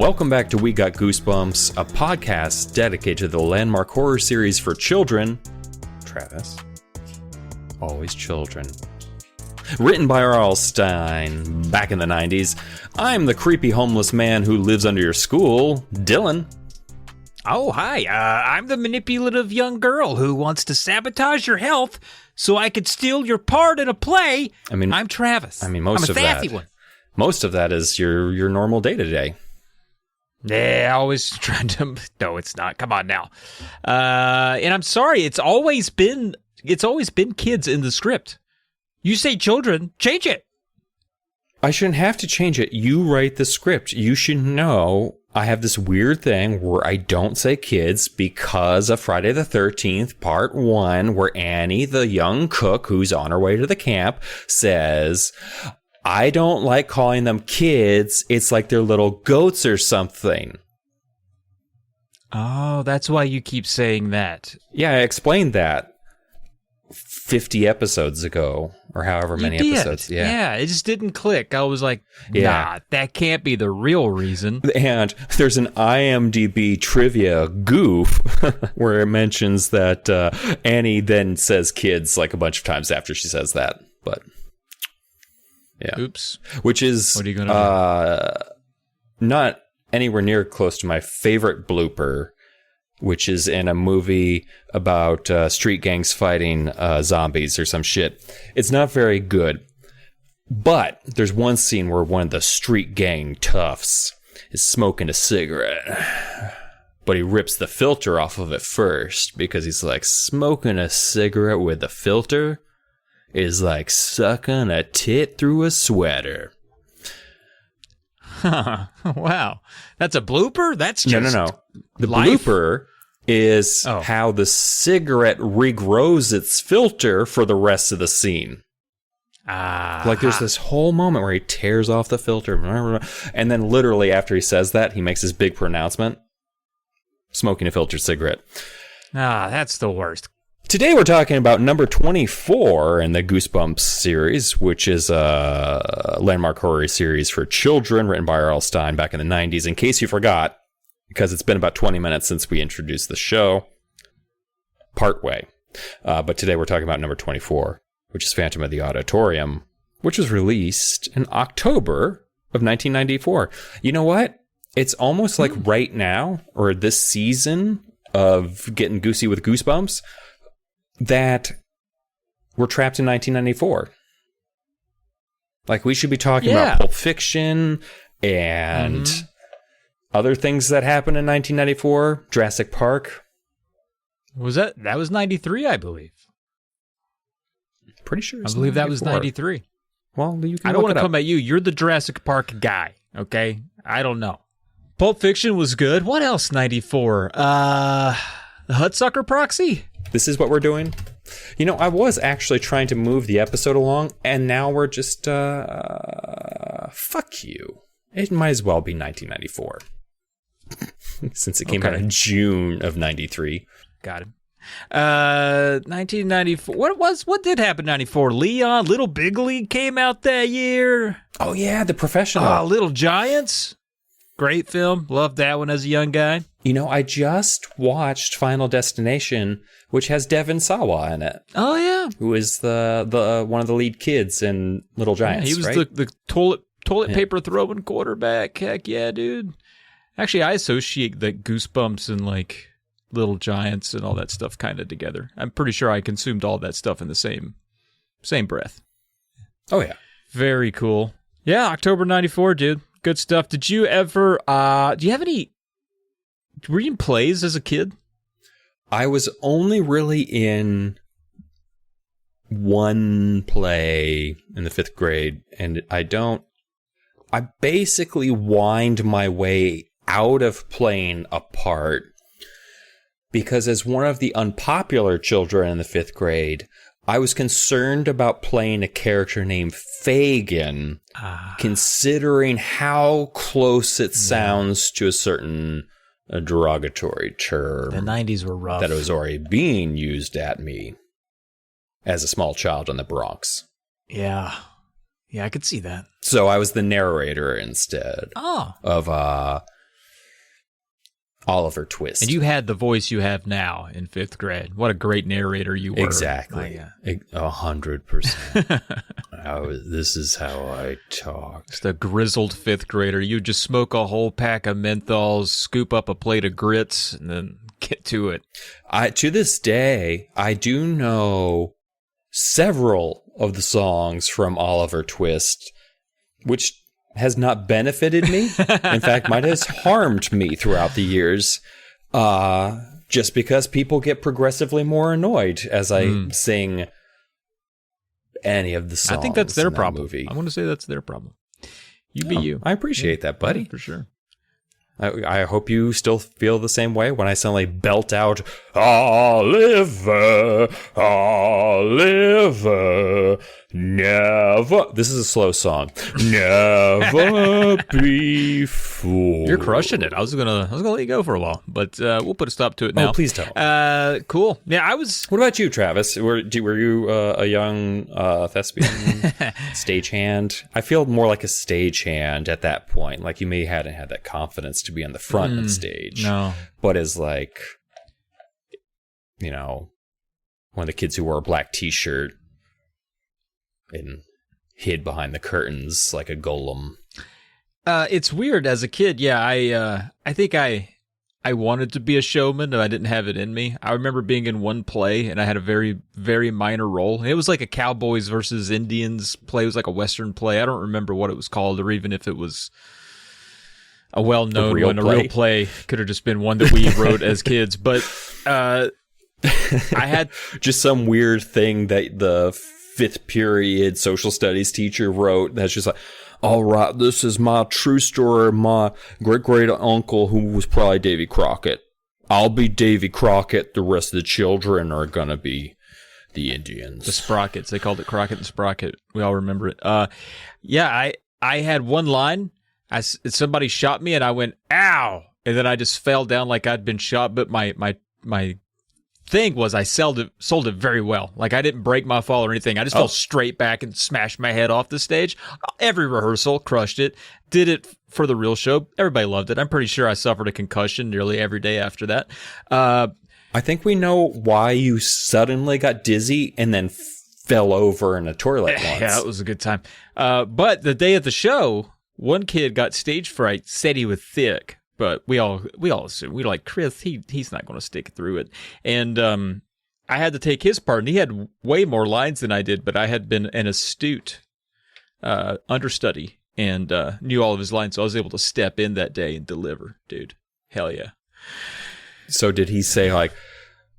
Welcome back to We Got Goosebumps, a podcast dedicated to the landmark horror series for children. Travis. Always children. Written by R.L. Stine back in the 90s. I'm the creepy homeless man who lives under your school, Dylan. Oh, hi. I'm the manipulative young girl who wants to sabotage your health so I could steal your part in a play. I'm Travis. I'm a sassy one. Most of that is your normal day-to-day. Yeah, always trying to... No, it's not. Come on now. And I'm sorry, it's always been kids in the script. You say children, change it. I shouldn't have to change it. You write the script. You should know I have this weird thing where I don't say kids because of Friday the 13th, part 1, where Annie, the young cook who's on her way to the camp, says, I don't like calling them kids. It's like they're little goats or something. Oh, that's why you keep saying that. Yeah, I explained that 50 episodes ago, or however many episodes. Yeah, it just didn't click. I was like, nah, that can't be the real reason. And there's an IMDb trivia goof where it mentions that Annie then says kids like a bunch of times after she says that. But yeah. Oops. Which is what are you gonna do? Not anywhere near close to my favorite blooper, which is in a movie about street gangs fighting zombies or some shit. It's not very good. But there's one scene where one of the street gang toughs is smoking a cigarette. But he rips the filter off of it first because he's like, smoking a cigarette with the filter is like sucking a tit through a sweater. Wow. That's a blooper? That's just... No. The life? blooper is how the cigarette regrows its filter for the rest of the scene. Like there's this whole moment where he tears off the filter, and then literally after he says that, he makes this big pronouncement. Smoking a filtered cigarette. That's the worst. Today we're talking about number 24 in the Goosebumps series, which is a landmark horror series for children written by R.L. Stine back in the 90s. In case you forgot, because it's been about 20 minutes since we introduced the show, partway. But today we're talking about number 24, which is Phantom of the Auditorium, which was released in October of 1994. You know what? It's almost like right now, or this season of getting goosey with Goosebumps, that we're trapped in 1994. Like, we should be talking about Pulp Fiction and other things that happened in 1994. Jurassic Park. That was 93, I believe. Pretty sure I believe that was 93. Well, you can I don't want to come at you. You're the Jurassic Park guy, okay? I don't know. Pulp Fiction was good. What else, 94? The Hudsucker Proxy? This is what we're doing. You know, I was actually trying to move the episode along, and now we're just, fuck you. It might as well be 1994. Since it came out in June of 93. Got it. 1994. What did happen in 94? Leon, Little Big League came out that year. Oh, yeah, The Professional. Little Giants. Great film. Loved that one as a young guy. You know, I just watched Final Destination, which has Devin Sawa in it. Oh, yeah. Who is the one of the lead kids in Little Giants, he was right? the toilet paper throwing quarterback. Heck yeah, dude. Actually, I associate the Goosebumps and like Little Giants and all that stuff kind of together. I'm pretty sure I consumed all that stuff in the same breath. Oh, yeah. Very cool. Yeah, October 94, dude. Good stuff. Did you ever, do you have any, were you in plays as a kid? I was only really in one play in the 5th grade, and I basically whined my way out of playing a part because as one of the unpopular children in the 5th grade, I was concerned about playing a character named Fagin, considering how close it sounds to a certain derogatory term. The 90s were rough. That was already being used at me as a small child in the Bronx. Yeah. Yeah, I could see that. So I was the narrator instead of Oliver Twist. And you had the voice you have now in 5th grade. What a great narrator you were. Exactly. 100%. This is how I talk. Just a grizzled 5th grader. You just smoke a whole pack of menthols, scoop up a plate of grits, and then get to it. To this day, I do know several of the songs from Oliver Twist, which has not benefited me. In fact, might have harmed me throughout the years, just because people get progressively more annoyed as I sing any of the songs. I think that's their in that problem. movie. I want to say that's their problem. You be you. I appreciate that, buddy. Yeah, for sure. I hope you still feel the same way when I suddenly belt out, Oliver, Oliver, never. This is a slow song. Never be fooled. You're crushing it. I was gonna let you go for a while, but we'll put a stop to it now. Oh, please don't. Cool. Yeah, I was. What about you, Travis? Were you a young thespian stagehand? I feel more like a stagehand at that point. Like you may hadn't had that confidence to be on the front of the stage. No. But as like, one of the kids who wore a black t-shirt and hid behind the curtains like a golem. It's weird as a kid. Yeah, I think I wanted to be a showman, and I didn't have it in me. I remember being in one play, and I had a very, very minor role. It was like a Cowboys versus Indians play. It was like a Western play. I don't remember what it was called, or even if it was a well-known one. A real play could have just been one that we wrote as kids. But I had just some weird thing that the 5th period social studies teacher wrote that's just like, all right, this is my true story of my great uncle who was probably Davy Crockett. I'll be Davy Crockett. The rest of the children are going to be the Indians. The Sprockets. They called it Crockett and Sprocket. We all remember it. Yeah, I had one line. Somebody shot me and I went, ow. And then I just fell down like I'd been shot. But my thing was I sold it very well. Like I didn't break my fall or anything. I just fell straight back and smashed my head off the stage. Every rehearsal, crushed it. Did it for the real show. Everybody loved it. I'm pretty sure I suffered a concussion nearly every day after that. I think we know why you suddenly got dizzy and then fell over in a toilet once. Yeah, it was a good time. But the day of the show, one kid got stage fright, said he was thick. But we all assumed, we were like, Chris, he's not going to stick through it. And I had to take his part, and he had way more lines than I did, but I had been an astute understudy and knew all of his lines, so I was able to step in that day and deliver, dude. Hell yeah. So did he say like,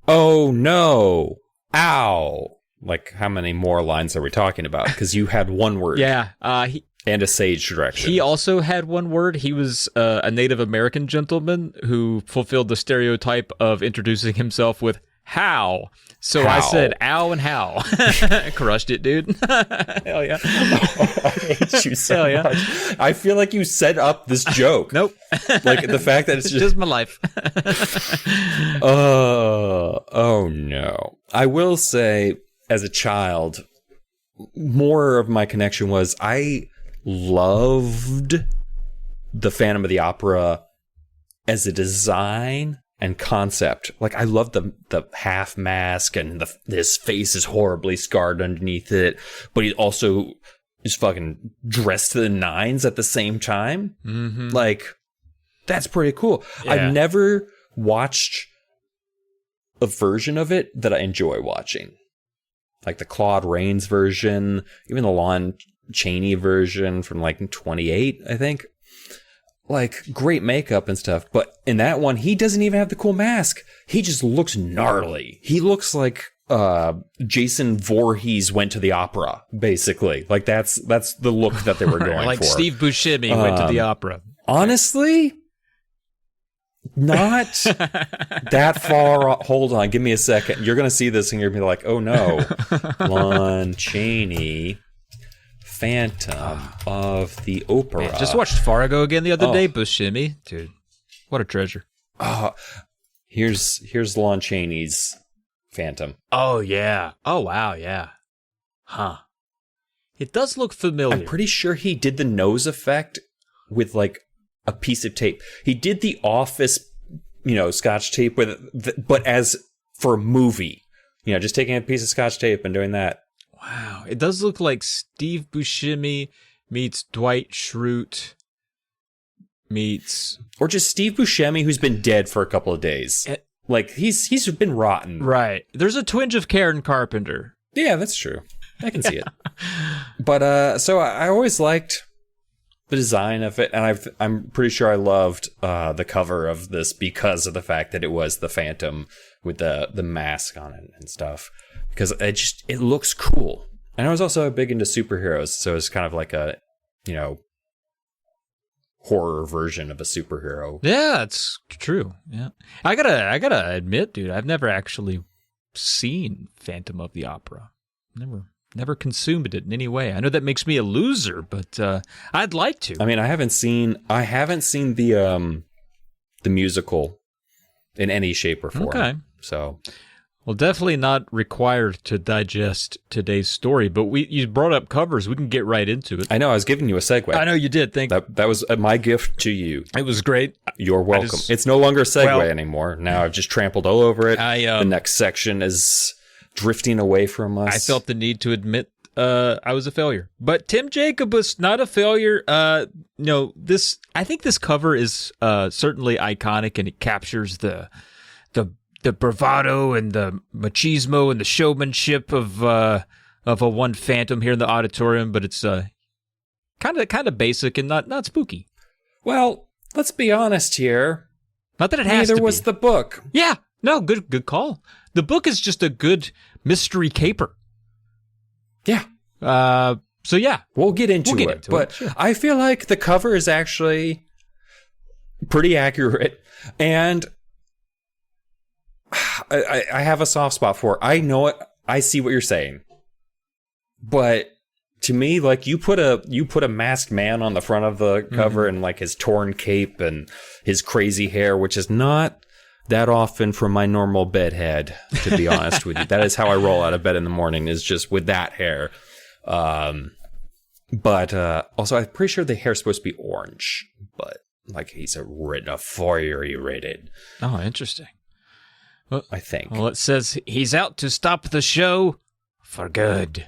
oh no, ow? Like how many more lines are we talking about? Because you had one word. Yeah. And a sage direction. He also had one word. He was a Native American gentleman who fulfilled the stereotype of introducing himself with how. So I said ow and how. Crushed it, dude. Hell yeah. I hate you so much. I feel like you set up this joke. Nope. Like the fact that it's just my life. Oh no. I will say, as a child, more of my connection was I loved the Phantom of the Opera as a design and concept. Like I loved the half mask and his face is horribly scarred underneath it, but he also is fucking dressed to the nines at the same time. Mm-hmm. Like that's pretty cool. Yeah. I've never watched a version of it that I enjoy watching. Like the Claude Rains version, even the Lon Chaney version from like 28, I think. Like great makeup and stuff. But in that one, he doesn't even have the cool mask. He just looks gnarly. He looks like Jason Voorhees went to the opera, basically. Like that's the look that they were going like for. Like Steve Buscemi went to the opera. Honestly, not that far. Hold on, give me a second. You're going to see this and you're going to be like, oh no. Lon Chaney, Phantom of the Opera. Man, just watched Fargo again the other day. Buscemi, dude, what a treasure. Here's Lon Chaney's Phantom. Oh yeah. Oh wow. Yeah. Huh. It does look familiar. I'm pretty sure he did the nose effect with like a piece of tape. He did the Office Scotch tape but as for a movie, just taking a piece of Scotch tape and doing that. Wow. It does look like Steve Buscemi meets Dwight Schrute meets... Or just Steve Buscemi, who's been dead for a couple of days. Like, he's been rotten. Right. There's a twinge of Karen Carpenter. Yeah, that's true. I can see it. But, so I always liked the design of it, and I'm pretty sure I loved the cover of this because of the fact that it was the Phantom with the mask on it and stuff. Because it looks cool. And I was also big into superheroes, so it's kind of like a, horror version of a superhero. Yeah, it's true. Yeah, I gotta admit, dude, I've never actually seen Phantom of the Opera. Never consumed it in any way. I know that makes me a loser, but I'd like to. I mean, I haven't seen the musical in any shape or form. Okay, so. Well, definitely not required to digest today's story, but you brought up covers. We can get right into it. I know. I was giving you a segue. I know you did. Thank you. That was my gift to you. It was great. You're welcome. It's no longer a segue anymore. Now I've just trampled all over it. The next section is drifting away from us. I felt the need to admit I was a failure. But Tim Jacob was not a failure. I think this cover is certainly iconic, and it captures the bravado and the machismo and the showmanship of a one Phantom here in the Auditorium, but it's kind of basic and not spooky. Well, let's be honest here. Not that it has to be. Neither was the book. Yeah, no, good call. The book is just a good mystery caper. Yeah. So yeah, we'll get into it. But sure. I feel like the cover is actually pretty accurate, and I have a soft spot for it. I know it. I see what you're saying, but to me, like you put a masked man on the front of the cover, and like his torn cape and his crazy hair, which is not that often from my normal bed head, to be honest with you. That is how I roll out of bed in the morning, is just with that hair. But also, I'm pretty sure the hair's supposed to be orange, but like he's a fiery rated. Oh, interesting. Well, I think. Well, it says he's out to stop the show for good.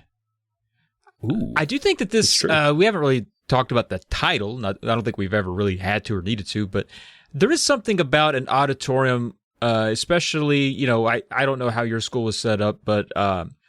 Ooh, I do think that this, we haven't really talked about the title. I don't think we've ever really had to or needed to, but there is something about an auditorium, especially, I don't know how your school was set up, but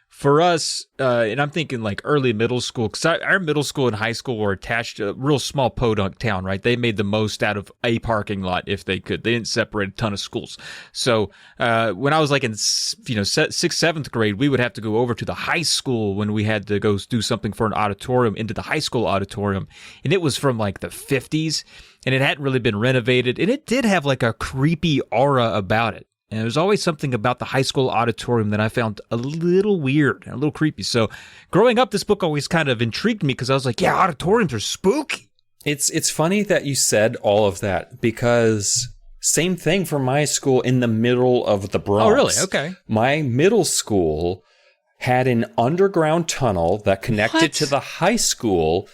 for us, and I'm thinking like early middle school, because our middle school and high school were attached to a real small podunk town, right? They made the most out of a parking lot if they could. They didn't separate a ton of schools. So when I was like in 6th, 7th grade, we would have to go over to the high school when we had to go do something for an auditorium, into the high school auditorium. And it was from like the 50s, and it hadn't really been renovated. And it did have like a creepy aura about it. And there's always something about the high school auditorium that I found a little weird and a little creepy. So growing up, this book always kind of intrigued me because I was like, yeah, auditoriums are spooky. It's funny that you said all of that, because same thing for my school in the middle of the Bronx. Oh, really? Okay. My middle school had an underground tunnel that connected to the high school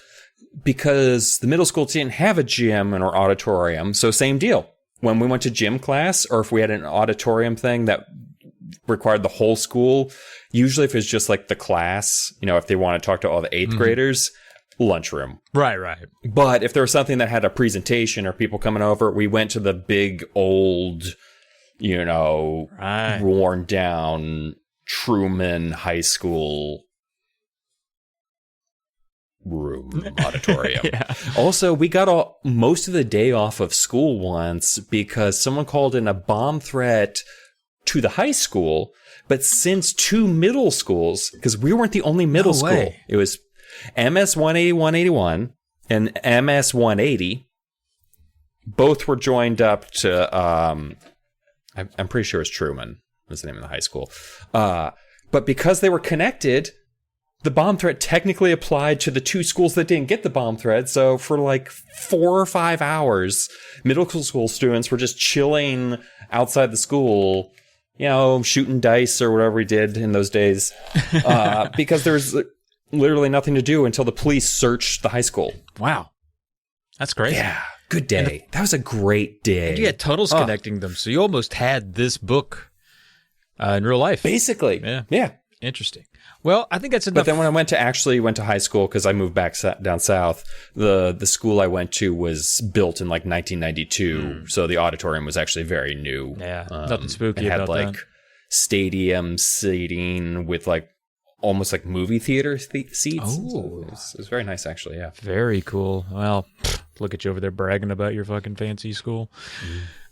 because the middle school didn't have a gym or auditorium. So same deal. When we went to gym class, or if we had an auditorium thing that required the whole school, usually if it's just like the class, if they want to talk to all the 8th graders, lunchroom. Right. But if there was something that had a presentation or people coming over, we went to the big old, worn down Truman High School auditorium. Yeah. Also, we got most of the day off of school once because someone called in a bomb threat to the high school, but since 2 middle schools, because we weren't the only middle school, way. It was MS 180 181 and MS 180. Both were joined up to I'm pretty sure it's Truman was the name of the high school, but because they were connected, the bomb threat technically applied to the 2 schools that didn't get the bomb threat. So for like 4 or 5 hours, middle school students were just chilling outside the school, shooting dice or whatever we did in those days, because there was literally nothing to do until the police searched the high school. Wow. That's crazy. Yeah. Good day. That was a great day. And you had tunnels connecting them, so you almost had this book in real life. Basically. Yeah. Interesting. Well, I think that's enough. But then when I went to high school, because I moved back down south, the school I went to was built in like 1992, so the auditorium was actually very new. Yeah, nothing spooky it had about like that. stadium seating with like almost like movie theater seats. Oh. So it was very nice, actually. Yeah. Very cool. Well, look at you over there bragging about your fucking fancy school.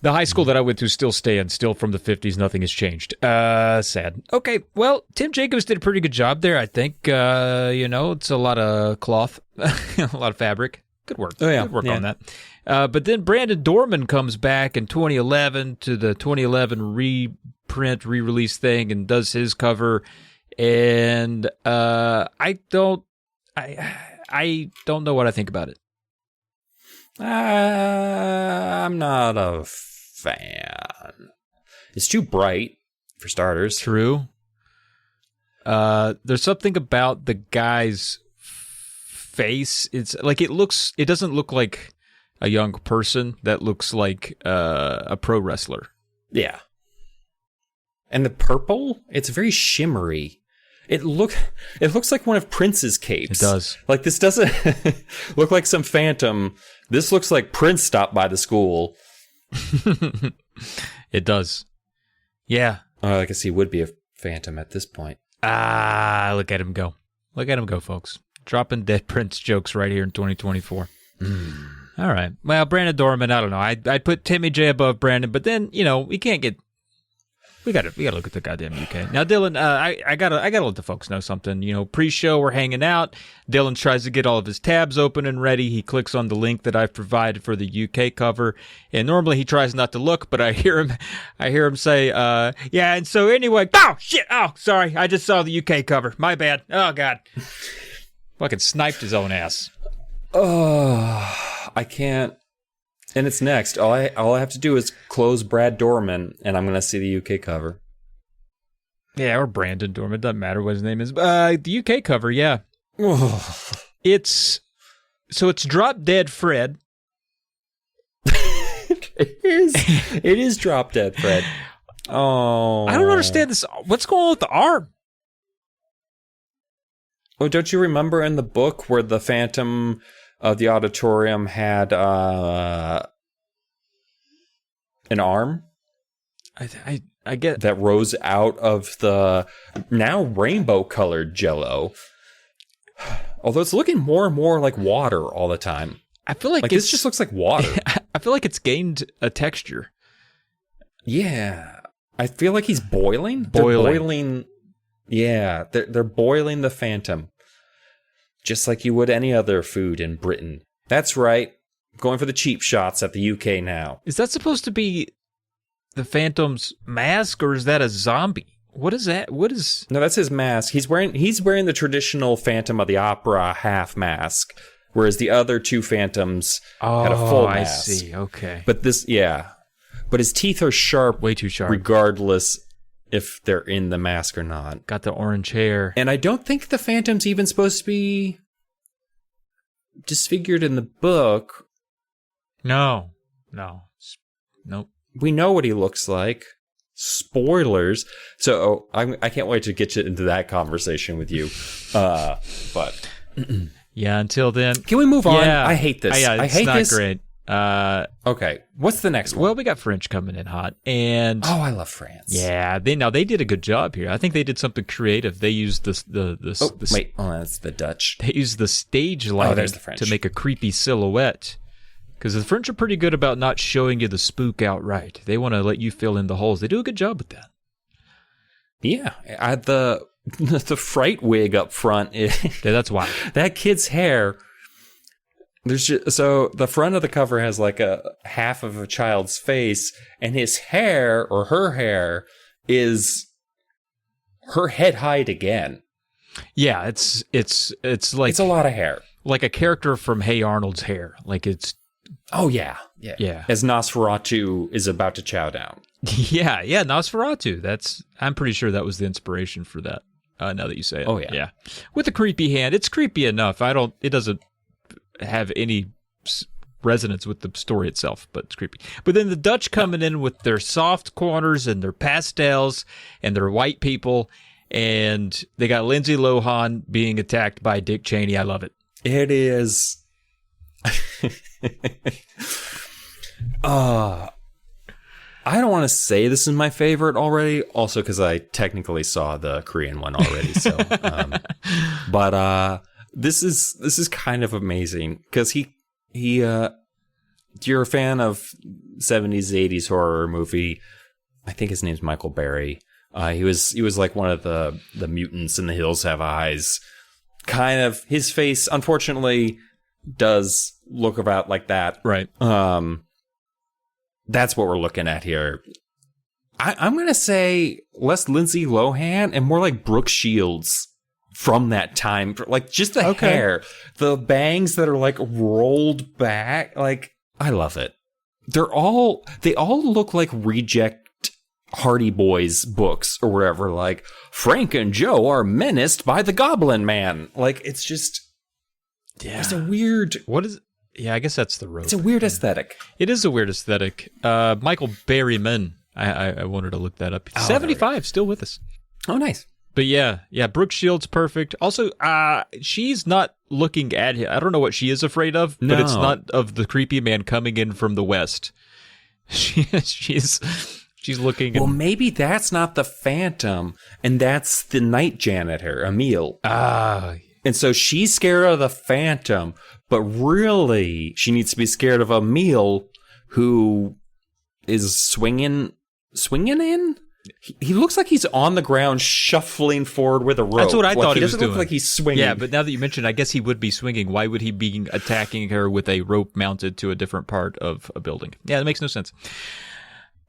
The high school that I went to still stands, still from the 50s. Nothing has changed. Sad. Okay, well, Tim Jacobs did a pretty good job there, I think. It's a lot of cloth, a lot of fabric. Good work. Oh, yeah. Good work on that. But then Brandon Dorman comes back in 2011 to the 2011 re-release thing and does his cover. And I don't know what I think about it. I'm not a fan. It's too bright, for starters. True. There's something about the guy's face. It's like it doesn't look like a young person. That looks like a pro wrestler. Yeah. And the purple, it's very shimmery. It looks like one of Prince's capes. It does. Like, this doesn't look like some phantom. This looks like Prince stopped by the school. It does. Yeah. I guess he would be a phantom at this point. Look at him go. Look at him go, folks. Dropping dead Prince jokes right here in 2024. All right. Well, Brandon Dorman, I don't know. I'd put Timmy J above Brandon, but then, we can't get... We gotta look at the goddamn UK. Now, Dylan, I gotta let the folks know something. Pre-show, we're hanging out. Dylan tries to get all of his tabs open and ready. He clicks on the link that I've provided for the UK cover, and normally he tries not to look, but I hear him say, yeah. And so anyway, oh shit, oh sorry, I just saw the UK cover. My bad. Oh god, fucking sniped his own ass. Oh, I can't. And it's next. All I have to do is close Brad Dorman, and I'm going to see the UK cover. Yeah, or Brandon Dorman. Doesn't matter what his name is. The UK cover, yeah. It's Drop Dead Fred. It is Drop Dead Fred. Oh. I don't understand this. What's going on with the arm? Oh, don't you remember in the book where the Phantom of the Auditorium had an arm? I get that rose out of the now rainbow-colored Jell-O. Although it's looking more and more like water all the time. I feel like this just looks like water. I feel like it's gained a texture. Yeah, I feel like he's boiling. They're boiling. Yeah, they're boiling the Phantom. Just like you would any other food in Britain. That's right. Going for the cheap shots at the UK now. Is that supposed to be the Phantom's mask, or is that a zombie? What is that? No, that's his mask. He's wearing the traditional Phantom of the Opera half mask, whereas the other two Phantoms had a full mask. I see. Okay. But his teeth are sharp. Way too sharp. Regardless if they're in the mask or not. Got the orange hair. And I don't think the Phantom's even supposed to be disfigured in the book. No. Nope. We know what he looks like. Spoilers. So I can't wait to get into that conversation with you. But yeah, until then. Can we move on? I hate this. I hate this. It's not great. Okay, what's the next one? Well, we got French coming in hot, and I love France. Yeah, they did a good job here. I think they did something creative. They used that's the Dutch. They used the stage lighting to make a creepy silhouette. Because the French are pretty good about not showing you the spook outright. They want to let you fill in the holes. They do a good job with that. Yeah, the fright wig up front. Yeah, that's wild. That kid's hair. So the front of the cover has like a half of a child's face, and his hair or her hair is her head height again. Yeah, it's like it's a lot of hair, like a character from Hey Arnold's hair. Like it's. Oh yeah. As Nosferatu is about to chow down. Yeah, Nosferatu. I'm pretty sure that was the inspiration for that. Now that you say it. Oh yeah. With a creepy hand, it's creepy enough. It doesn't have any resonance with the story itself, but it's creepy. But then the Dutch coming in with their soft corners and their pastels and their white people, and they got Lindsay Lohan being attacked by Dick Cheney. I love it. It is. I don't want to say this is my favorite already, also because I technically saw the Korean one already. So, but this is kind of amazing because you're a fan of 70s, 80s horror movie. I think his name's Michael Berry. He was like one of the mutants in The Hills Have Eyes. Kind of his face, unfortunately, does look about like that. Right. That's what we're looking at here. I'm going to say less Lindsay Lohan and more like Brooke Shields from that time. Like just the hair, the bangs that are like rolled back. Like, I love it. They all look like reject Hardy Boys books or whatever. Like Frank and Joe are menaced by the Goblin Man. Like, it's just, it's a weird. What is? Yeah, I guess that's the road. It's a weird aesthetic. It is a weird aesthetic. Michael Berryman. I wanted to look that up. 75, still with us. Oh, nice. But yeah, Brooke Shields, perfect. Also, she's not looking at him. I don't know what she is afraid of, but it's not of the creepy man coming in from the west. She's looking. Well, maybe that's not the Phantom, and that's the night janitor, Emil. And so she's scared of the Phantom, but really she needs to be scared of Emil, who is swinging in. He looks like he's on the ground shuffling forward with a rope. That's what I thought he was doing. He doesn't look like he's swinging. Yeah, but now that you mentioned, I guess he would be swinging. Why would he be attacking her with a rope mounted to a different part of a building? Yeah, that makes no sense.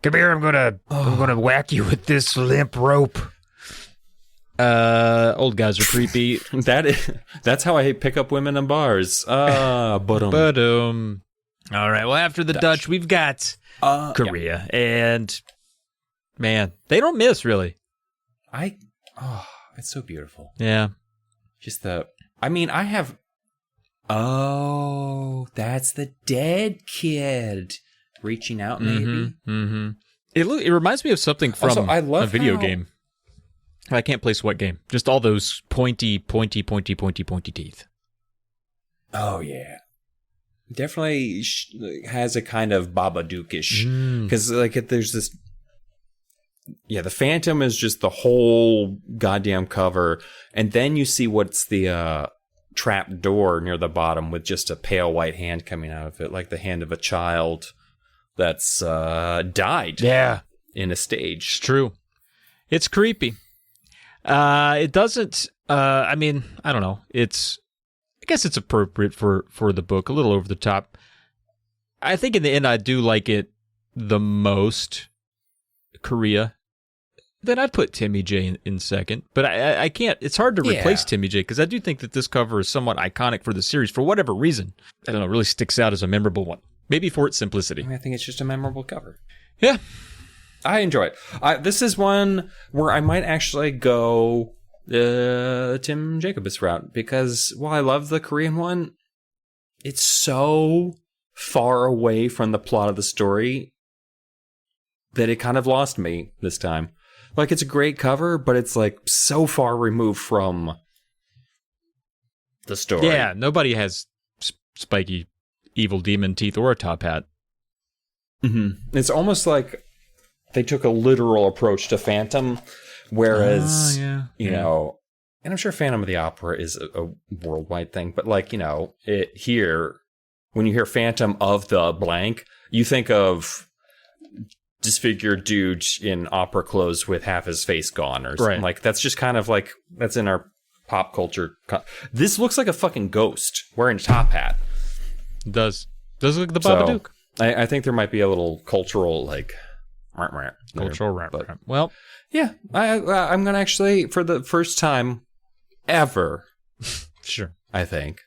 Come here, I'm gonna whack you with this limp rope. Old guys are creepy. That's how I pick up women in bars. All right. Well, after the Dutch we've got Korea, and man, they don't miss really. It's so beautiful. Yeah. Just I have. Oh, that's the dead kid reaching out, maybe. Mm-hmm. It reminds me of something from a video game. I can't place what game. Just all those pointy teeth. Oh, yeah. Definitely has a kind of Babadook-ish. Because, there's this... Yeah, the Phantom is just the whole goddamn cover. And then you see what's the trap door near the bottom with just a pale white hand coming out of it. Like the hand of a child that's died. Yeah. In a stage. It's true. It's creepy. It doesn't, I don't know. I guess it's appropriate for the book, a little over the top. I think in the end, I do like it the most, Korea. Then I'd put Timmy J in second, but I can't, it's hard to replace Timmy J because I do think that this cover is somewhat iconic for the series for whatever reason. I don't know, it really sticks out as a memorable one. Maybe for its simplicity. I think it's just a memorable cover. Yeah. I enjoy it. This is one where I might actually go Tim Jacobus route because while I love the Korean one, it's so far away from the plot of the story that it kind of lost me this time. Like, it's a great cover, but it's like so far removed from the story. Yeah, nobody has spiky evil demon teeth or a top hat. Mm-hmm. It's almost like they took a literal approach to Phantom, whereas, you know, and I'm sure Phantom of the Opera is a worldwide thing, but here, when you hear Phantom of the blank, you think of disfigured dude in opera clothes with half his face gone or something. Like, that's just kind of like, that's in our pop culture. This looks like a fucking ghost wearing a top hat. It does look like the Babadook. So, I think there might be a little cultural, Well, yeah, I'm going to actually, for the first time ever, sure, I think,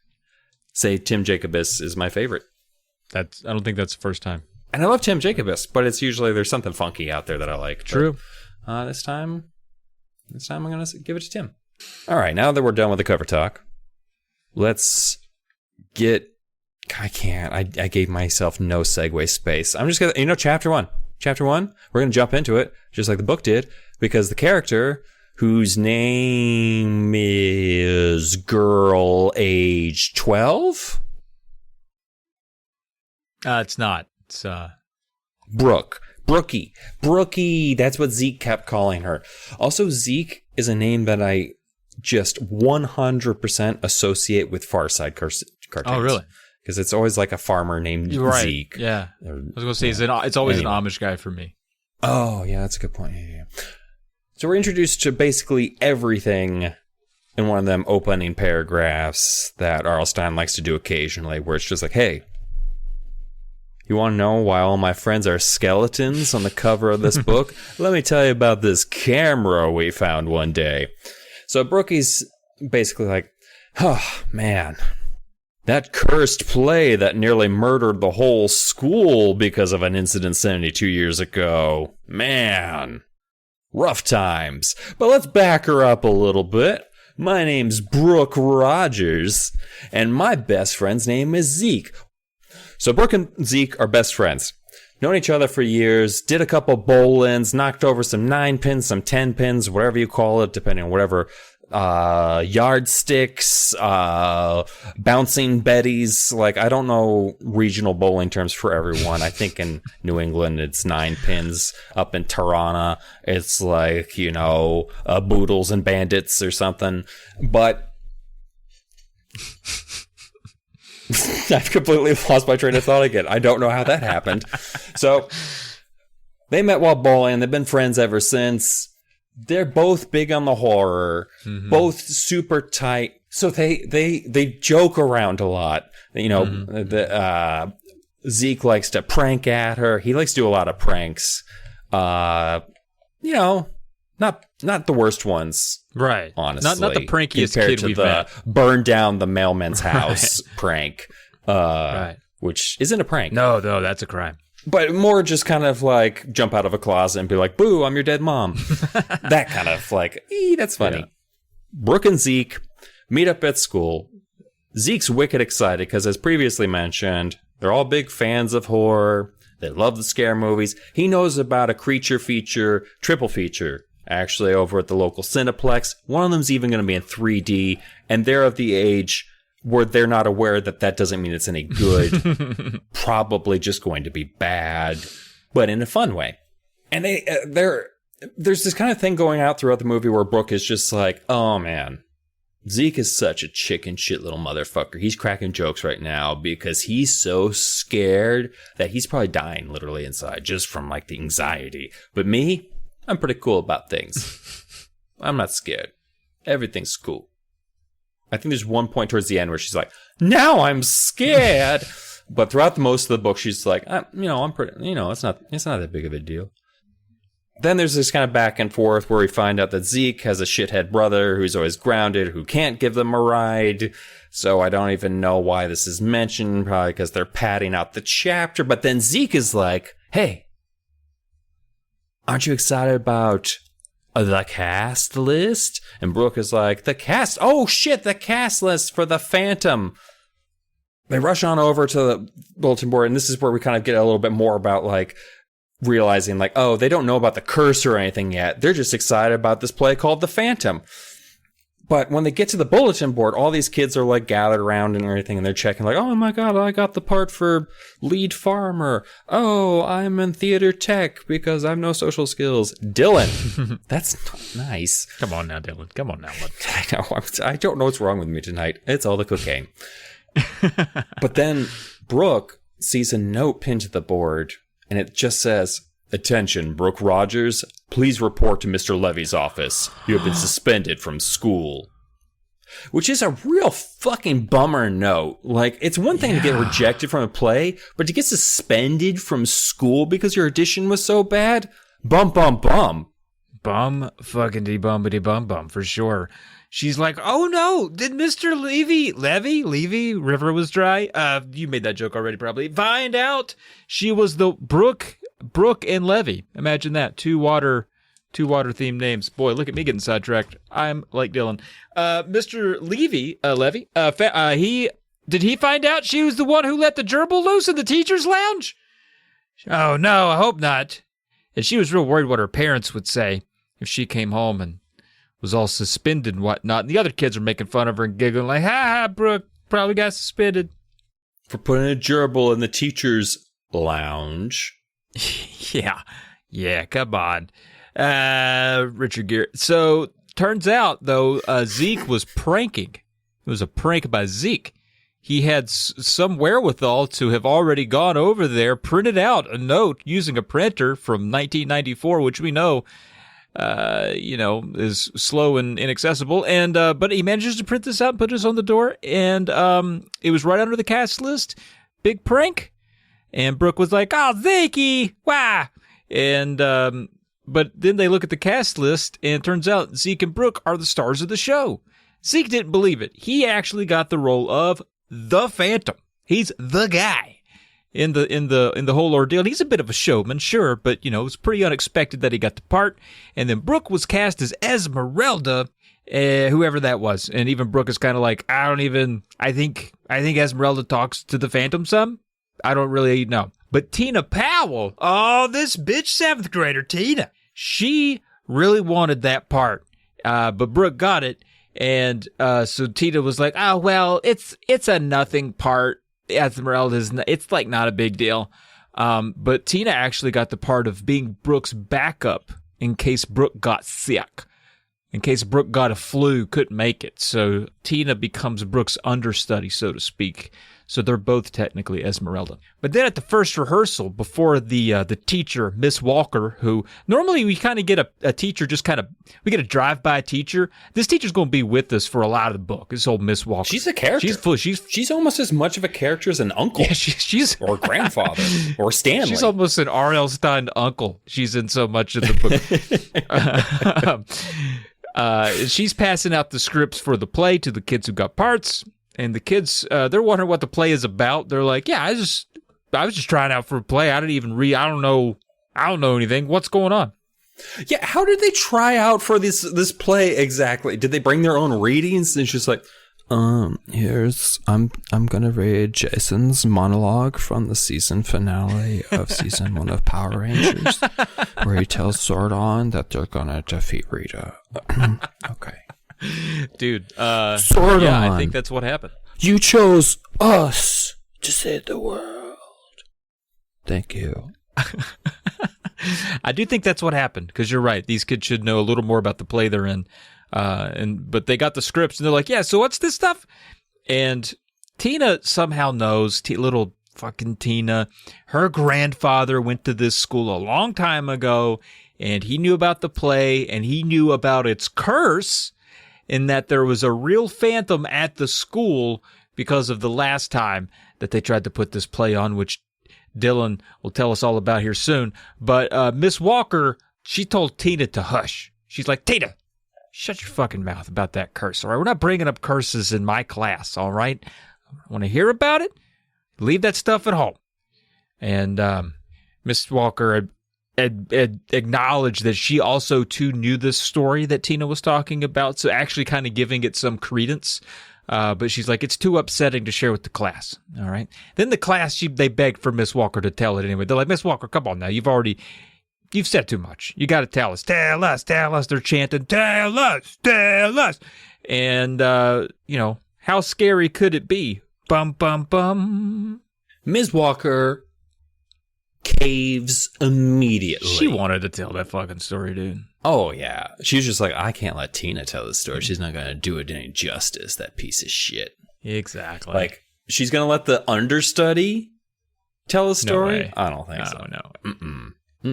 say Tim Jacobus is my favorite. I don't think that's the first time. And I love Tim Jacobus, but it's usually there's something funky out there that I like. True. But, this time I'm going to give it to Tim. All right, now that we're done with the cover talk, let's get I can't. I gave myself no segue space. I'm just going to, chapter one, we're going to jump into it just like the book did, because the character whose name is girl age 12? It's not. It's Brooke. Brookie. That's what Zeke kept calling her. Also, Zeke is a name that I just 100% associate with Far Side cartoons. Oh, really? Because it's always like a farmer named Zeke. Yeah. I was going to say, it's always an Amish guy for me. Oh, yeah, that's a good point. Yeah. So we're introduced to basically everything in one of them opening paragraphs that R.L. Stine likes to do occasionally, where it's just like, hey, you want to know why all my friends are skeletons on the cover of this book? Let me tell you about this camera we found one day. So Brookie's basically like, oh, man, that cursed play that nearly murdered the whole school because of an incident 72 years ago. Man, rough times. But let's back her up a little bit. My name's Brooke Rogers, and my best friend's name is Zeke. So Brooke and Zeke are best friends. Known each other for years, did a couple bowl-ins, knocked over some 9 pins, some 10 pins, whatever you call it, depending on whatever, yardsticks, bouncing betties. Like, I don't know regional bowling terms for everyone. I think in New England it's 9 pins. Up in Tirana, it's like, boodles and bandits or something. But I've completely lost my train of thought again. I don't know how that happened. So they met while bowling. They've been friends ever since. They're both big on the horror, both super tight. So they joke around a lot. Zeke likes to prank at her. He likes to do a lot of pranks. Not the worst ones. Right. Honestly. Not the prankiest compared kid to we've the met. Burn down the mailman's house Right. prank. Right. Which isn't a prank. No, that's a crime. But more just kind of like jump out of a closet and be like, boo, I'm your dead mom. That kind of like, that's funny. Yeah. Brooke and Zeke meet up at school. Zeke's wicked excited because, as previously mentioned, they're all big fans of horror. They love the scare movies. He knows about a creature feature, triple feature, actually over at the local Cineplex. One of them's even going to be in 3D, and they're of the age where they're not aware that doesn't mean it's any good. Probably just going to be bad, but in a fun way. And there's this kind of thing going out throughout the movie where Brooke is just like, oh man, Zeke is such a chicken shit little motherfucker. He's cracking jokes right now because he's so scared that he's probably dying literally inside just from like the anxiety. But me, I'm pretty cool about things. I'm not scared. Everything's cool. I think there's one point towards the end where she's like, now I'm scared. But throughout most of the book, she's like, I'm pretty, it's not that big of a deal. Then there's this kind of back and forth where we find out that Zeke has a shithead brother who's always grounded, who can't give them a ride. So I don't even know why this is mentioned, probably because they're padding out the chapter. But then Zeke is like, hey, aren't you excited about the cast list? And Brooke is like, the cast? Oh shit, the cast list for the Phantom. They rush on over to the bulletin board, and this is where we kind of get a little bit more about like realizing like, oh, they don't know about the curse or anything yet. They're just excited about this play called The Phantom. But when they get to the bulletin board, all these kids are like gathered around and everything, and they're checking like, oh my god, I got the part for lead farmer. Oh, I'm in theater tech because I have no social skills. Dylan, that's not nice. Come on now, Dylan. Come on now. I know. I don't know what's wrong with me tonight. It's all the cocaine. But then Brooke sees a note pinned to the board, and it just says, attention, Brooke Rogers, please report to Mr. Levy's office. You have been suspended from school. Which is a real fucking bummer note. Like, it's one thing to get rejected from a play, but to get suspended from school because your audition was so bad? Bum, bum, bum. Bum, fucking de-bumpity bum, for sure. She's like, oh no, did Mr. Levy, river was dry? You made that joke already probably. Find out she was the Brooke and Levy. Imagine that. Two water themed names. Boy, look at me getting sidetracked. I'm like Dylan. Mr. Levy, he Did he find out she was the one who let the gerbil loose in the teacher's lounge? Oh, no, I hope not. And she was real worried what her parents would say if she came home and was all suspended and whatnot. And the other kids were making fun of her and giggling like, ha, Brooke probably got suspended. For putting a gerbil in the teacher's lounge. Yeah, come on. Richard Gere. So, turns out, though, Zeke was pranking. It was a prank by Zeke. He had some wherewithal to have already gone over there, printed out a note using a printer from 1994, which we know, is slow and inaccessible. And but he manages to print this out and put this on the door. And it was right under the cast list. Big prank. And Brooke was like, "Oh, Zeke, wah!" And but then they look at the cast list, and it turns out Zeke and Brooke are the stars of the show. Zeke didn't believe it. He actually got the role of the Phantom. He's the guy in the whole ordeal. And he's a bit of a showman, sure, but it was pretty unexpected that he got the part. And then Brooke was cast as Esmeralda, whoever that was. And even Brooke is kind of like, I think Esmeralda talks to the Phantom some. I don't really know. But Tina Powell, this bitch 7th grader Tina, she really wanted that part. But Brooke got it. And so Tina was like, "Oh well, it's a nothing part. Esmeralda's it's like not a big deal." But Tina actually got the part of being Brooke's backup in case Brooke got sick, in case Brooke got a flu, couldn't make it. So Tina becomes Brooke's understudy, so to speak. So they're both technically Esmeralda. But then at the first rehearsal, before the teacher, Miss Walker, who normally we kind of get a teacher, we get a drive-by teacher. This teacher's going to be with us for a lot of the book. This old Miss Walker. She's a character. She's almost as much of a character as an uncle. Yeah, she's or grandfather or Stanley. She's almost an R.L. Stein uncle. She's in so much of the book. She's passing out the scripts for the play to the kids who got parts. And the kids, they're wondering what the play is about. They're like, "Yeah, I was just trying out for a play. I didn't even read. I don't know anything. What's going on?" Yeah, how did they try out for this play exactly? Did they bring their own readings? And it's just like, I'm gonna read Jason's monologue from the season finale of season 1 of Power Rangers, where he tells Zordon that they're gonna defeat Rita. Okay. Dude, Zordon, yeah, I think that's what happened. You chose us to save the world. Thank you. I do think that's what happened, because you're right. These kids should know a little more about the play they're in. But they got the scripts, and they're like, "Yeah, so what's this stuff?" And Tina somehow knows, little fucking Tina, her grandfather went to this school a long time ago, and he knew about the play, and he knew about its curse, in that there was a real phantom at the school because of the last time that they tried to put this play on, which Dylan will tell us all about here soon. But Miss Walker, she told Tina to hush. She's like, "Tina, shut your fucking mouth about that curse, all right? We're not bringing up curses in my class, all right? Want to hear about it? Leave that stuff at home." And Miss Walker acknowledged that she also too knew this story that Tina was talking about, so actually kind of giving it some credence. But she's like, "It's too upsetting to share with the class." All right. Then the class, they begged for Miss Walker to tell it anyway. They're like, "Miss Walker, come on now. You've said too much. You got to tell us. Tell us. Tell us." They're chanting, "Tell us. Tell us." And, how scary could it be? Bum, bum, bum. Ms. Walker caves immediately. She wanted to tell that fucking story, dude. Oh, yeah. She was just like, "I can't let Tina tell this story. She's not going to do it any justice, that piece of shit." Exactly. Like, she's going to let the understudy tell a story? No way. I don't think so. No.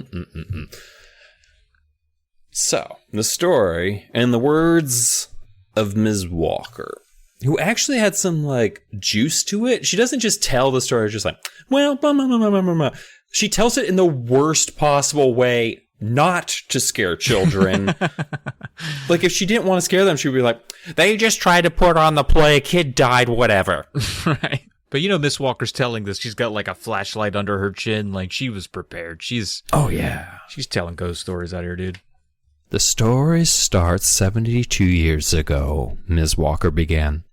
So, the story, in the words of Ms. Walker, who actually had some, juice to it. She doesn't just tell the story just like, "Well, blah, blah, blah, blah, blah, blah." She tells it in the worst possible way not to scare children. Like, if she didn't want to scare them, she'd be like, "They just tried to put on the play, a kid died, whatever." Right. But Miss Walker's telling this. She's got a flashlight under her chin. Like, she was prepared. Oh, yeah. She's telling ghost stories out here, dude. "The story starts 72 years ago," Ms. Walker began.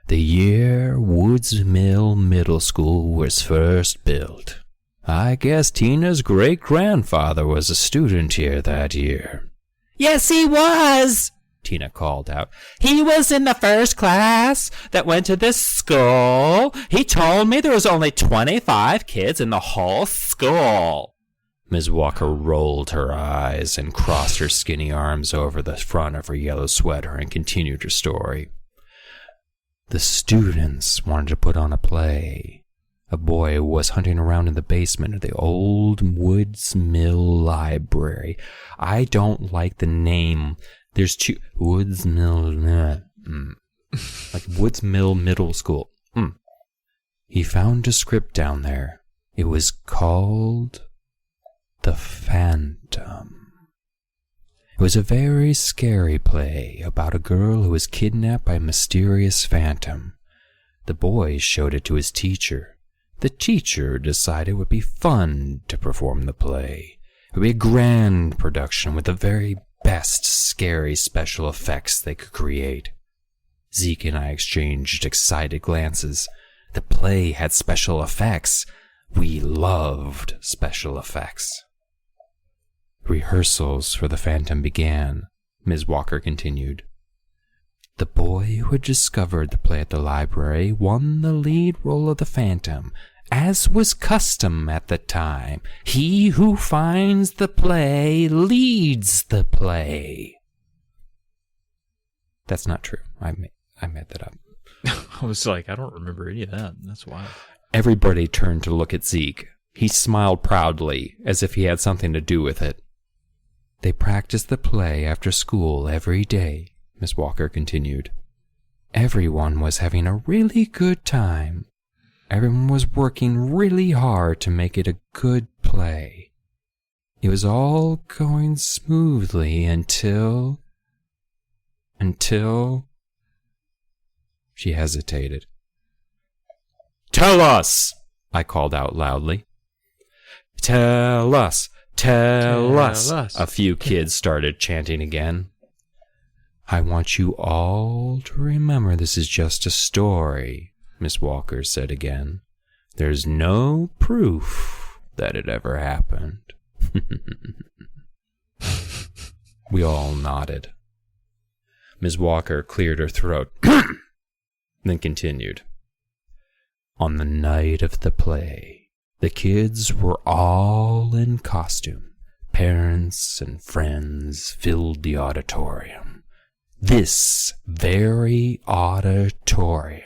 The year Woods Mill Middle School was first built. I guess Tina's great-grandfather was a student here that year." "Yes, he was," Tina called out. "He was in the first class that went to this school. He told me there was only 25 kids in the whole school." Ms. Walker rolled her eyes and crossed her skinny arms over the front of her yellow sweater and continued her story. "The students wanted to put on a play. A boy was hunting around in the basement of the old Woods Mill Library. I don't like the name. There's two... Woods Mill... like Woods Mill Middle School. He found a script down there. It was called The Phantom. It was a very scary play about a girl who was kidnapped by a mysterious phantom. The boy showed it to his teacher. The teacher decided it would be fun to perform the play. It would be a grand production with the very best scary special effects they could create. Zeke and I exchanged excited glances. The play had special effects. We loved special effects. Rehearsals for the Phantom began, Ms. Walker continued. The boy who had discovered the play at the library won the lead role of the Phantom, as was custom at the time. He who finds the play leads the play. That's not true. I made that up. I was like, I don't remember any of that. That's wild. Everybody turned to look at Zeke. He smiled proudly, as if he had something to do with it. They practiced the play after school every day, Miss Walker continued. Everyone was having a really good time. Everyone was working really hard to make it a good play. It was all going smoothly until... She hesitated. "Tell us!" I called out loudly. "Tell us! Tell us!" A few kids started chanting again. "I want you all to remember this is just a story," Miss Walker said again. "There's no proof that it ever happened." We all nodded. Miss Walker cleared her throat, then continued. On the night of the play, the kids were all in costume. Parents and friends filled the auditorium. This very auditorium.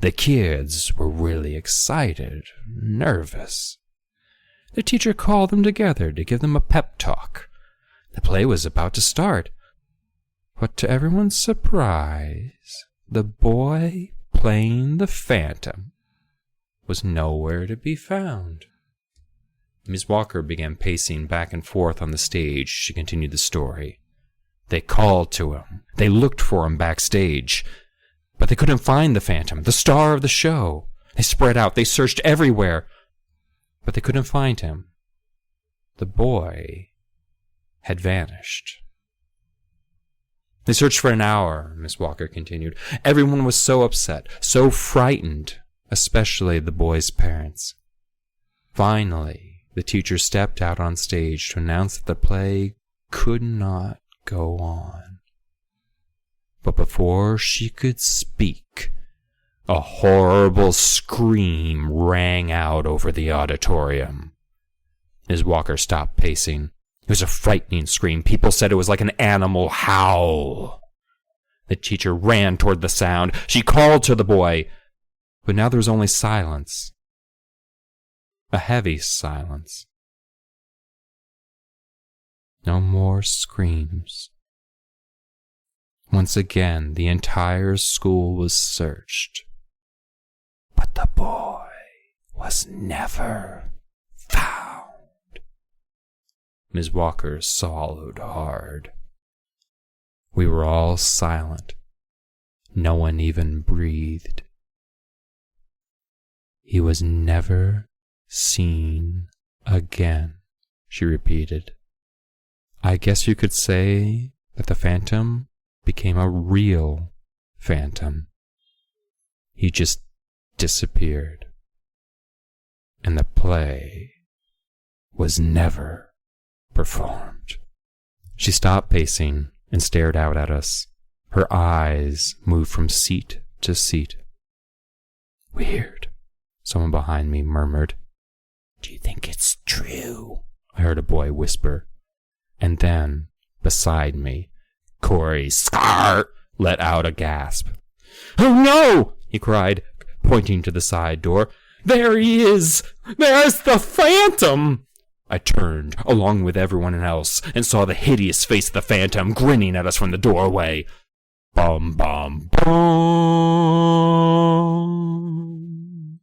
The kids were really excited, nervous. The teacher called them together to give them a pep talk. The play was about to start. But to everyone's surprise, the boy playing the Phantom was nowhere to be found. Miss Walker began pacing back and forth on the stage. She continued the story. They called to him. They looked for him backstage. But they couldn't find the Phantom, the star of the show. They spread out. They searched everywhere. But they couldn't find him. The boy had vanished. They searched for an hour, Miss Walker continued. Everyone was so upset, so frightened, especially the boy's parents. Finally, the teacher stepped out on stage to announce that the play could not go on. But before she could speak, a horrible scream rang out over the auditorium. Miss Walker stopped pacing. It was a frightening scream. People said it was like an animal howl. The teacher ran toward the sound. She called to the boy. But now there was only silence. A heavy silence. No more screams. Once again, the entire school was searched. But the boy was never found. Ms. Walker swallowed hard. We were all silent. No one even breathed. He was never seen again, she repeated. I guess you could say that the Phantom became a real phantom. he just disappeared. And the play was never performed. She stopped pacing and stared out at us. Her eyes moved from seat to seat. Weird, someone behind me murmured. Do you think it's true? I heard a boy whisper. And then, beside me, Corey Scar let out a gasp. Oh no! He cried, pointing to the side door. There he is! There's the Phantom! I turned, along with everyone else, and saw the hideous face of the Phantom grinning at us from the doorway. Bum, bum, bum.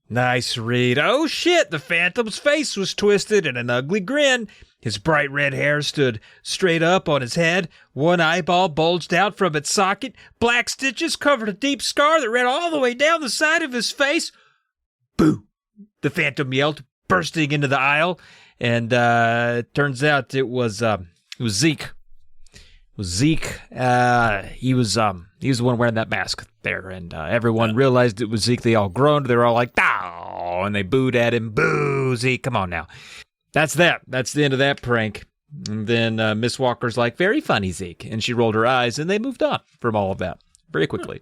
Nice read. Oh shit, the Phantom's face was twisted in an ugly grin. His bright red hair stood straight up on his head. One eyeball bulged out from its socket. Black stitches covered a deep scar that ran all the way down the side of his face. Boo! The Phantom yelled, bursting into the aisle. And it turns out it was Zeke. It was Zeke. He was the one wearing that mask there, and everyone realized it was Zeke. They all groaned. They were all like, "Ow!" and they booed at him. Boo, Zeke! Come on now. That's that. That's the end of that prank. And then Miss Walker's like, "Very funny, Zeke," and she rolled her eyes, and they moved on from all of that very quickly.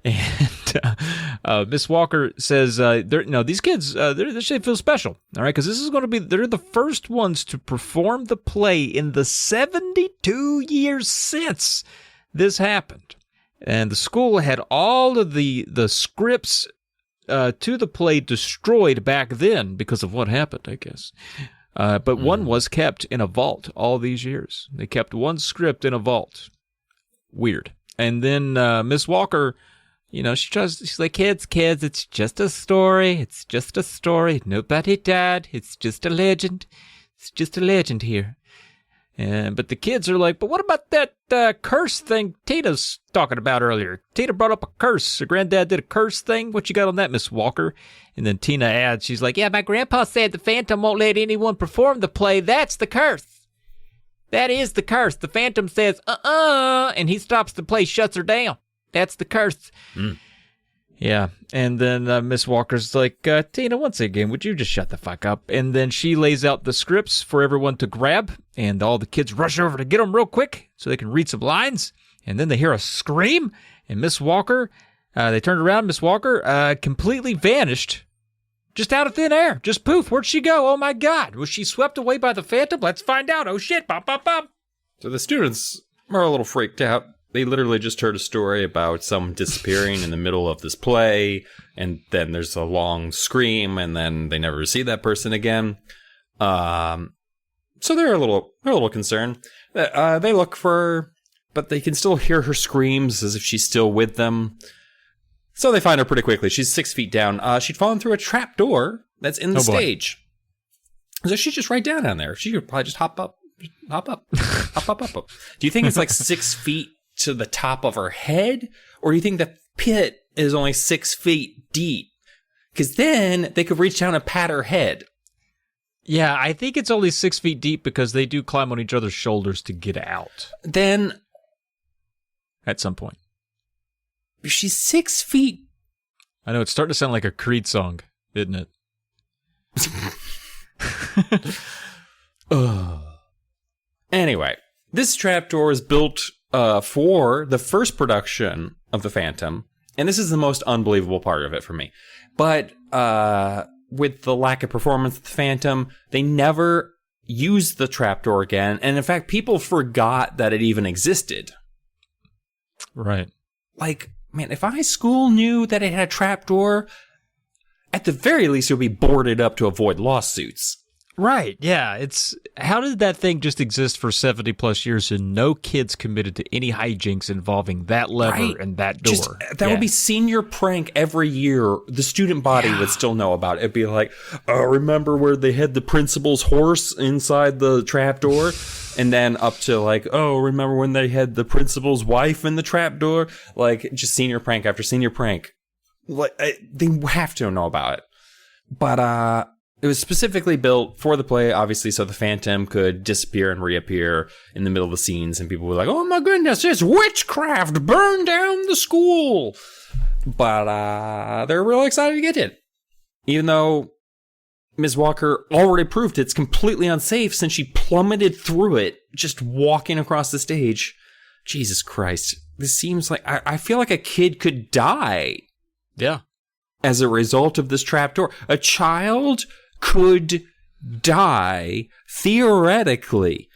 And Miss Walker says, these kids, they should feel special, all right, because this is going to be, they're the first ones to perform the play in the 72 years since this happened. And the school had all of the scripts to the play destroyed back then because of what happened, I guess. But one was kept in a vault all these years. They kept one script in a vault. Weird. And then Miss Walker... she's like, kids, it's just a story. It's just a story. Nobody died. It's just a legend. It's just a legend here. But the kids are like, but what about that curse thing Tita's talking about earlier? Tina brought up a curse. Her granddad did a curse thing. What you got on that, Miss Walker? And then Tina adds, she's like, yeah, my grandpa said the Phantom won't let anyone perform the play. That's the curse. That is the curse. The Phantom says, and he stops the play, shuts her down. That's the curse. Yeah. And then Miss Walker's like, Tina, once again, would you just shut the fuck up? And then she lays out the scripts for everyone to grab, and all the kids rush over to get them real quick so they can read some lines. And then they hear a scream, and Miss Walker, they turned around, Miss Walker completely vanished, just out of thin air. Just poof. Where'd she go? Oh, my God. Was she swept away by the Phantom? Let's find out. Oh, shit. Bop, bop, bop. So the students are a little freaked out. They literally just heard a story about someone disappearing in the middle of this play, and then there's a long scream, and then they never see that person again. So they're a little concerned. They look for her, but they can still hear her screams as if she's still with them. So they find her pretty quickly. She's 6 feet down. She'd fallen through a trap door that's in the stage. So she's just right down there. She could probably just hop up. Do you think it's like 6 feet to the top of her head, or do you think the pit is only 6 feet deep? Because then they could reach down and pat her head. Yeah, I think it's only 6 feet deep because they do climb on each other's shoulders to get out. Then, at some point, she's 6 feet. I know, it's starting to sound like a Creed song, isn't it? Anyway, this trapdoor is built for the first production of The Phantom, and this is the most unbelievable part of it for me. But with the lack of performance of The Phantom, they never used the trapdoor again, and in fact, people forgot that it even existed. Right. Like, man, if high school knew that it had a trapdoor, at the very least, it would be boarded up to avoid lawsuits. Right, yeah. It's how did that thing just exist for 70 plus years and no kids committed to any hijinks involving that lever and that door? That would be senior prank every year. The student body would still know about it. It'd be like, remember where they had the principal's horse inside the trapdoor? And then up to like, remember when they had the principal's wife in the trapdoor? Like, just senior prank after senior prank. Like, they have to know about it. But, it was specifically built for the play, obviously, so the Phantom could disappear and reappear in the middle of the scenes, and people were like, oh my goodness, it's witchcraft! Burn down the school! But they're really excited to get it. Even though Ms. Walker already proved it's completely unsafe since she plummeted through it just walking across the stage. Jesus Christ. This seems like... I feel like a kid could die. Yeah. As a result of this trapdoor. A child could die, theoretically.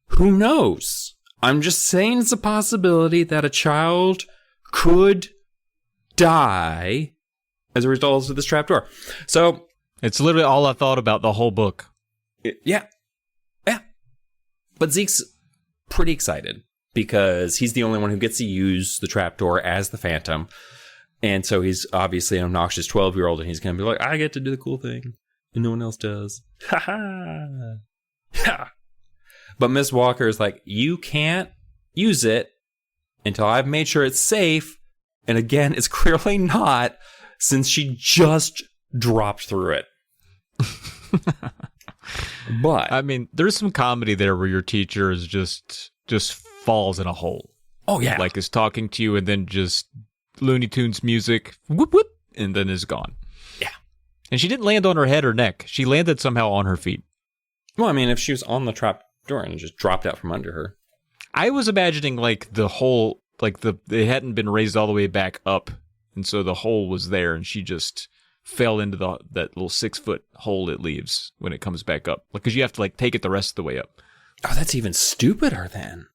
Who knows? I'm just saying it's a possibility that a child could die as a result of this trapdoor. So... It's literally all I thought about the whole book. Yeah. But Zeke's pretty excited because he's the only one who gets to use the trapdoor as the Phantom. And so he's obviously an obnoxious 12-year-old, and he's going to be like, I get to do the cool thing, and no one else does. Ha! But Miss Walker is like, you can't use it until I've made sure it's safe. And again, it's clearly not, since she just dropped through it. But I mean, there's some comedy there where your teacher is just falls in a hole. Oh yeah, like is talking to you and then just Looney Tunes music, whoop whoop, and then is gone. Yeah, and she didn't land on her head or neck. She landed somehow on her feet. Well, I mean, if she was on the trap door and just dropped out from under her, I was imagining like the hole, like it hadn't been raised all the way back up, and so the hole was there, and she just fell into that little 6-foot hole it leaves when it comes back up. Because you have to like take it the rest of the way up. Oh, that's even stupider then.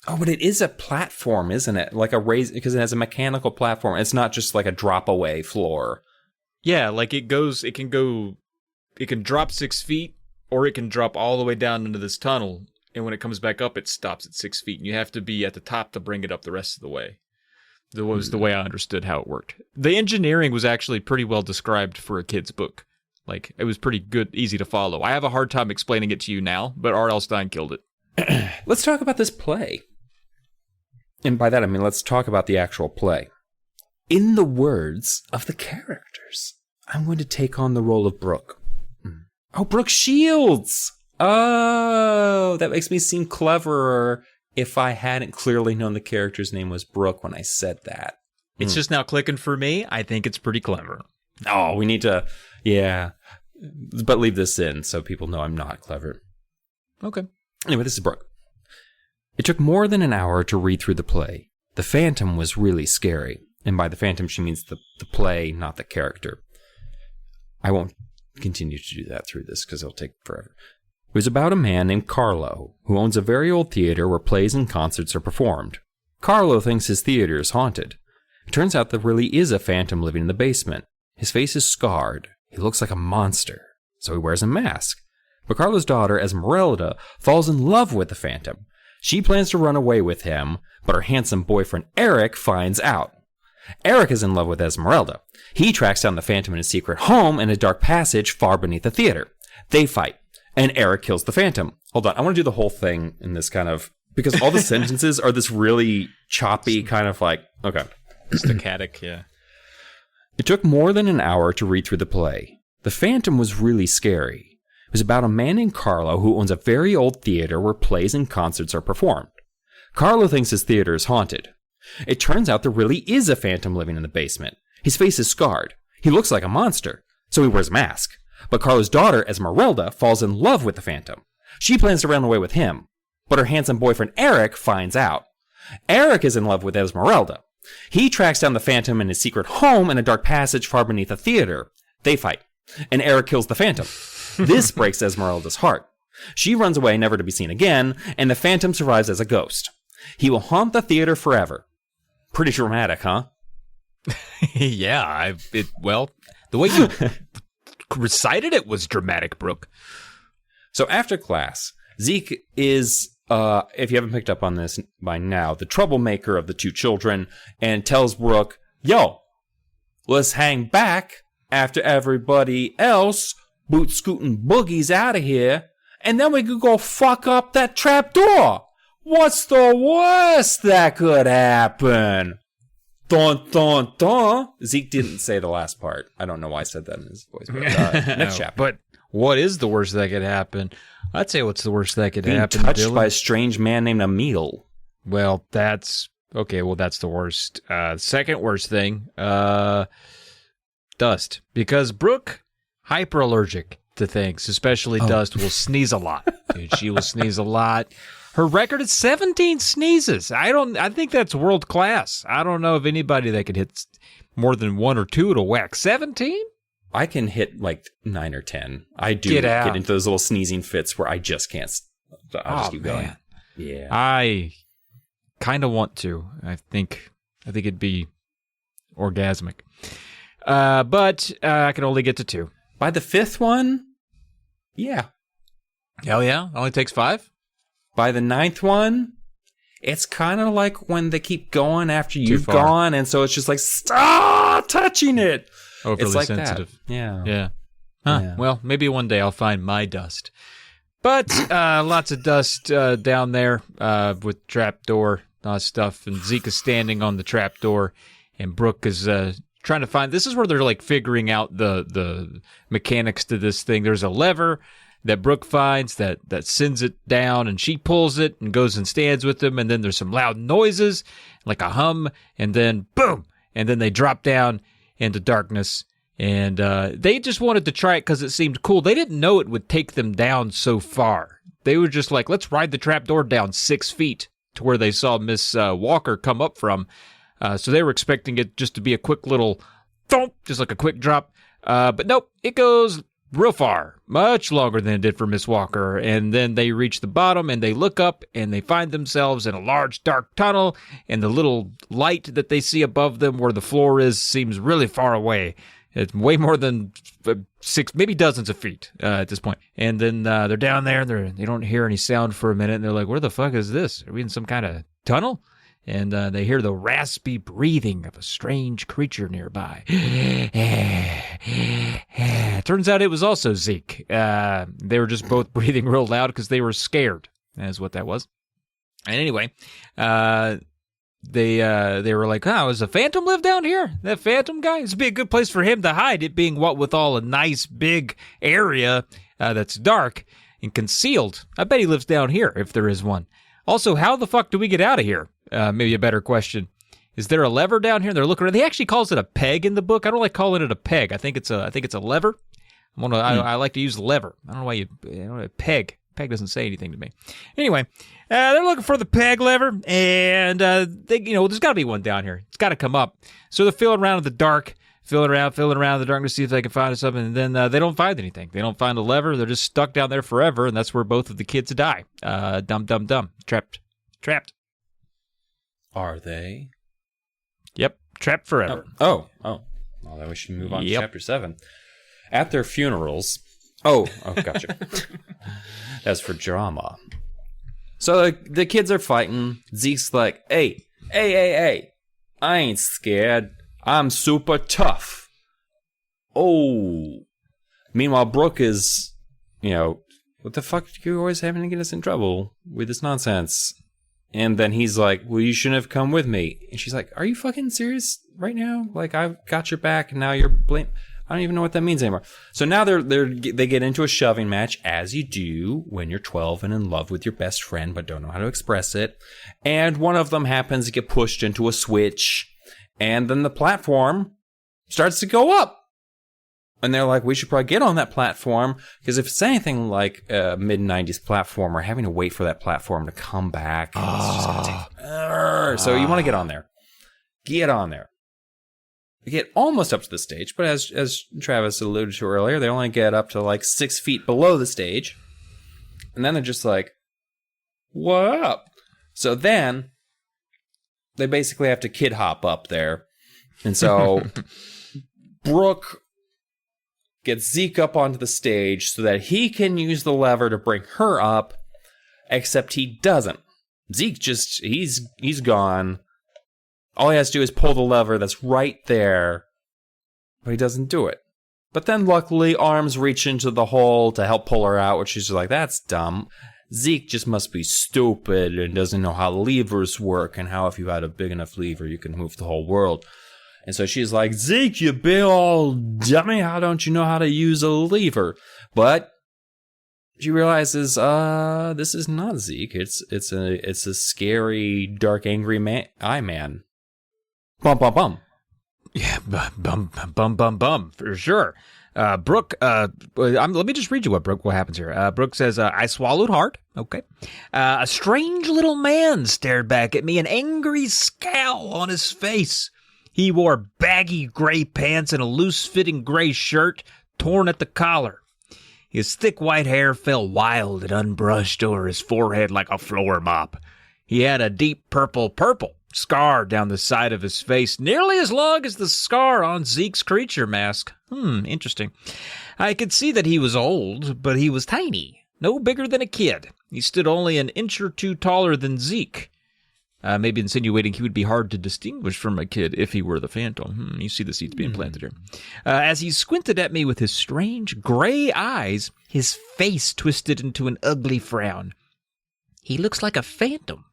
Oh, but it is a platform, isn't it? Like a raise, because it has a mechanical platform. It's not just like a drop away floor. Yeah, like it can drop 6 feet, or it can drop all the way down into this tunnel. And when it comes back up, it stops at 6 feet. And you have to be at the top to bring it up the rest of the way. That was the way I understood how it worked. The engineering was actually pretty well described for a kid's book. Like, it was pretty good, easy to follow. I have a hard time explaining it to you now, but R.L. Stine killed it. Let's talk about this play. And by that, I mean, let's talk about the actual play. In the words of the characters, I'm going to take on the role of Brooke. Oh, Brooke Shields! Oh, that makes me seem cleverer if I hadn't clearly known the character's name was Brooke when I said that. It's just now clicking for me. I think it's pretty clever. Oh, we need to... Yeah. But leave this in so people know I'm not clever. Okay. Anyway, this is Brooke. It took more than an hour to read through the play. The Phantom was really scary. And by the Phantom, she means the play, not the character. I won't continue to do that through this because it'll take forever. It was about a man named Carlo, who owns a very old theater where plays and concerts are performed. Carlo thinks his theater is haunted. It turns out there really is a phantom living in the basement. His face is scarred. He looks like a monster, so he wears a mask. But Carlo's daughter, Esmeralda, falls in love with the phantom. She plans to run away with him, but her handsome boyfriend Eric finds out. Eric is in love with Esmeralda. He tracks down the phantom in his secret home in a dark passage far beneath the theater. They fight. And Eric kills the Phantom. Hold on, I want to do the whole thing in this kind of... Because all the sentences are this really choppy kind of like... Okay. Staccatic, yeah. It took more than an hour to read through the play. The Phantom was really scary. It was about a man named Carlo who owns a very old theater where plays and concerts are performed. Carlo thinks his theater is haunted. It turns out there really is a phantom living in the basement. His face is scarred. He looks like a monster, so he wears a mask. But Carlo's daughter, Esmeralda, falls in love with the phantom. She plans to run away with him, but her handsome boyfriend Eric finds out. Eric is in love with Esmeralda. He tracks down the phantom in his secret home in a dark passage far beneath the theater. They fight, and Eric kills the phantom. This breaks Esmeralda's heart. She runs away, never to be seen again, and the phantom survives as a ghost. He will haunt the theater forever. Pretty dramatic, huh? Yeah, well, the way you recited it was dramatic, Brooke. So after class, Zeke is, if you haven't picked up on this by now, the troublemaker of the two children, and tells Brooke, yo, let's hang back after everybody else boot scooting boogies out of here, and then we could go fuck up that trap door. What's the worst that could happen? Dun, dun, dun. Zeke didn't say the last part. I don't know why I said that in his voice. But, next chapter. But what is the worst that could happen? I'd say what's the worst that could happen, Being touched Dylan? by a strange man named Emil. Well, that's Okay, well, that's the worst. Second worst thing, dust. Because Brooke, hyperallergic to things, especially dust, will sneeze a lot. Dude, she will sneeze a lot. Her record is 17 sneezes. I think that's world class. I don't know of anybody that could hit more than 1 or 2 to whack. 17? I can hit like 9 or 10. I do Get out. get into those little sneezing fits where I just can't. I'll just keep going. Man. Yeah. I kind of want to. I think it'd be orgasmic. But I can only get to 2. By the 5th one, yeah. Hell yeah. Only takes 5? By the 9th one, it's kind of like when they keep going after you've far. gone, and so it's just like, stop touching it. Overly it's like sensitive. That. Yeah. Yeah. Huh. Yeah. Well, maybe one day I'll find my dust. But lots of dust down there with trapdoor stuff, and Zeke is standing on the trapdoor, and Brooke is trying to find. This is where they're like figuring out the mechanics to this thing. There's a lever that Brooke finds that sends it down, and she pulls it and goes and stands with them, and then there's some loud noises, like a hum, and then boom, and then they drop down into darkness. And they just wanted to try it because it seemed cool. They didn't know it would take them down so far. They were just like, let's ride the trapdoor down 6 feet to where they saw Miss Walker come up from. So they were expecting it just to be a quick little thump, just like a quick drop. But nope, it goes real far, much longer than it did for Miss Walker. And then they reach the bottom and they look up and they find themselves in a large dark tunnel. And the little light that they see above them where the floor is seems really far away. It's way more than 6, maybe dozens of feet at this point. And then they're down there. They don't hear any sound for a minute. And they're like, where the fuck is this? Are we in some kind of tunnel? And they hear the raspy breathing of a strange creature nearby. Turns out it was also Zeke. They were just both breathing real loud because they were scared. That's what that was. And anyway, they were like, does a phantom live down here? That phantom guy? This would be a good place for him to hide, it being what with all a nice big area that's dark and concealed. I bet he lives down here if there is one. Also, how the fuck do we get out of here? Maybe a better question. Is there a lever down here? They're looking around. He actually calls it a peg in the book. I don't like calling it a peg. I think it's a lever. I like to use lever. I don't know why you peg. Peg doesn't say anything to me. Anyway, they're looking for the peg lever, and there's got to be one down here. It's got to come up. So they're feeling around in the dark, feeling around in the dark to see if they can find something, and then they don't find anything. They don't find a lever. They're just stuck down there forever, and that's where both of the kids die. Dumb. Trapped. Are they? Yep, trapped forever. Oh. Well, then we should move on to chapter 7. At their funerals. Oh, gotcha. That's for drama. So the kids are fighting. Zeke's like, hey, I ain't scared. I'm super tough. Oh. Meanwhile, Brooke is, what the fuck are you always having to get us in trouble with this nonsense? And then he's like, well, you shouldn't have come with me. And she's like, are you fucking serious right now? Like, I've got your back, and now you're blame. I don't even know what that means anymore. So now they get into a shoving match, as you do when you're 12 and in love with your best friend, but don't know how to express it. And one of them happens to get pushed into a switch, and then the platform starts to go up. And they're like, we should probably get on that platform, because if it's anything like a mid-90s platform, we're having to wait for that platform to come back. And it's just gonna take forever. So you want to get on there. Get on there. They get almost up to the stage, but as Travis alluded to earlier, they only get up to like 6 feet below the stage. And then they're just like, what up? So then they basically have to kid hop up there. And so Brooke gets Zeke up onto the stage so that he can use the lever to bring her up, except he doesn't. Zeke he's gone. All he has to do is pull the lever that's right there, but he doesn't do it. But then luckily, arms reach into the hole to help pull her out, which she's like, that's dumb. Zeke just must be stupid and doesn't know how levers work and how if you had a big enough lever, you can move the whole world. And so she's like, Zeke, you big old dummy, how don't you know how to use a lever? But she realizes, this is not Zeke. It's a scary, dark, angry eye man. Bum bum bum. Yeah, bum, for sure. Brooke, let me just read you what happens here. Brooke says, I swallowed hard. Okay. A strange little man stared back at me, an angry scowl on his face. He wore baggy gray pants and a loose-fitting gray shirt, torn at the collar. His thick white hair fell wild and unbrushed over his forehead like a floor mop. He had a deep purple scar down the side of his face, nearly as long as the scar on Zeke's creature mask. Interesting. I could see that he was old, but he was tiny, no bigger than a kid. He stood only an inch or two taller than Zeke. Maybe insinuating he would be hard to distinguish from a kid if he were the Phantom. You see the seeds being planted here. As he squinted at me with his strange gray eyes, his face twisted into an ugly frown. He looks like a phantom.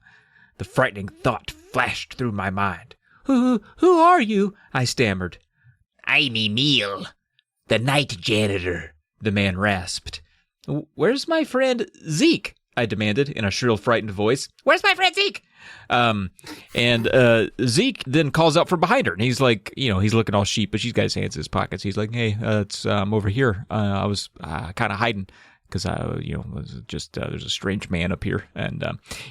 The frightening thought flashed through my mind. Who are you? I stammered. I'm Emil, the night janitor, the man rasped. Where's my friend Zeke? I demanded in a shrill, frightened voice. Where's my friend Zeke? And Zeke then calls out from behind her, and he's like, he's looking all sheepish. He's got his hands in his pockets. He's like, hey, I'm over here. I was kind of hiding because was just there's a strange man up here. And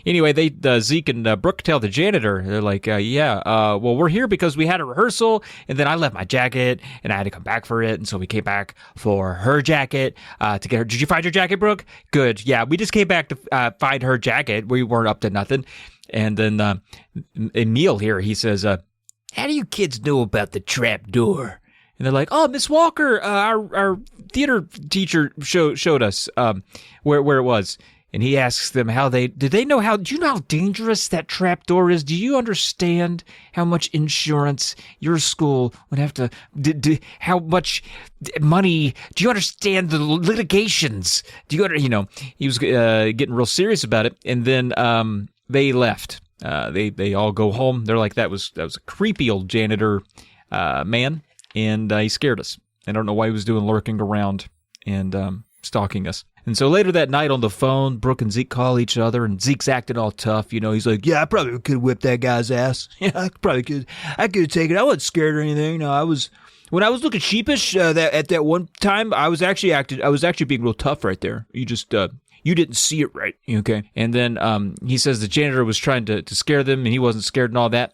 anyway, Zeke and Brooke tell the janitor, they're like, well, we're here because we had a rehearsal, and then I left my jacket, and I had to come back for it, and so we came back for her jacket to get her. Did you find your jacket, Brooke? Good. Yeah, we just came back to find her jacket. We weren't up to nothing. And then Emil here, he says, how do you kids know about the trap door? And they're like, oh, Miss Walker, our theater teacher showed us where it was. And he asks them do you know how dangerous that trap door is? Do you understand how much insurance your school would have to, how much money, do you understand the litigations? Do you he was getting real serious about it. And then they left. They all go home. They're like, that was a creepy old janitor man. And he scared us. I don't know why he was lurking around and stalking us. And so later that night on the phone, Brooke and Zeke call each other, and Zeke's acting all tough. He's like, yeah, I probably could whip that guy's ass. Yeah, I probably could. I could take it. I wasn't scared or anything. When I was looking sheepish at that one time, I was actually being real tough right there. You just you didn't see it right, okay? And then he says the janitor was trying to scare them, and he wasn't scared and all that.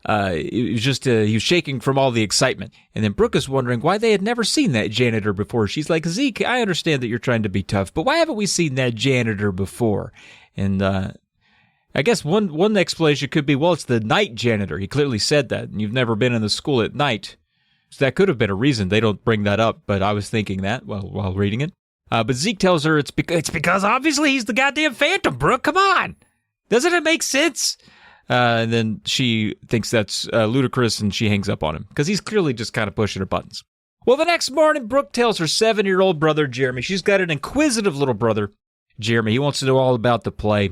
It was just he was shaking from all the excitement. And then Brooke is wondering why they had never seen that janitor before. She's like, Zeke, I understand that you're trying to be tough, but why haven't we seen that janitor before? And I guess one explanation could be, well, it's the night janitor. He clearly said that, and you've never been in the school at night. So that could have been a reason. They don't bring that up, but I was thinking that while reading it. But Zeke tells her it's because obviously he's the goddamn Phantom, Brooke. Come on. Doesn't it make sense? And then she thinks that's ludicrous, and she hangs up on him because he's clearly just kind of pushing her buttons. Well, the next morning, Brooke tells her 7-year-old brother, Jeremy. She's got an inquisitive little brother, Jeremy. He wants to know all about the play.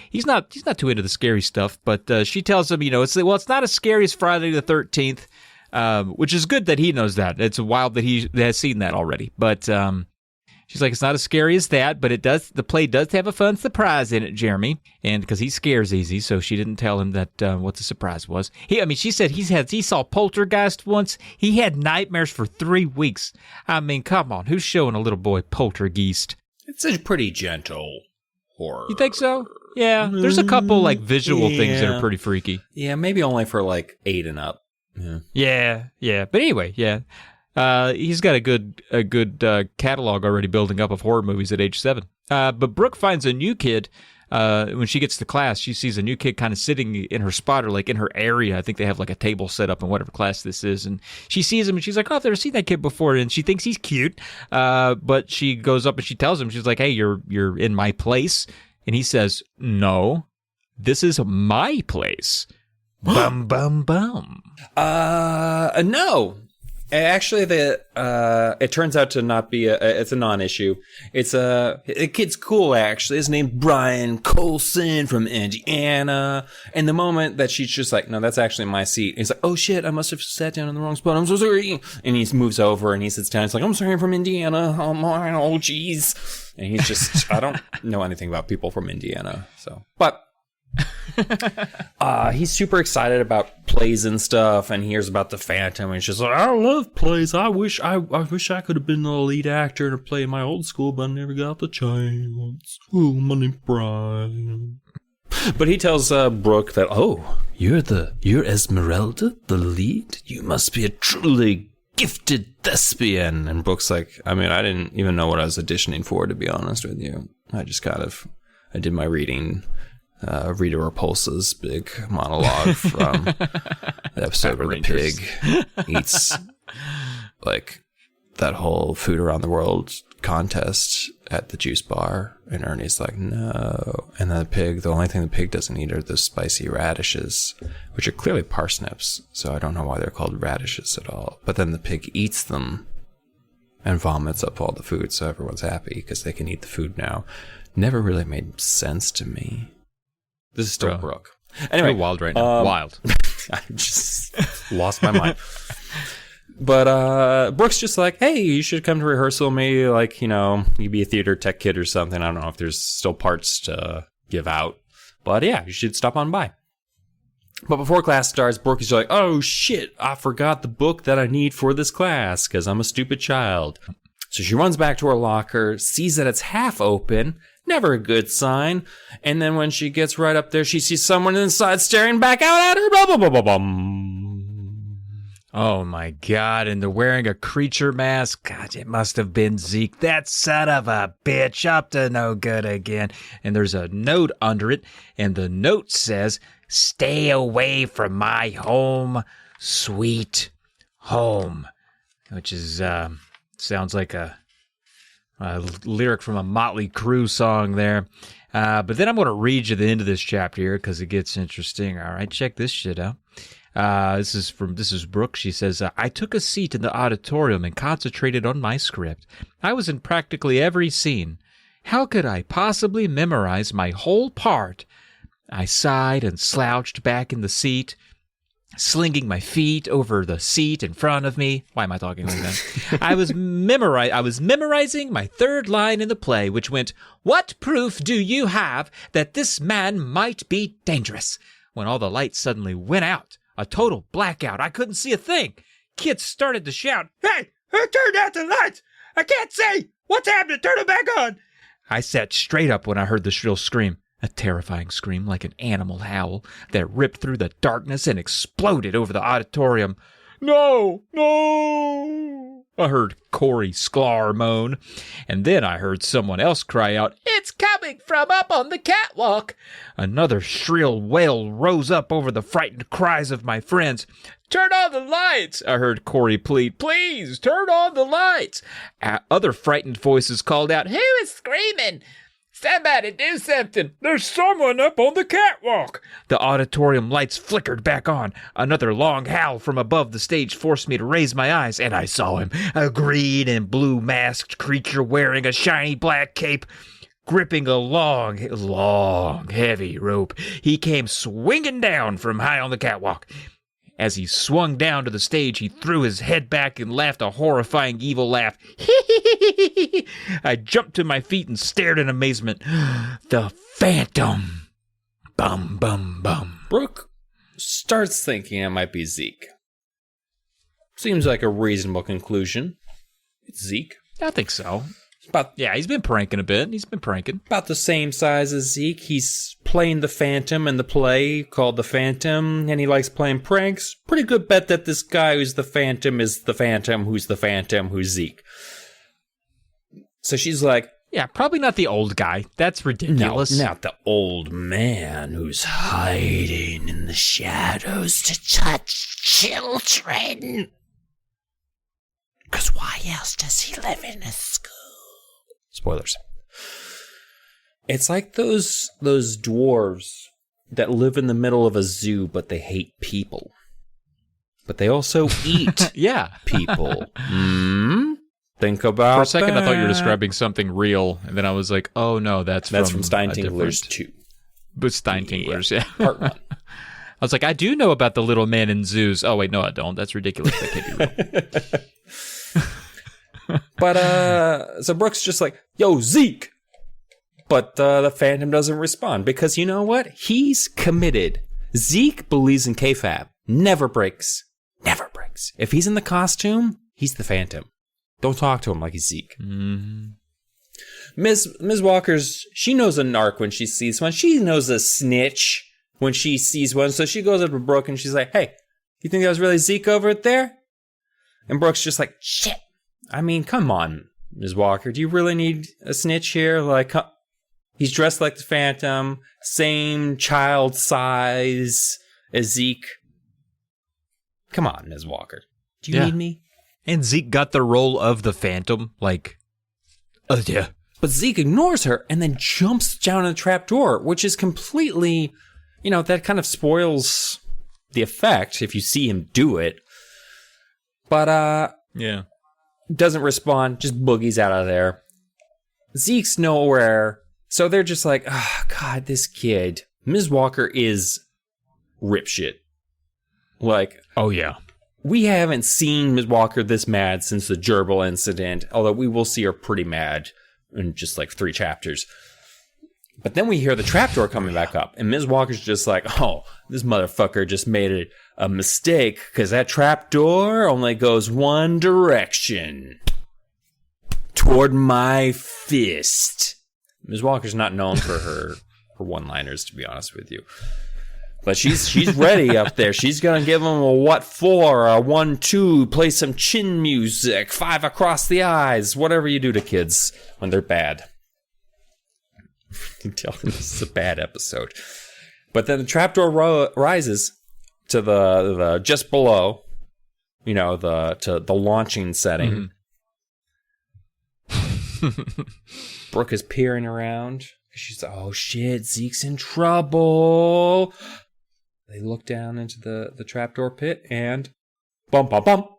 He's not too into the scary stuff, but she tells him, it's not as scary as Friday the 13th, which is good that he knows that. It's wild that he has seen that already, but she's like, it's not as scary as that, but the play does have a fun surprise in it, Jeremy. And because he scares easy, so she didn't tell him that what the surprise was. She said he saw Poltergeist once. He had nightmares for 3 weeks. I mean, come on, who's showing a little boy Poltergeist? It's a pretty gentle horror. You think so? Yeah, there's a couple visual things that are pretty freaky. Yeah, maybe only for 8 and up. Yeah. But anyway, yeah. He's got a good catalog already building up of horror movies at age 7. But Brooke finds a new kid. When she gets to class, she sees a new kid kind of sitting in her spot or in her area. I think they have a table set up in whatever class this is. And she sees him and she's like, oh, I've never seen that kid before. And she thinks he's cute. But she goes up and she tells him, she's like, hey, you're in my place. And he says, no, this is my place. Bum, bum, bum. No. Actually, it turns out to not be it's a non-issue. It's a kid's cool, actually. His name's Brian Colson from Indiana. And the moment that she's just like, no, that's actually my seat. He's like, oh shit, I must have sat down in the wrong spot. I'm so sorry. And he moves over and he sits down. He's like, I'm sorry, I'm from Indiana. Oh my, oh jeez. And he's just, I don't know anything about people from Indiana. So, but he's super excited about plays and stuff, and hears about the Phantom, and he's just like, I love plays. I wish I could have been the lead actor in a play in my old school, but I never got the chance. Oh, my name's Brian. But he tells Brooke that, oh, you're Esmeralda, the lead? You must be a truly gifted thespian. And Brooke's like, I mean, I didn't even know what I was auditioning for, to be honest with you. I did my reading. Rita Repulsa's big monologue from the episode where the pig eats like that whole food around the world contest at the juice bar, and Ernie's like, no. And then the only thing the pig doesn't eat are the spicy radishes, which are clearly parsnips, so I don't know why they're called radishes at all. But then the pig eats them and vomits up all the food, so everyone's happy because they can eat the food now. Never really made sense to me. This is still Brooke. Anyway, so wild right now. Wild. I just lost my mind. But Brooke's just like, hey, you should come to rehearsal. Maybe, like, you know, you be a theater tech kid or something. I don't know if there's still parts to give out. But yeah, you should stop on by. But before class starts, Brooke is like, oh shit, I forgot the book that I need for this class because I'm a stupid child. So she runs back to her locker, sees that it's half open. Never a good sign. And then when she gets right up there, she sees someone inside staring back out at her. Blah, blah, blah, blah, blah. Oh, my God. And they're wearing a creature mask. God, it must have been Zeke. That son of a bitch, up to no good again. And there's a note under it. And the note says, stay away from my home, sweet home. Which is, sounds like a lyric from a Motley Crue song there. But then I'm going to read you the end of this chapter here because it gets interesting. All right, check this shit out. This is Brooke. She says, I took a seat in the auditorium and concentrated on my script. I was in practically every scene. How could I possibly memorize my whole part? I sighed and slouched back in the seat, slinging my feet over the seat in front of me. Why am I talking like that? I was memorizing my third line in the play, which went, what proof do you have that this man might be dangerous? When all the lights suddenly went out, a total blackout. I couldn't see a thing. Kids started to shout, hey, who turned out the lights? I can't see. What's happening? Turn them back on. I sat straight up when I heard the shrill scream. A terrifying scream like an animal howl that ripped through the darkness and exploded over the auditorium. No, no, I heard Corey Sklar moan, and then I heard someone else cry out, it's coming from up on the catwalk. Another shrill wail rose up over the frightened cries of my friends. Turn on the lights, I heard Corey plead. Please, turn on the lights. Other frightened voices called out, who is screaming? Somebody do something. There's someone up on the catwalk. The auditorium lights flickered back on. Another long howl from above the stage forced me to raise my eyes, and I saw him, a green and blue masked creature wearing a shiny black cape. Gripping a long, heavy rope, he came swinging down from high on the catwalk. As he swung down to the stage, he threw his head back and laughed a horrifying evil laugh. I jumped to my feet and stared in amazement. The Phantom. Bum, bum, bum. Brooke starts thinking it might be Zeke. Seems like a reasonable conclusion. It's Zeke. I think so. Yeah, he's been pranking a bit. About the same size as Zeke. He's playing the Phantom in the play called The Phantom, and he likes playing pranks. Pretty good bet that this guy who's the Phantom is the Phantom who's the Phantom who's Zeke. So she's like, yeah, probably not the old guy. That's ridiculous. No, not the old man who's hiding in the shadows to touch children. Because why else does he live in a school? Spoilers. It's like those dwarves that live in the middle of a zoo, but they hate people. but they also eat Yeah. people. Think about For a second, that. I thought you were describing something real, and then I was like, oh, no, that's from a Steintingler's different- 2. But Steintinglers, yeah. Part 1. I was like, I do know about the little men in zoos. Oh, wait, no, I don't. That's ridiculous. That can't be real. But, so Brooke's just like, yo, Zeke! But the Phantom doesn't respond because you know what? He's committed. Zeke believes in kayfabe. Never breaks. Never breaks. If he's in the costume, he's the Phantom. Don't talk to him like he's Zeke. Mm-hmm. Ms. Walker's, she knows a narc when she sees one. She knows a snitch when she sees one. So she goes up to Brooke and she's like, hey, you think that was really Zeke over there? And Brooke's just like, shit. I mean, come on, Ms. Walker. Do you really need a snitch here? Like, he's dressed like the Phantom, same child size as Zeke. Come on, Ms. Walker. Do you need me? And Zeke got the role of the Phantom, like, yeah. But Zeke ignores her and then jumps down a trapdoor, which is completely, that kind of spoils the effect if you see him do it. But, yeah. doesn't respond, just boogies out of there. Zeke's nowhere. So they're just like, oh, God, this kid. Ms. Walker is ripshit. Like, oh, yeah. We haven't seen Ms. Walker this mad since the gerbil incident, although we will see her pretty mad in just like 3 chapters. But then we hear the trapdoor coming back up, and Ms. Walker's just like, oh, this motherfucker just made a mistake because that trapdoor only goes one direction. Toward my fist. Ms. Walker's not known for her one-liners, to be honest with you. But she's ready up there. She's going to give him a what for, a 1-2, play some chin music, 5 across the eyes, whatever you do to kids when they're bad. You can tell this is a bad episode. But then the trapdoor rises to the just below, to the launching setting. Mm-hmm. Brooke is peering around. She's like, oh shit, Zeke's in trouble. They look down into the trapdoor pit and bump, bump, bump.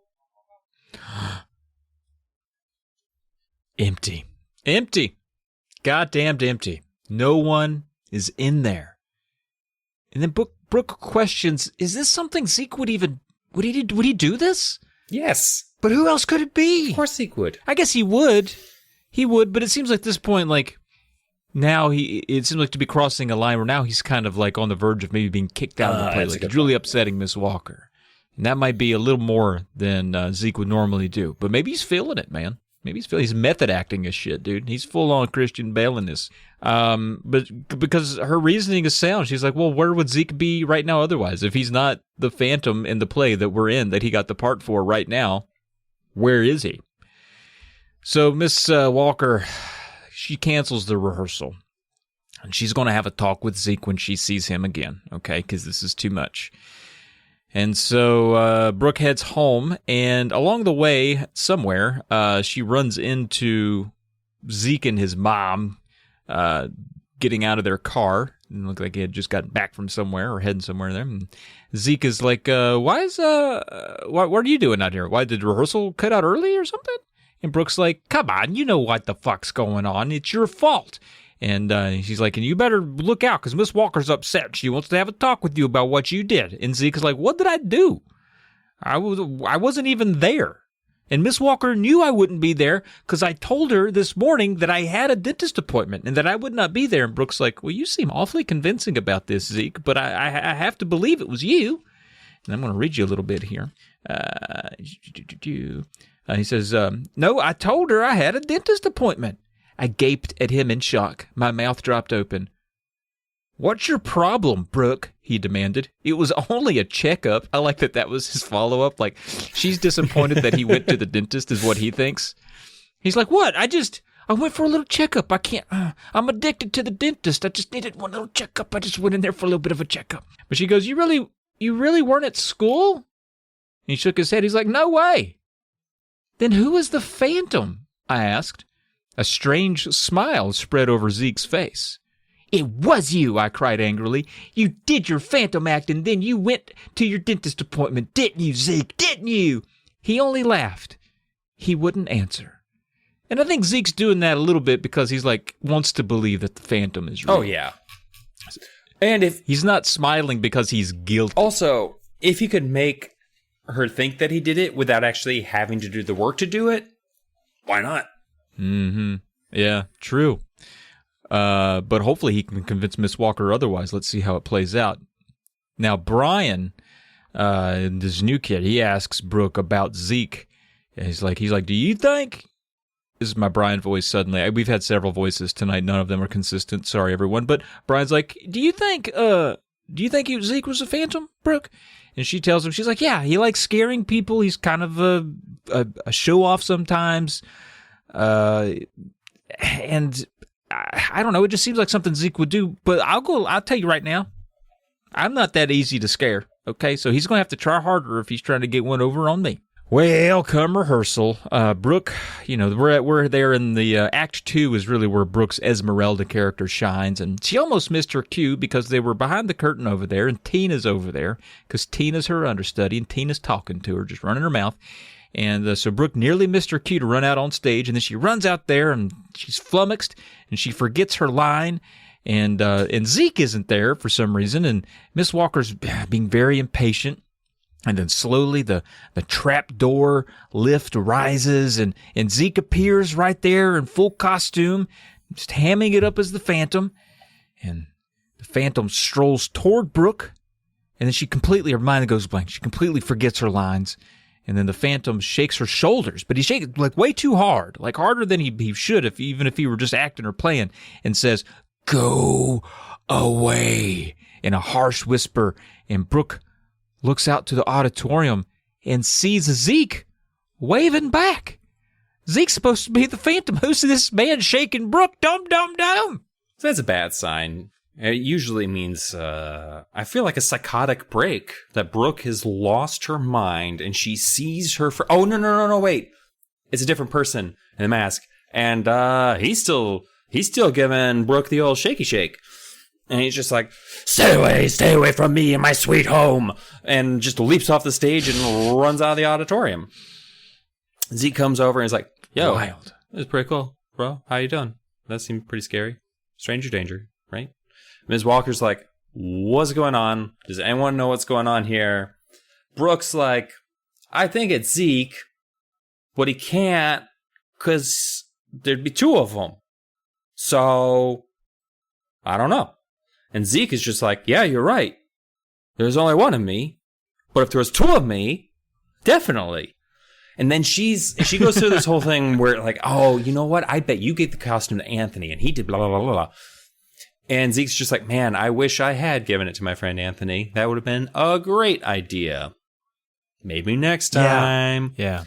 Empty. Empty. Goddamned empty. No one is in there. And then Brooke questions, is this something Zeke would he do this? Yes. But who else could it be? Of course Zeke would. I guess he would. He would, but it seems like at this point, like, now it seems like to be crossing a line where now he's kind of like on the verge of maybe being kicked out of the play. Like it's really upsetting Miss Walker. And that might be a little more than Zeke would normally do. But maybe he's feeling it, man. Maybe he's method acting as shit, dude. He's full on Christian Bale in this. But because her reasoning is sound, she's like, well, where would Zeke be right now otherwise? If he's not the Phantom in the play that we're in, that he got the part for right now, where is he? So Miss Walker, she cancels the rehearsal. And she's going to have a talk with Zeke when she sees him again, okay? Because this is too much. And so Brooke heads home, and along the way, somewhere, she runs into Zeke and his mom getting out of their car. It looked like he had just gotten back from somewhere or heading somewhere there. And Zeke is like, what are you doing out here? Why did rehearsal cut out early or something? And Brooke's like, come on, you know what the fuck's going on. It's your fault. And she's like, and you better look out because Miss Walker's upset. She wants to have a talk with you about what you did. And Zeke is like, what did I do? I wasn't even there. And Miss Walker knew I wouldn't be there because I told her this morning that I had a dentist appointment and that I would not be there. And Brooke's like, well, you seem awfully convincing about this, Zeke, but I have to believe it was you. And I'm going to read you a little bit here. He says, no, I told her I had a dentist appointment. I gaped at him in shock. My mouth dropped open. What's your problem, Brooke? He demanded. It was only a checkup. I like that was his follow-up. Like, she's disappointed that he went to the dentist is what he thinks. He's like, what? I went for a little checkup. I can't, I'm addicted to the dentist. I just needed one little checkup. I just went in there for a little bit of a checkup. But she goes, you really weren't at school? And he shook his head. He's like, no way. Then who is the Phantom? I asked. A strange smile spread over Zeke's face. It was you, I cried angrily. You did your phantom act and then you went to your dentist appointment, didn't you, Zeke? Didn't you? He only laughed. He wouldn't answer. And I think Zeke's doing that a little bit because he's wants to believe that the phantom is real. Oh, yeah. And if he's not smiling because he's guilty. Also, if he could make her think that he did it without actually having to do the work to do it, why not? Mm-hmm. Yeah, true. But hopefully he can convince Miss Walker otherwise. Let's see how it plays out. Now, Brian, this new kid, he asks Brooke about Zeke. And he's like, do you think? This is my Brian voice suddenly. We've had several voices tonight. None of them are consistent. Sorry, everyone. But Brian's like, do you think Zeke was a phantom, Brooke? And she tells him, she's like, yeah, he likes scaring people. He's kind of a show-off sometimes. And I don't know. It just seems like something Zeke would do. But I'll tell you right now, I'm not that easy to scare. Okay, so he's going to have to try harder if he's trying to get one over on me. Well, come rehearsal. Brooke, we're there in the Act 2 is really where Brooke's Esmeralda character shines, and she almost missed her cue because they were behind the curtain over there, and Tina's over there because Tina's her understudy, and Tina's talking to her, just running her mouth. And so Brooke nearly missed her cue to run out on stage, and then she runs out there, and she's flummoxed, and she forgets her line, and Zeke isn't there for some reason, and Miss Walker's being very impatient. And then slowly the trap door lift rises, and Zeke appears right there in full costume, just hamming it up as the Phantom. And the Phantom strolls toward Brooke, and then her mind goes blank. She completely forgets her lines. And then the Phantom shakes her shoulders, but he shakes way too hard, harder than he should even if he were just acting or playing, and says, "Go away," in a harsh whisper. And Brooke looks out to the auditorium and sees Zeke waving back. Zeke's supposed to be the Phantom. Who's this man shaking Brooke? Dum, dum, dum. So that's a bad sign. It usually means, I feel like a psychotic break, that Brooke has lost her mind and she sees her oh, no, wait. It's a different person in the mask. And he's still giving Brooke the old shaky shake. And he's just like, stay away from me and my sweet home. And just leaps off the stage and runs out of the auditorium. Zeke comes over and is like, yo, wild. This is pretty cool, bro. How you doing? That seemed pretty scary. Stranger danger, right? Ms. Walker's like, what's going on? Does anyone know what's going on here? Brooke's like, I think it's Zeke, but he can't because there'd be two of them. So, I don't know. And Zeke is just like, yeah, you're right. There's only one of me. But if there was two of me, definitely. And then she goes through this whole thing where oh, you know what? I bet you gave the costume to Anthony and he did blah, blah, blah, blah. And Zeke's just like, man, I wish I had given it to my friend Anthony. That would have been a great idea. Maybe next time. Yeah.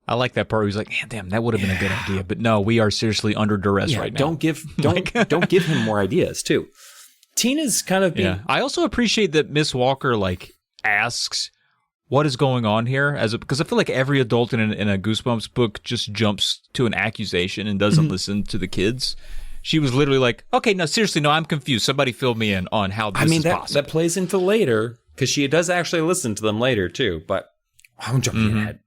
I like that part where he's like, man, damn, that would have been a good idea. But no, we are seriously under duress right now. Don't give him more ideas, too. Tina's kind of being... Yeah. I also appreciate that Miss Walker, asks what is going on here, because I feel like every adult in a Goosebumps book just jumps to an accusation and doesn't listen to the kids. She was literally like, okay, no, seriously, no, I'm confused. Somebody fill me in on how this is possible. That plays into later, because she does actually listen to them later, too. But I'm jumping ahead.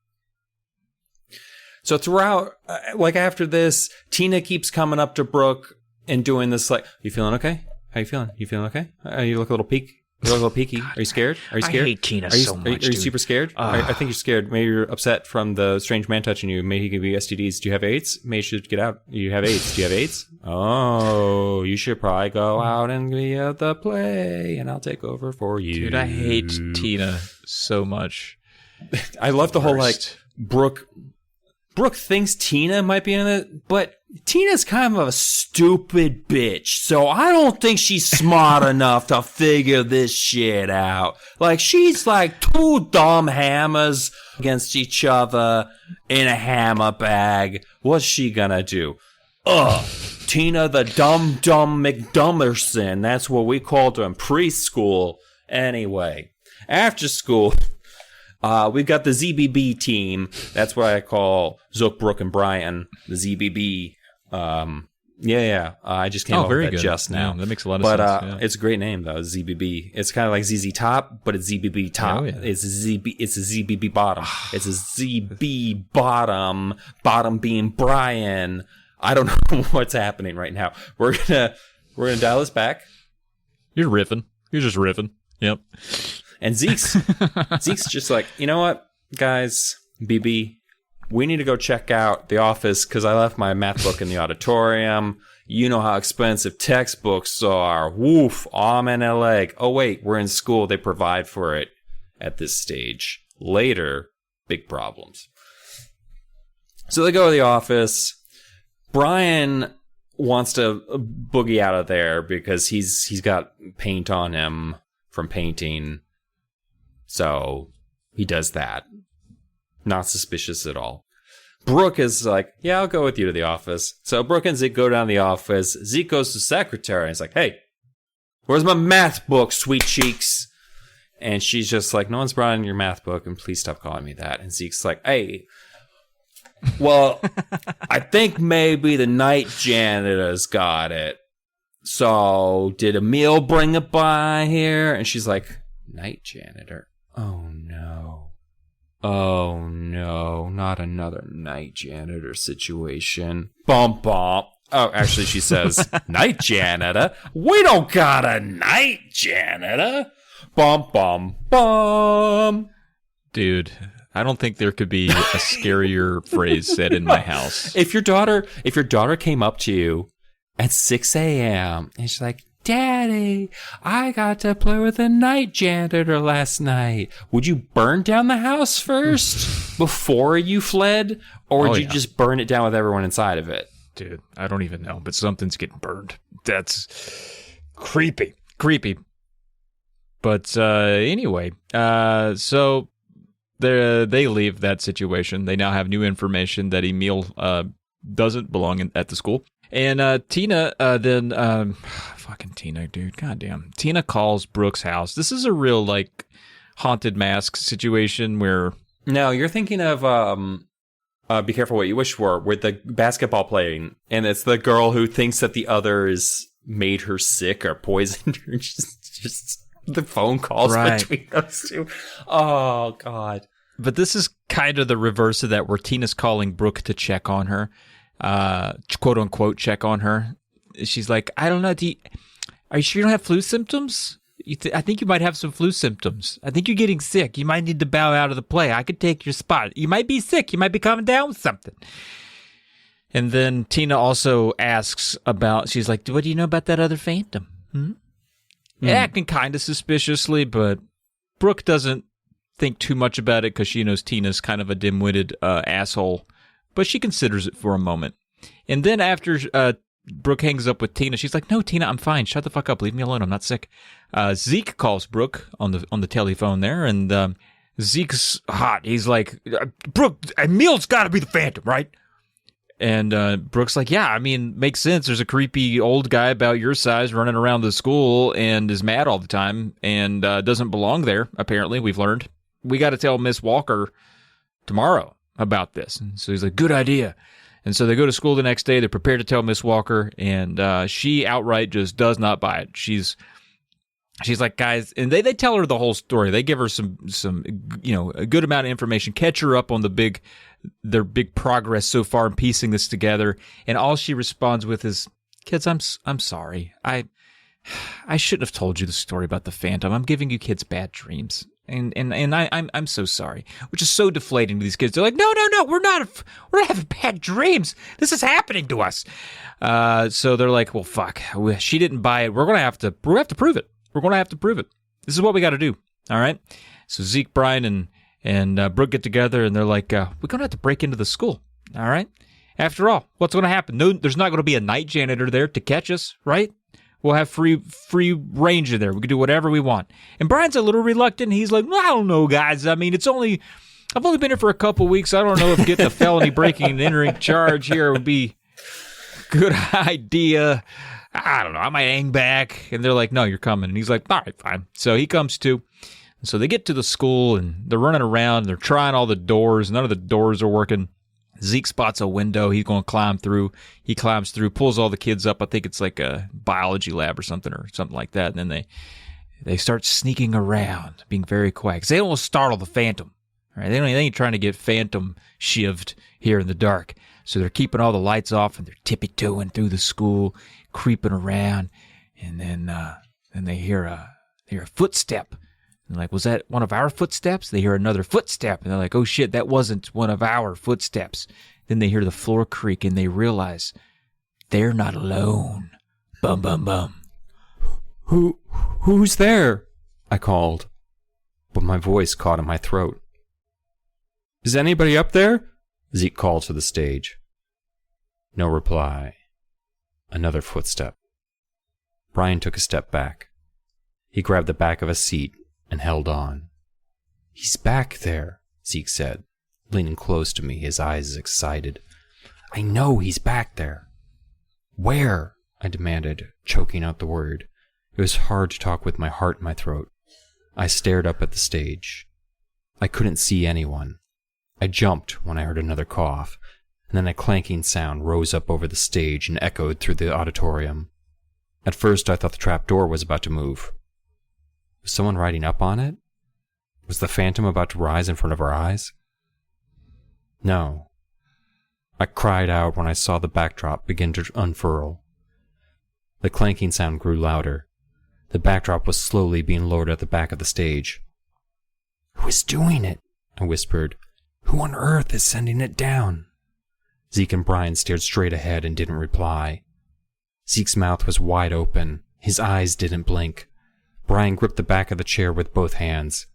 So throughout, after this, Tina keeps coming up to Brooke and doing this, you feeling okay? How you feeling? You feeling okay? You look a little peaky. You look a little peaky. Are you scared? Are you scared? I hate Tina so much, Are you super scared? I think you're scared. Maybe you're upset from the strange man touching you. Maybe he give you STDs. Do you have AIDS? Maybe you should get out. You have AIDS. Do you have AIDS? Oh, you should probably go out and be at the play, and I'll take over for you. Dude, I hate Tina so much. I love the whole, Brooke thinks Tina might be in it, but Tina's kind of a stupid bitch, so I don't think she's smart enough to figure this shit out. She's two dumb hammers against each other in a hammer bag. What's she gonna do? Tina the dumb McDummerson. That's what we called her in preschool. Anyway, after school... we've got the ZBB team. That's what I call Zook, Brooke, and Brian, the ZBB Yeah. I just came up with that good. just now. Yeah, that makes a lot of sense. But it's a great name though, ZBB. It's kind of like ZZ Top, but it's ZBB Top. Oh, yeah. It's a ZBB Bottom. It's a ZB Bottom. Bottom being Brian. I don't know what's happening right now. We're gonna dial this back. You're riffing. You're just riffing. Yep. And Zeke's just like, you know what, guys, BB, we need to go check out the office because I left my math book in the auditorium. You know how expensive textbooks are. Woof, arm and a leg. Oh, wait, we're in school. They provide for it at this stage. Later, big problems. So they go to the office. Brian wants to boogie out of there because he's got paint on him from painting. So he does that. Not suspicious at all. Brooke is like, yeah, I'll go with you to the office. So Brooke and Zeke go down to the office. Zeke goes to the secretary and is like, hey, where's my math book, sweet cheeks? And she's just like, no one's brought in your math book, and please stop calling me that. And Zeke's like, hey, well, I think maybe the night janitor's got it. So did Emil bring it by here? And she's like, night janitor? Oh, no. Oh, no, not another night janitor situation. Bump, bump. Oh, actually, she says, night janitor? We don't got a night janitor. Bum, bum, bum. Dude, I don't think there could be a scarier phrase said in my house. If your daughter came up to you at 6 a.m. and she's like, Daddy, I got to play with a night janitor last night. Would you burn down the house first before you fled? Or would you just burn it down with everyone inside of it? Dude, I don't even know, but something's getting burned. That's creepy. Creepy. But anyway, so they leave that situation. They now have new information that Emil doesn't belong at the school. And Tina fucking Tina, dude, goddamn. Tina calls Brooke's house. This is a real, like, haunted mask situation where... No, you're thinking of Be Careful What You Wish For, with the basketball playing, and it's the girl who thinks that the others made her sick or poisoned her. just the phone calls between those two. Oh, God. But this is kind of the reverse of that, where Tina's calling Brooke to check on her. Quote unquote check on her. She's like, I don't know, are you sure you don't have flu symptoms? I think you might have some flu symptoms. I think you're getting sick. You might need to bow out of the play. I could take your spot. You might be sick. You might be coming down with something. And then Tina also asks about, she's like, what do you know about that other phantom? Acting kind of suspiciously, but Brooke doesn't think too much about it because she knows Tina's kind of a dim-witted asshole. But she considers it for a moment. And then after Brooke hangs up with Tina, she's like, no, Tina, I'm fine. Shut the fuck up. Leave me alone. I'm not sick. Zeke calls Brooke on the telephone there, and Zeke's hot. He's like, Brooke, Emil's got to be the Phantom, right? And Brooke's like, yeah, I mean, makes sense. There's a creepy old guy about your size running around the school and is mad all the time and doesn't belong there, apparently, we've learned. We got to tell Miss Walker tomorrow about this. And so he's like, good idea. And so they go to school the next day. They're prepared to tell Miss Walker, and she outright just does not buy it. She's like, guys, and they tell her the whole story. They give her some a good amount of information, catch her up on their big progress so far in piecing this together. And all she responds with is, kids, I'm sorry. I shouldn't have told you the story about the Phantom. I'm giving you kids bad dreams. And I'm so sorry, which is so deflating to these kids. They're like, no, we're not having bad dreams. This is happening to us. So they're like, well, fuck, she didn't buy it. We're gonna have to prove it. We're gonna have to prove it. This is what we got to do. All right. So Zeke, Brian, and Brooke get together, and they're like, we're gonna have to break into the school. All right. After all, what's gonna happen? No, there's not gonna be a night janitor there to catch us, right? We'll have free range in there. We can do whatever we want. And Brian's a little reluctant. He's like, well, I don't know, guys. I mean, I've only been here for a couple weeks. I don't know if getting a felony breaking and entering charge here would be a good idea. I don't know. I might hang back. And they're like, no, you're coming. And he's like, all right, fine. So he comes too. And so they get to the school, and they're running around. They're trying all the doors. None of the doors are working. Zeke spots a window. He's going to climb through. He climbs through, pulls all the kids up. I think it's like a biology lab or something like that. And then they start sneaking around, being very quiet, because they don't want to startle the Phantom. Right? They ain't trying to get Phantom shivved here in the dark. So they're keeping all the lights off, and they're tippy-toeing through the school, creeping around. And then they hear a footstep. And like, was that one of our footsteps? They hear another footstep, and they're like, oh shit, that wasn't one of our footsteps. Then they hear the floor creak, and they realize they're not alone. Bum, bum, bum. Who's there? I called, but my voice caught in my throat. Is anybody up there? Zeke called to the stage. No reply. Another footstep. Brian took a step back. He grabbed the back of a seat and held on. He's back there, Zeke said, leaning close to me, his eyes excited. I know he's back there. Where? I demanded, choking out the word. It was hard to talk with my heart in my throat. I stared up at the stage. I couldn't see anyone. I jumped when I heard another cough, and then a clanking sound rose up over the stage and echoed through the auditorium. At first I thought the trap door was about to move. Was someone riding up on it? Was the Phantom about to rise in front of our eyes? No. I cried out when I saw the backdrop begin to unfurl. The clanking sound grew louder. The backdrop was slowly being lowered at the back of the stage. Who is doing it? I whispered. Who on earth is sending it down? Zeke and Brian stared straight ahead and didn't reply. Zeke's mouth was wide open. His eyes didn't blink. Brian gripped the back of the chair with both hands.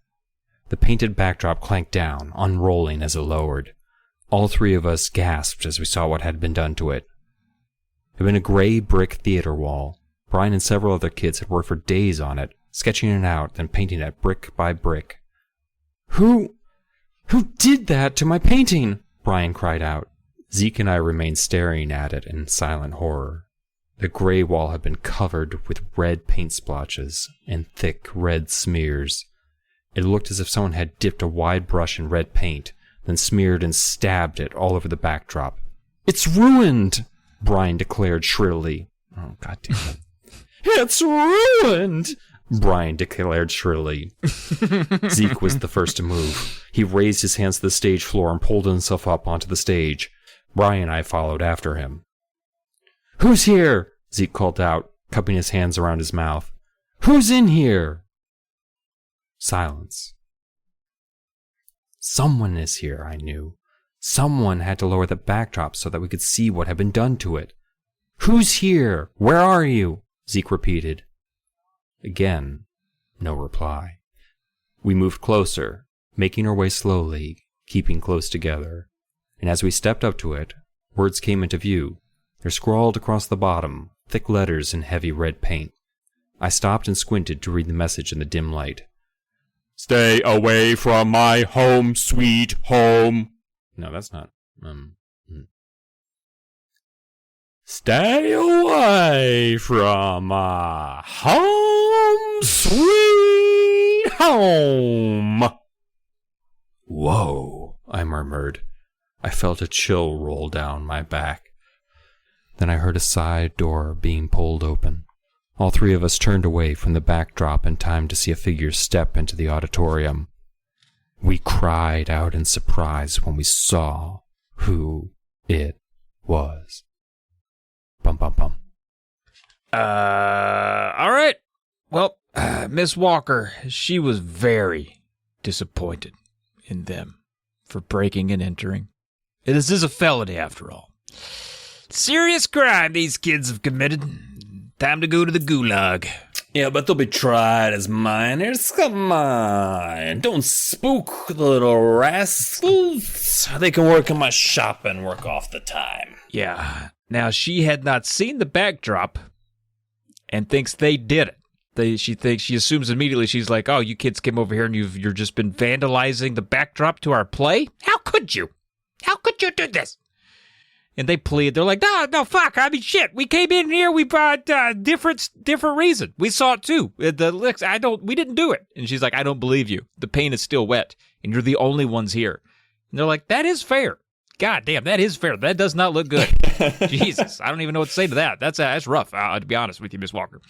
The painted backdrop clanked down, unrolling as it lowered. All three of us gasped as we saw what had been done to it. It had been a gray brick theater wall. Brian and several other kids had worked for days on it, sketching it out, then painting it brick by brick. Who did that to my painting? Brian cried out. Zeke and I remained staring at it in silent horror. The gray wall had been covered with red paint splotches and thick red smears. It looked as if someone had dipped a wide brush in red paint, then smeared and stabbed it all over the backdrop. It's ruined, Brian declared shrilly. Oh, God damn it. It's ruined, Brian declared shrilly. Zeke was the first to move. He raised his hands to the stage floor and pulled himself up onto the stage. Brian and I followed after him. Who's here? Zeke called out, cupping his hands around his mouth. Who's in here? Silence. Someone is here, I knew. Someone had to lower the backdrop so that we could see what had been done to it. Who's here? Where are you? Zeke repeated. Again, no reply. We moved closer, making our way slowly, keeping close together. And as we stepped up to it, words came into view. They're scrawled across the bottom, thick letters in heavy red paint. I stopped and squinted to read the message in the dim light. Stay away from my home, sweet home. No, that's not. Stay away from my home, sweet home. Whoa, I murmured. I felt a chill roll down my back. Then I heard a side door being pulled open. All three of us turned away from the backdrop in time to see a figure step into the auditorium. We cried out in surprise when we saw who it was. Bum, bum, bum. All right. Well, Miss Walker, she was very disappointed in them for breaking and entering. This is a felony, after all. Serious crime these kids have committed. Time to go to the gulag. Yeah, but they'll be tried as minors. Come on. Don't spook the little rascals. They can work in my shop and work off the time. Yeah. Now, she had not seen the backdrop and thinks they did it. She assumes immediately, she's like, oh, you kids came over here and you're just been vandalizing the backdrop to our play? How could you? How could you do this? And they plead. They're like, no, fuck. I mean, shit. We came in here. We brought different reason. We saw it too. We didn't do it. And she's like, I don't believe you. The paint is still wet, and you're the only ones here. And they're like, that is fair. God damn, that is fair. That does not look good. Jesus, I don't even know what to say to that. That's rough, to be honest with you, Miss Walker.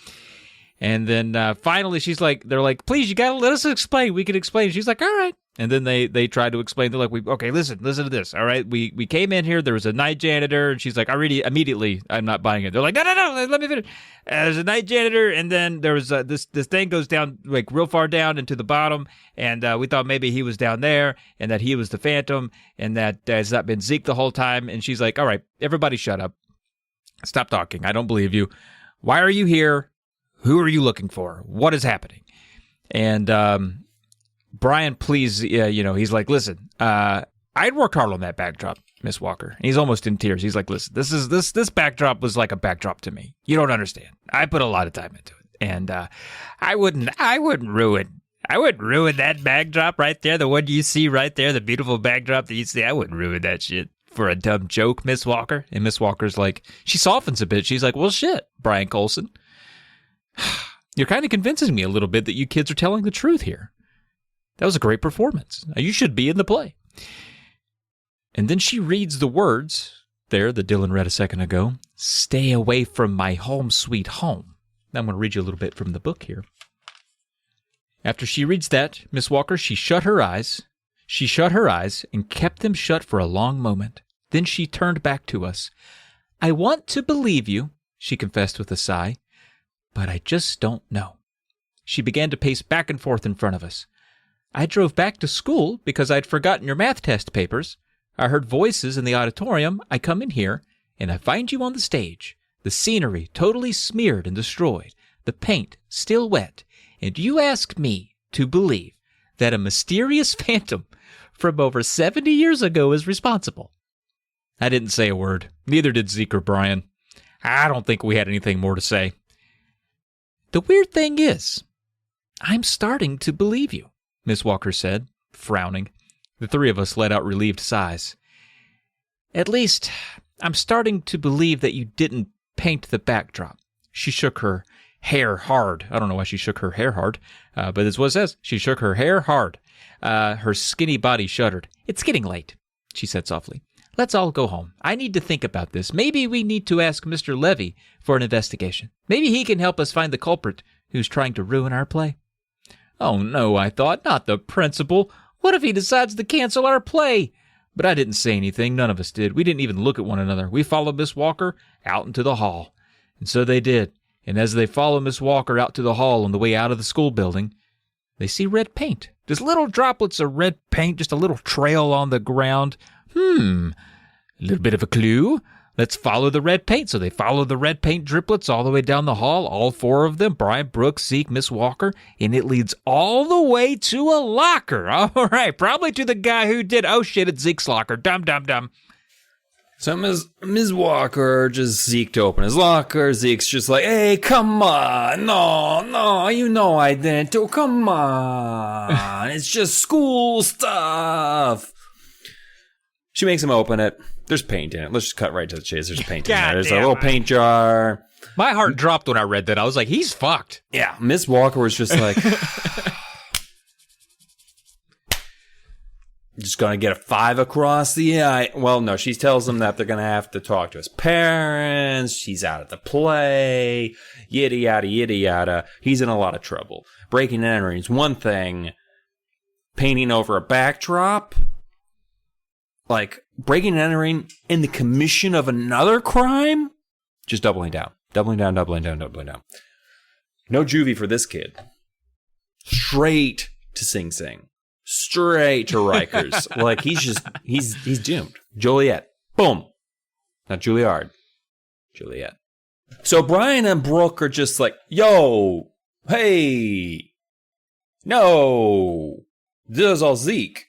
And then finally they're like, please, you gotta let us explain. We can explain. She's like, all right. And then they try to explain. They're like, okay, listen to this. All right, we came in here. There was a night janitor, and she's like, immediately, I'm not buying it. They're like, no, let me finish. There's a night janitor, and then there was this thing goes down like real far down into the bottom, and we thought maybe he was down there, and that he was the Phantom, and that has not been Zeke the whole time. And she's like, all right, everybody, shut up, stop talking. I don't believe you. Why are you here? Who are you looking for? What is happening? And Brian, please, he's like, listen, I'd worked hard on that backdrop, Miss Walker. And he's almost in tears. He's like, listen, this backdrop was like a backdrop to me. You don't understand. I put a lot of time into it, and I wouldn't ruin that backdrop right there, the one you see right there, the beautiful backdrop that you see. I wouldn't ruin that shit for a dumb joke, Miss Walker. And Miss Walker's like, she softens a bit. She's like, well, shit, Brian Colson. You're kind of convincing me a little bit that you kids are telling the truth here. That was a great performance. You should be in the play. And then she reads the words there that Dylan read a second ago. Stay away from my home sweet home. Now I'm going to read you a little bit from the book here. After she reads that, Miss Walker, she shut her eyes. She shut her eyes and kept them shut for a long moment. Then she turned back to us. I want to believe you, she confessed with a sigh, but I just don't know. She began to pace back and forth in front of us. I drove back to school because I'd forgotten your math test papers. I heard voices in the auditorium. I come in here, and I find you on the stage. The scenery totally smeared and destroyed. The paint still wet. And you ask me to believe that a mysterious phantom from over 70 years ago is responsible. I didn't say a word. Neither did Zeke or Brian. I don't think we had anything more to say. The weird thing is, I'm starting to believe you, Miss Walker said, frowning. The three of us let out relieved sighs. At least, I'm starting to believe that you didn't paint the backdrop. She shook her hair hard. I don't know why she shook her hair hard, but it's what it says. She shook her hair hard. Her skinny body shuddered. It's getting late, she said softly. Let's all go home. I need to think about this. Maybe we need to ask Mr. Levy for an investigation. Maybe he can help us find the culprit who's trying to ruin our play. Oh no, I thought, not the principal. What if he decides to cancel our play? But I didn't say anything. None of us did. We didn't even look at one another. We followed Miss Walker out into the hall. And so they did. And as they follow Miss Walker out to the hall on the way out of the school building, they see red paint. Just little droplets of red paint, just a little trail on the ground. A little bit of a clue. Let's follow the red paint. So they follow the red paint driplets all the way down the hall, all four of them, Brian, Brooke, Zeke, Miss Walker, and it leads all the way to a locker. All right, probably to the guy who did, oh shit, it's Zeke's locker. Dumb. So Ms. Walker just Zeke to open his locker. Zeke's just like, hey, come on. No, you know I didn't. Oh, come on. It's just school stuff. She makes him open it. There's paint in it. Let's just cut right to the chase. There's paint in there. There's a little paint jar. My heart dropped when I read that. I was like, he's fucked. Yeah, Miss Walker was just like, just going to get a 5 across the eye. Well, no, she tells him that they're going to have to talk to his parents. She's out of the play. Yada, yada, yada, yada. He's in a lot of trouble. Breaking and entering is one thing. Painting over a backdrop, like breaking and entering in the commission of another crime, just doubling down. No juvie for this kid. Straight to Sing Sing. Straight to Rikers. Like he's doomed. Joliet. Boom. Not Juilliard. Juliet. So Brian and Brooke are just like, yo, hey, no, this is all Zeke.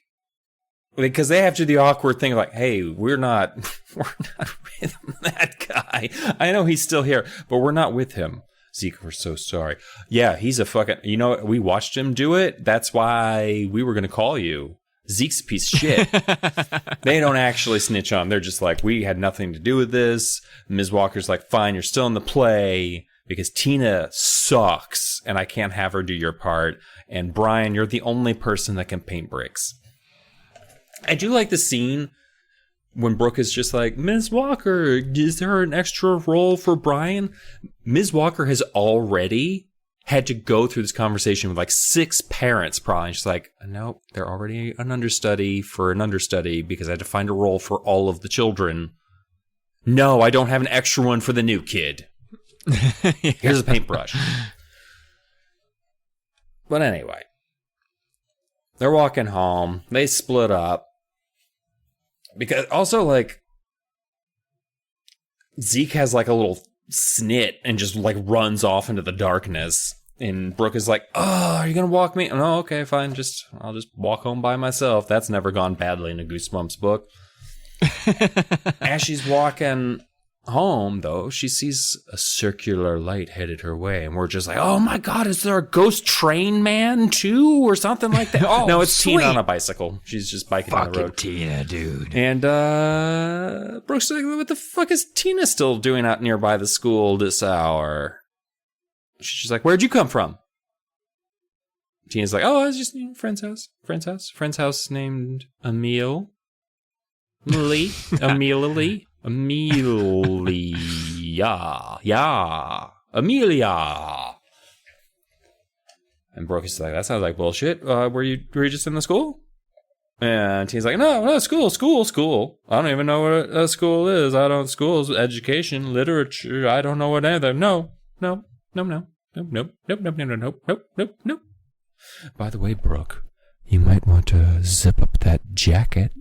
Because they have to do the awkward thing like, hey, we're not with that guy. I know he's still here, but we're not with him. Zeke, we're so sorry. Yeah, he's a fucking, we watched him do it. That's why we were going to call you. Zeke's a piece of shit. They don't actually snitch on him. They're just like, we had nothing to do with this. Ms. Walker's like, fine, you're still in the play because Tina sucks and I can't have her do your part. And Brian, you're the only person that can paint bricks. I do like the scene when Brooke is just like, Ms. Walker, is there an extra role for Brian? Ms. Walker has already had to go through this conversation with like 6 parents probably. And she's like, nope, they're already an understudy for an understudy because I had to find a role for all of the children. No, I don't have an extra one for the new kid. Here's a paintbrush. But anyway, they're walking home. They split up. Because also, like, Zeke has like a little snit and just like runs off into the darkness. And Brooke is like, oh, are you going to walk me? Oh, okay, fine. I'll just walk home by myself. That's never gone badly in a Goosebumps book. As she's walking home, though, she sees a circular light headed her way. And we're just like, oh my God, is there a ghost train man too? Or something like that? Oh, no, it's Tina on a bicycle. She's just biking down the road. Tina, dude. And Brooke's like, what the fuck is Tina still doing out nearby the school this hour? She's like, where'd you come from? Tina's like, oh, I was just in a friend's house named Emile. Lee. Amelia. Yeah. Amelia. And Brooke is like, that sounds like bullshit. Were you just in the school? And Tina's like, no, school. I don't even know what a school is. School's education, literature. I don't know what either. No. Nope. By the way, Brooke, you might want to zip up that jacket.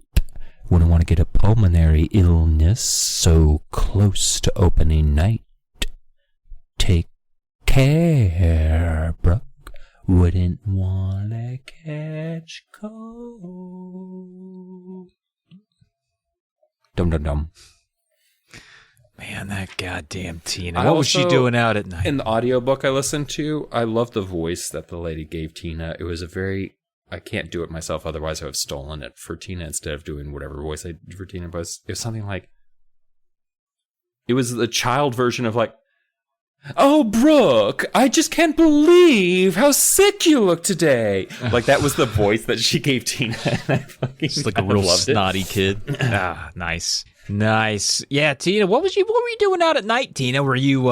Wouldn't want to get a pulmonary illness so close to opening night. Take care, Brooke. Wouldn't want to catch cold. Dum. Man, that goddamn Tina. What was she doing out at night? In the audiobook I listened to, I love the voice that the lady gave Tina. It was a very... I can't do it myself, otherwise I would have stolen it for Tina instead of doing whatever voice I did for Tina. But it was something like... It was the child version of like, oh, Brooke, I just can't believe how sick you look today. Like, that was the voice that she gave Tina. And I fucking it's like a real snotty kid. Nice. Yeah, Tina, what were you doing out at night, Tina? Were you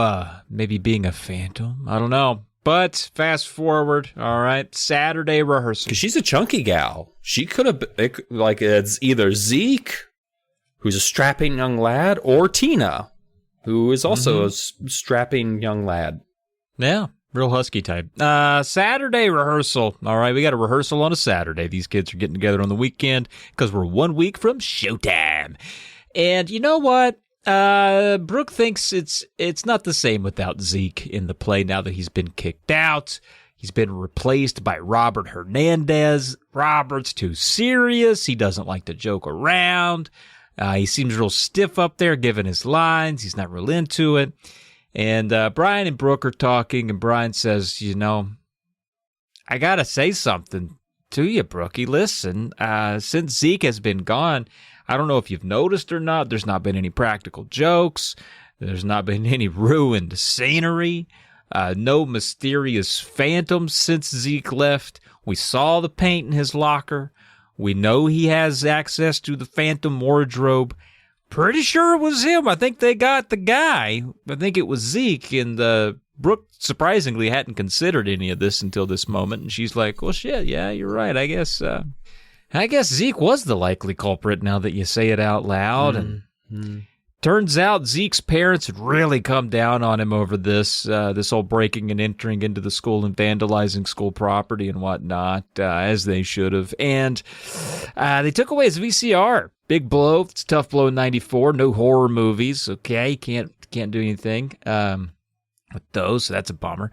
maybe being a phantom? I don't know. But fast forward, all right, Saturday rehearsal. Because she's a chunky gal. She could have, like, it's either Zeke, who's a strapping young lad, or Tina, who is also a strapping young lad. Yeah, real husky type. Saturday rehearsal. All right, we got a rehearsal on a Saturday. These kids are getting together on the weekend because we're 1 week from showtime. And you know what? Brooke thinks it's not the same without Zeke in the play now that he's been kicked out. He's been replaced by Robert Hernandez. Robert's too serious. He doesn't like to joke around. He seems real stiff up there giving his lines. He's not real into it. And Brian and Brooke are talking, and Brian says, you know, I got to say something to you, Brookie. Listen, since Zeke has been gone, I don't know if you've noticed or not, there's not been any practical jokes. There's not been any ruined scenery. No mysterious phantoms since Zeke left. We saw the paint in his locker. We know he has access to the phantom wardrobe. Pretty sure it was him. I think they got the guy. I think it was Zeke. And Brooke surprisingly hadn't considered any of this until this moment. And she's like, well, shit, yeah, you're right. I guess Zeke was the likely culprit now that you say it out loud. And turns out Zeke's parents had really come down on him over this whole breaking and entering into the school and vandalizing school property and whatnot, as they should have. And they took away his VCR. Big blow. It's a tough blow in 94. No horror movies. Okay, can't do anything with those, so that's a bummer.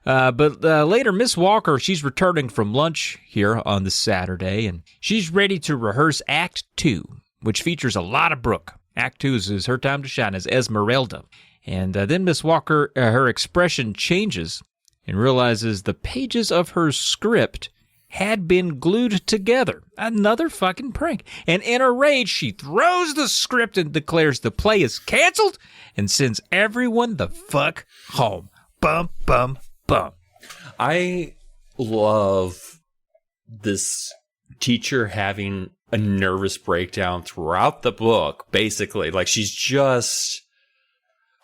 But later, Miss Walker, she's returning from lunch here on this Saturday, and she's ready to rehearse Act 2, which features a lot of Brooke. Act 2 is her time to shine as Esmeralda. And then Miss Walker, her expression changes and realizes the pages of her script had been glued together. Another fucking prank. And in a rage, she throws the script and declares the play is canceled and sends everyone the fuck home. Bum, bum, bum. I love this teacher having a nervous breakdown throughout the book, basically. Like, she's just,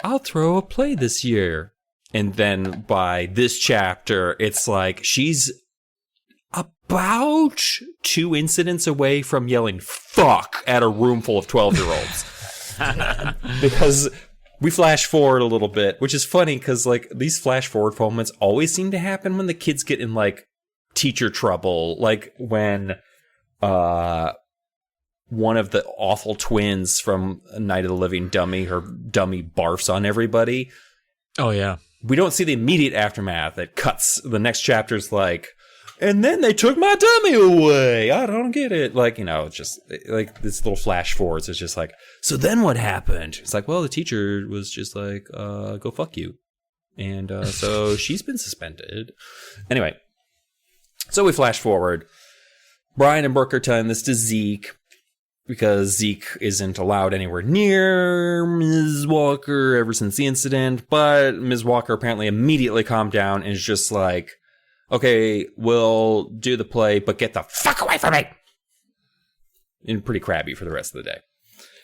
I'll throw a play this year. And then by this chapter, it's like she's about 2 incidents away from yelling fuck at a room full of 12-year-olds. Because we flash forward a little bit, which is funny because, like, these flash forward moments always seem to happen when the kids get in, like, teacher trouble. Like, when one of the awful twins from Night of the Living Dummy, her dummy barfs on everybody. Oh, yeah. We don't see the immediate aftermath. It cuts. The next chapter's like, and then they took my dummy away. I don't get it. Like, you know, it's just like this little flash forwards. It's just like, so then what happened? It's like, well, the teacher was just like, go fuck you. And so she's been suspended. Anyway, so we flash forward. Brian and Brooke are telling this to Zeke because Zeke isn't allowed anywhere near Ms. Walker ever since the incident. But Ms. Walker apparently immediately calmed down and is just like, okay, we'll do the play, but get the fuck away from me. And pretty crabby for the rest of the day.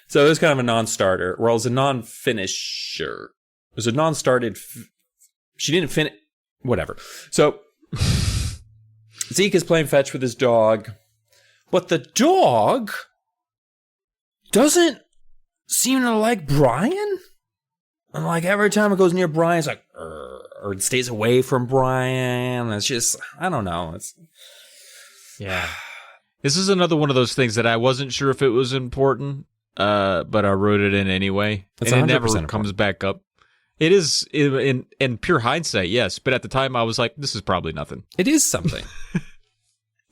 So it was kind of a non-starter. Well, it was a non-finisher. It was a non-started. She didn't finish. Whatever. So Zeke is playing fetch with his dog. But the dog doesn't seem to like Brian. And like every time it goes near Brian, it's like, or it stays away from Brian. It's just, I don't know. It's yeah. This is another one of those things that I wasn't sure if it was important, but I wrote it in anyway. It's and it never important. comes back up. It is in pure hindsight, yes. But at the time, I was like, this is probably nothing. It is something.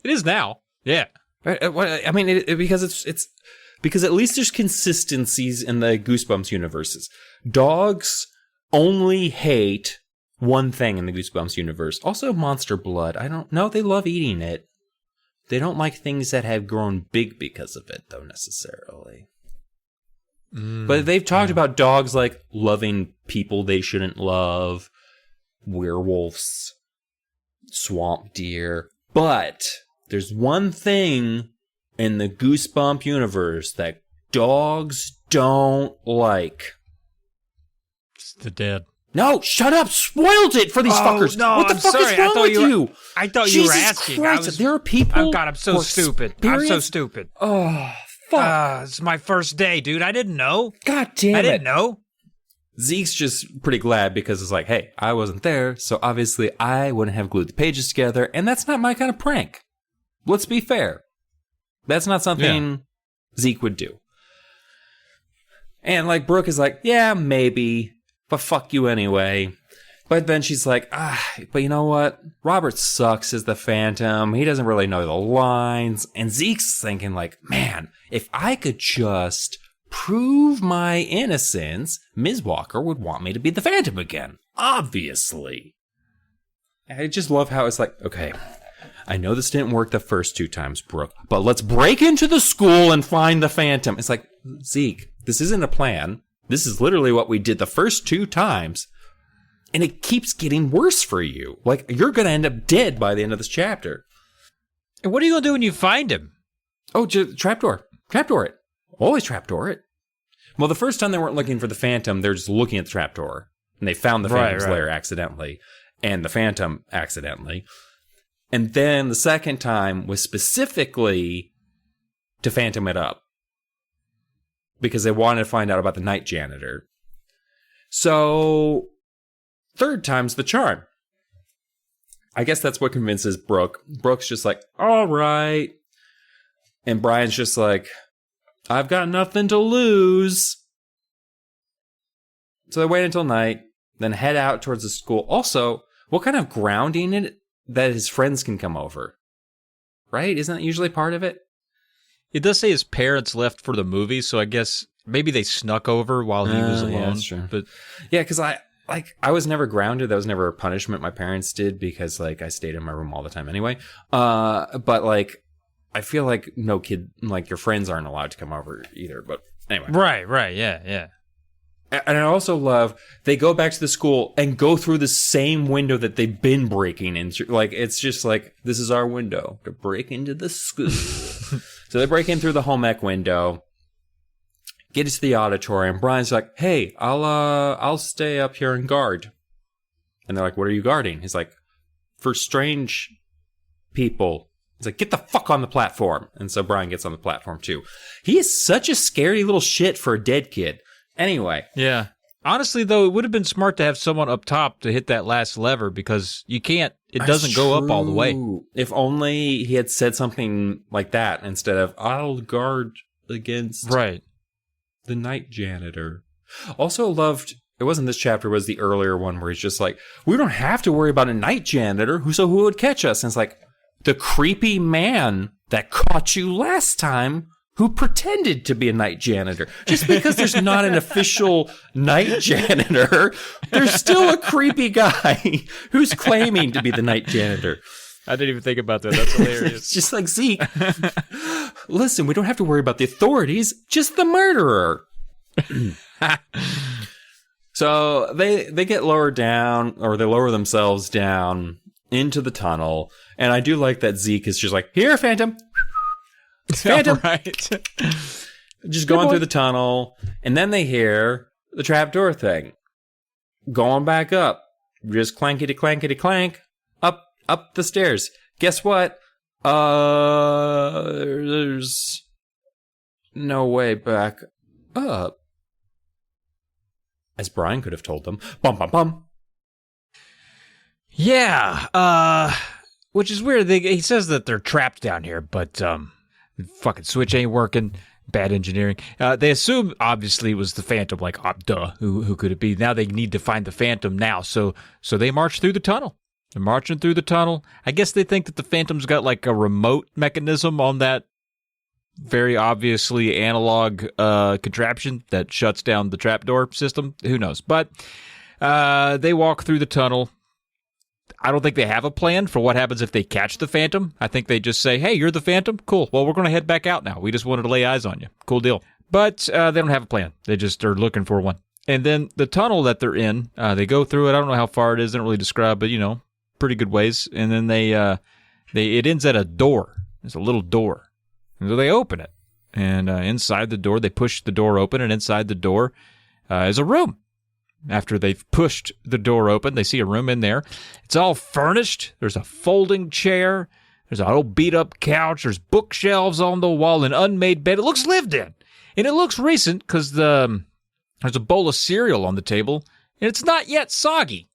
It is now. Yeah. I mean, because it's because at least there's consistencies in the Goosebumps universes. Dogs only hate one thing in the Goosebumps universe. Also, monster blood. I don't know. They love eating it. They don't like things that have grown big because of it, though, necessarily. But they've talked about dogs like loving people they shouldn't love, werewolves, swamp deer. But there's one thing in the Goosebump universe that dogs don't like. It's the dead. No, shut up! Spoiled it for these fuckers. No, what the I'm fuck sorry. is wrong with you? I thought you were Jesus asking. Christ, there are people. Oh God, I'm so stupid. I'm so stupid. Oh fuck! It's my first day, dude. I didn't know. God damn it! I didn't know. Zeke's just pretty glad because it's like, hey, I wasn't there, so obviously I wouldn't have glued the pages together, and that's not my kind of prank. Let's be fair. That's not something Zeke would do. And like Brooke is like, yeah, maybe, but fuck you anyway. But then she's like, but you know what? Robert sucks as the Phantom. He doesn't really know the lines. And Zeke's thinking like, man, if I could just prove my innocence, Ms. Walker would want me to be the Phantom again. Obviously. I just love how it's like, okay, I know this didn't work the first 2 times, Brooke, but let's break into the school and find the Phantom. It's like, Zeke, this isn't a plan. This is literally what we did the first 2 times. And it keeps getting worse for you. Like, you're going to end up dead by the end of this chapter. And what are you gonna do when you find him? Oh, trapdoor. Trapdoor it. Always trapdoor it. Well, the first time they weren't looking for the Phantom, they're just looking at the trapdoor. And they found the Phantom's lair accidentally. And the Phantom accidentally. And then the second time was specifically to Phantom it up. Because they wanted to find out about the night janitor. So, third time's the charm. I guess that's what convinces Brooke. Brooke's just like, all right. And Brian's just like, I've got nothing to lose. So they wait until night, then head out towards the school. Also, what kind of grounding it that his friends can come over? Right? Isn't that usually part of it? It does say his parents left for the movie, so I guess maybe they snuck over while he was alone. Yeah, that's true. But yeah, because I was never grounded. That was never a punishment my parents did because like I stayed in my room all the time anyway. But like I feel like no kid, like your friends aren't allowed to come over either. But anyway, Right, yeah. And I also love they go back to the school and go through the same window that they've been breaking into. Like, it's just like, this is our window to break into the school. So they break in through the home ec window, get to the auditorium. Brian's like, hey, I'll stay up here and guard. And they're like, what are you guarding? He's like, for strange people. He's like, get the fuck on the platform. And so Brian gets on the platform too. He is such a scary little shit for a dead kid. Anyway. Yeah. Honestly, though, it would have been smart to have someone up top to hit that last lever because you can't, it doesn't go up all the way. If only he had said something like that instead of, I'll guard against the night janitor. Also loved, it wasn't this chapter, it was the earlier one where he's just like, we don't have to worry about a night janitor, who would catch us? And it's like, the creepy man that caught you last time who pretended to be a night janitor. Just because there's not an official night janitor, there's still a creepy guy who's claiming to be the night janitor. I didn't even think about that. That's hilarious. It's just like, Zeke, listen, we don't have to worry about the authorities, just the murderer. So they get lowered down, or they lower themselves down into the tunnel. And I do like that Zeke is just like, here, Phantom. Phantom. Right. Just going through the tunnel. And then they hear the trapdoor thing. Going back up. Just clankety clankety clank. Up the stairs. Guess what? There's no way back up. As Brian could have told them. Bum bum bum. Yeah. Which is weird. He says that they're trapped down here, but fucking switch ain't working. Bad engineering. They assume, obviously, it was the Phantom. Like, duh. Who could it be? Now they need to find the Phantom now. So they march through the tunnel. They're marching through the tunnel. I guess they think that the Phantom's got like a remote mechanism on that very obviously analog contraption that shuts down the trapdoor system. Who knows? But they walk through the tunnel. I don't think they have a plan for what happens if they catch the Phantom. I think they just say, hey, you're the Phantom? Cool. Well, we're going to head back out now. We just wanted to lay eyes on you. Cool deal. But they don't have a plan. They just are looking for one. And then the tunnel that they're in, they go through it. I don't know how far it is. They don't really describe, but, pretty good ways. And then it ends at a door. There's a little door. And so they open it. And inside the door, they push the door open. And inside the door is a room. After they've pushed the door open, they see a room in there. It's all furnished. There's a folding chair. There's an old beat-up couch. There's bookshelves on the wall, an unmade bed. It looks lived in. And it looks recent because there's a bowl of cereal on the table, and it's not yet soggy.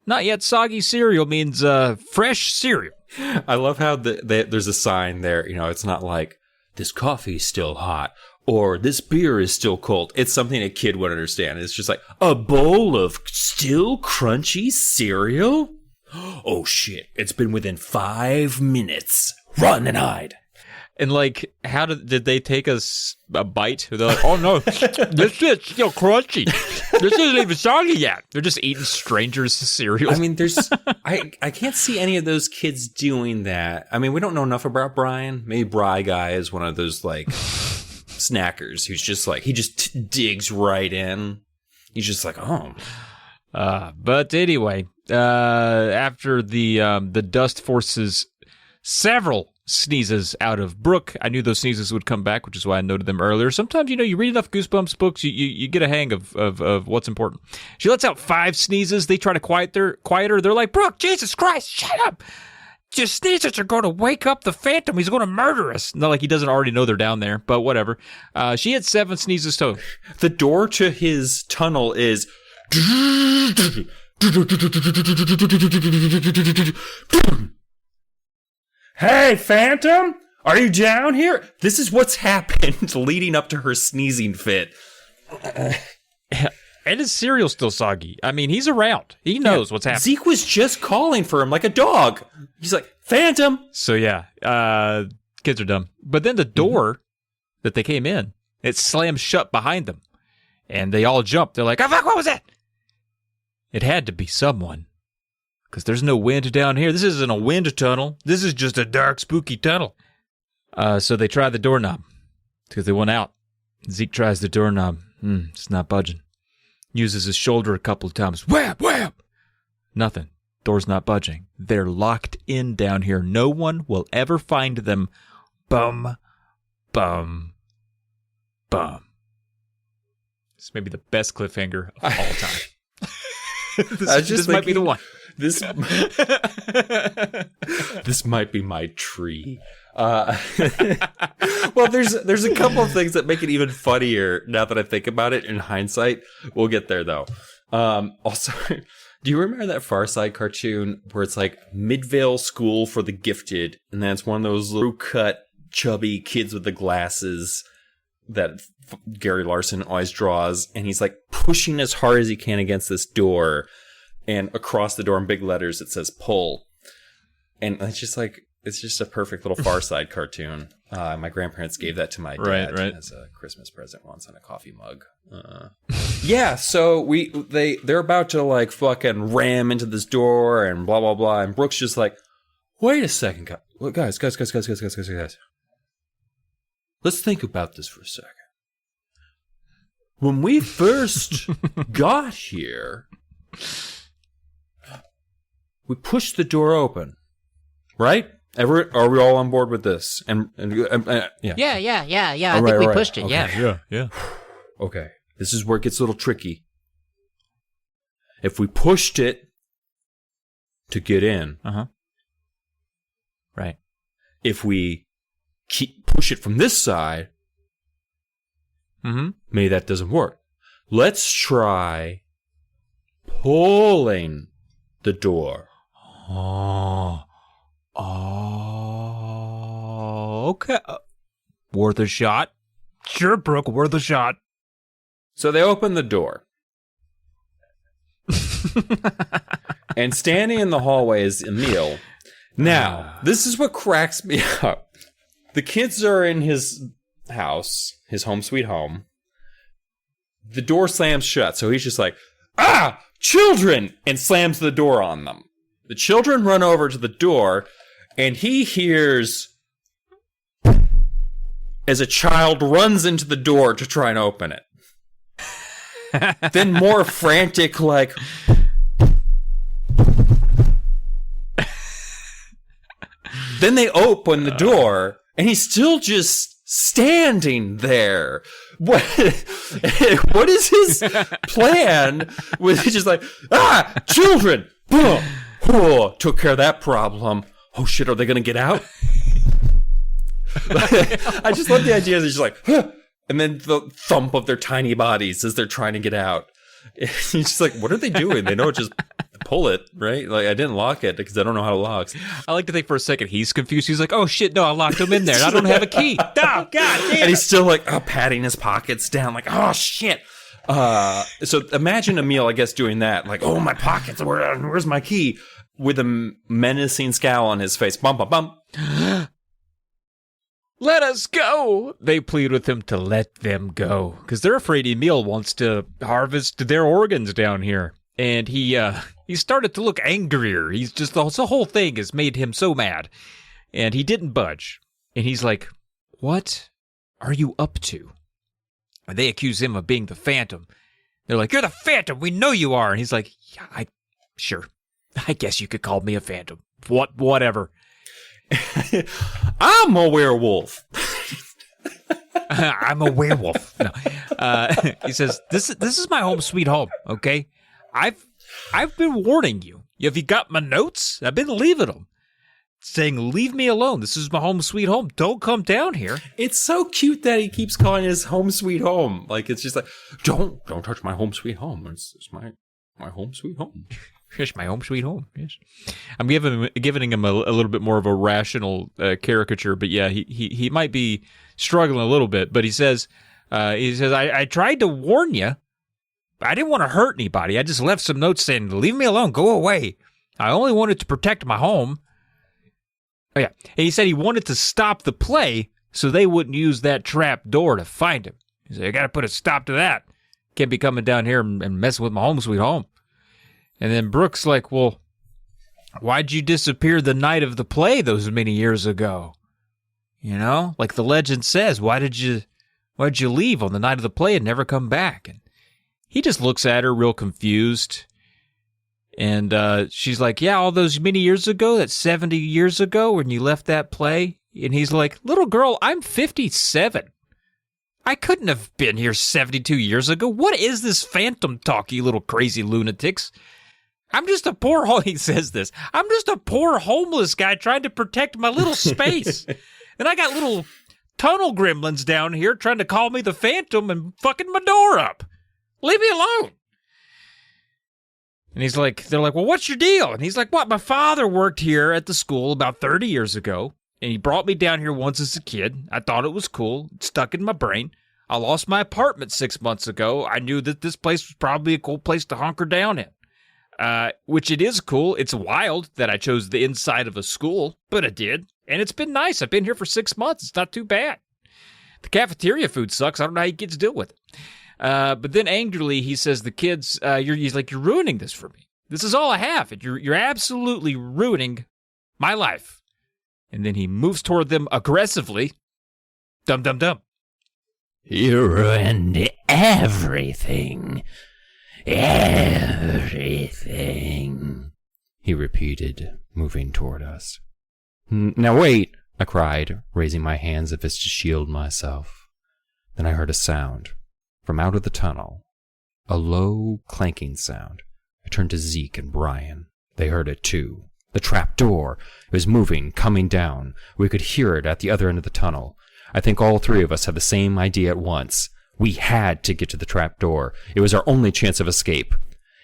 Not yet soggy cereal means fresh cereal. I love how there's a sign there. It's not like, this coffee's still hot. Or this beer is still cold. It's something a kid would understand. It's just like, a bowl of still crunchy cereal? Oh shit, it's been within 5 minutes. Run and hide. And like, how did they take a bite? They're like, oh no, this shit's still crunchy. This isn't even soggy yet. They're just eating strangers' cereal. I mean, I can't see any of those kids doing that. I mean, we don't know enough about Brian. Maybe Bry Guy is one of those like snackers who's just like, he just digs right in. He's just like, oh. But anyway, after the dust forces several sneezes out of Brooke, I knew those sneezes would come back, which is why I noted them earlier. Sometimes, you read enough Goosebumps books, you get a hang of what's important. She lets out 5 sneezes. They try to quiet her. They're like, Brooke, Jesus Christ, shut up. Just sneezes are going to wake up the Phantom. He's going to murder us. Not like he doesn't already know they're down there, but whatever. She had 7 sneezes total. The door to his tunnel is... Hey, Phantom! Are you down here? This is what's happened leading up to her sneezing fit. And his cereal's still soggy. I mean, he's around. He knows what's happening. Zeke was just calling for him like a dog. He's like, Phantom! So yeah, kids are dumb. But then the door that they came in, it slams shut behind them. And they all jump. They're like, oh fuck, what was that? It had to be someone. Because there's no wind down here. This isn't a wind tunnel. This is just a dark, spooky tunnel. So they try the doorknob. Because they want out. Zeke tries the doorknob. It's not budging. Uses his shoulder a couple of times. Whap, whap! Nothing. Door's not budging. They're locked in down here. No one will ever find them. Bum, bum, bum. This may be the best cliffhanger of all time. this might be the one. This might be my tree. Well, there's a couple of things that make it even funnier now that I think about it in hindsight. We'll get there though. Also, do you remember that Far Side cartoon where it's like Midvale School for the Gifted, and then it's one of those little cut, chubby kids with the glasses that Gary Larson always draws, and he's like pushing as hard as he can against this door, and across the door in big letters it says "pull," and it's just a perfect little Far Side cartoon. My grandparents gave that to my dad as a Christmas present once on a coffee mug. Yeah, so they're about to like fucking ram into this door and blah blah blah, and Brooke's just like, wait a second, guys. Let's think about this for a second. When we first got here, we pushed the door open, right? Are we all on board with this? And yeah. Yeah. I think we pushed it. Okay. Yeah. Okay. This is where it gets a little tricky. If we pushed it to get in, right. If we push it from this side, maybe that doesn't work. Let's try pulling the door. Okay. Worth a shot. Sure, Brooke, worth a shot. So they open the door. And standing in the hallway is Emil. Now, this is what cracks me up. The kids are in his house, his home sweet home. The door slams shut, so he's just like, children! And slams the door on them. The children run over to the door, and he hears as a child runs into the door to try and open it. Then more frantic, like... Then they open the door, and he's still just standing there. What is his plan? Was he just like, children! Took care of that problem. Oh shit, are they gonna get out? I just love the idea that he's just like, and then the thump of their tiny bodies as they're trying to get out. He's just like, what are they doing? They don't just pull it, right? Like, I didn't lock it because I don't know how to lock. I like to think for a second he's confused. He's like, oh shit, no, I locked him in there. I don't have a key. Oh, God damn. And he's still like patting his pockets down, like, oh shit. So imagine Emil, I guess, doing that, like, oh, my pockets, where's my key? With a menacing scowl on his face. Bum, bum, bum. Let us go. They plead with him to let them go because they're afraid Emil wants to harvest their organs down here. And he started to look angrier. He's just, the whole thing has made him so mad. And he didn't budge. And he's like, what are you up to? And they accuse him of being the Phantom. They're like, you're the Phantom. We know you are. And he's like, yeah, sure. I guess you could call me a Phantom. Whatever. I'm a werewolf. I'm a werewolf. No. He says, this is my home sweet home, okay? I've been warning you. Have you got my notes? I've been leaving them. Saying, leave me alone. This is my home sweet home. Don't come down here. It's so cute that he keeps calling his home sweet home. Like, it's just like, don't touch my home sweet home. It's my home sweet home. It's my home sweet home. Yes. I'm giving him a little bit more of a rational caricature, but yeah, he might be struggling a little bit. But he says, I tried to warn you. I didn't want to hurt anybody. I just left some notes saying, leave me alone, go away. I only wanted to protect my home. Oh, yeah. And he said he wanted to stop the play so they wouldn't use that trap door to find him. He said, I got to put a stop to that. Can't be coming down here and messing with my home sweet home. And then Brooke's like, well, why'd you disappear the night of the play those many years ago? You know, like the legend says, why did you Why'd you leave on the night of the play and never come back? And he just looks at her real confused. And she's like, yeah, all those many years ago, that's 70 years ago when you left that play. And he's like, little girl, I'm 57. I couldn't have been here 72 years ago. What is this phantom talk, you little crazy lunatics? I'm just a poor, he says this, I'm just a poor homeless guy trying to protect my little space. And I got little tunnel gremlins down here trying to call me the phantom and fucking my door up. Leave me alone. And he's like, they're like, well, what's your deal? And he's like, what? My father worked here at the school about 30 years ago. And he brought me down here once as a kid. I thought it was cool. It stuck in my brain. I lost my apartment 6 months ago. I knew that this place was probably a cool place to hunker down in. Which it is cool. It's wild that I chose the inside of a school, but I did. And it's been nice. I've been here for 6 months. It's not too bad. The cafeteria food sucks. I don't know how you kids deal with it. But then angrily, he says, the kids, he's like, you're ruining this for me. This is all I have. And you're absolutely ruining my life. And then he moves toward them aggressively. Dum, dum, dum. You ruined everything. Everything. He repeated, moving toward us. Now wait, I cried, raising my hands as if to shield myself. Then I heard a sound from out of the tunnel, a low, clanking sound. I turned to Zeke and Brian. They heard it too. The trap door. It was moving, coming down. We could hear it at the other end of the tunnel. I think all three of us had the same idea at once. We had to get to the trap door. It was our only chance of escape.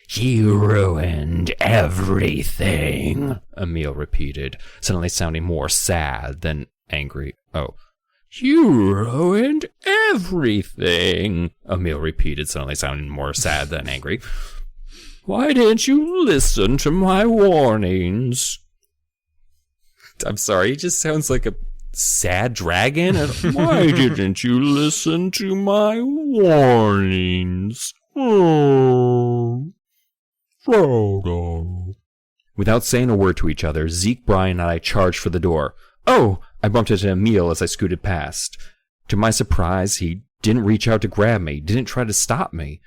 You ruined everything, Emil repeated, suddenly sounding more sad than angry. Oh. You ruined everything, Emil repeated, suddenly sounding more sad than angry. Why didn't you listen to my warnings? I'm sorry, he just sounds like a sad dragon. Why didn't you listen to my warnings? Oh, Frodo. Without saying a word to each other, Zeke, Brian, and I charged for the door. Oh! I bumped into Emil as I scooted past. To my surprise, he didn't reach out to grab me, didn't try to stop me.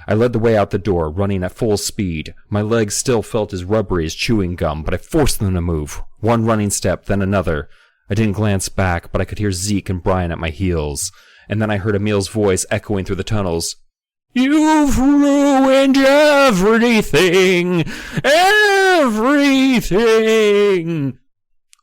I led the way out the door, running at full speed. My legs still felt as rubbery as chewing gum, but I forced them to move. One running step, then another. I didn't glance back, but I could hear Zeke and Brian at my heels. And then I heard Emil's voice echoing through the tunnels. You've ruined everything! Everything!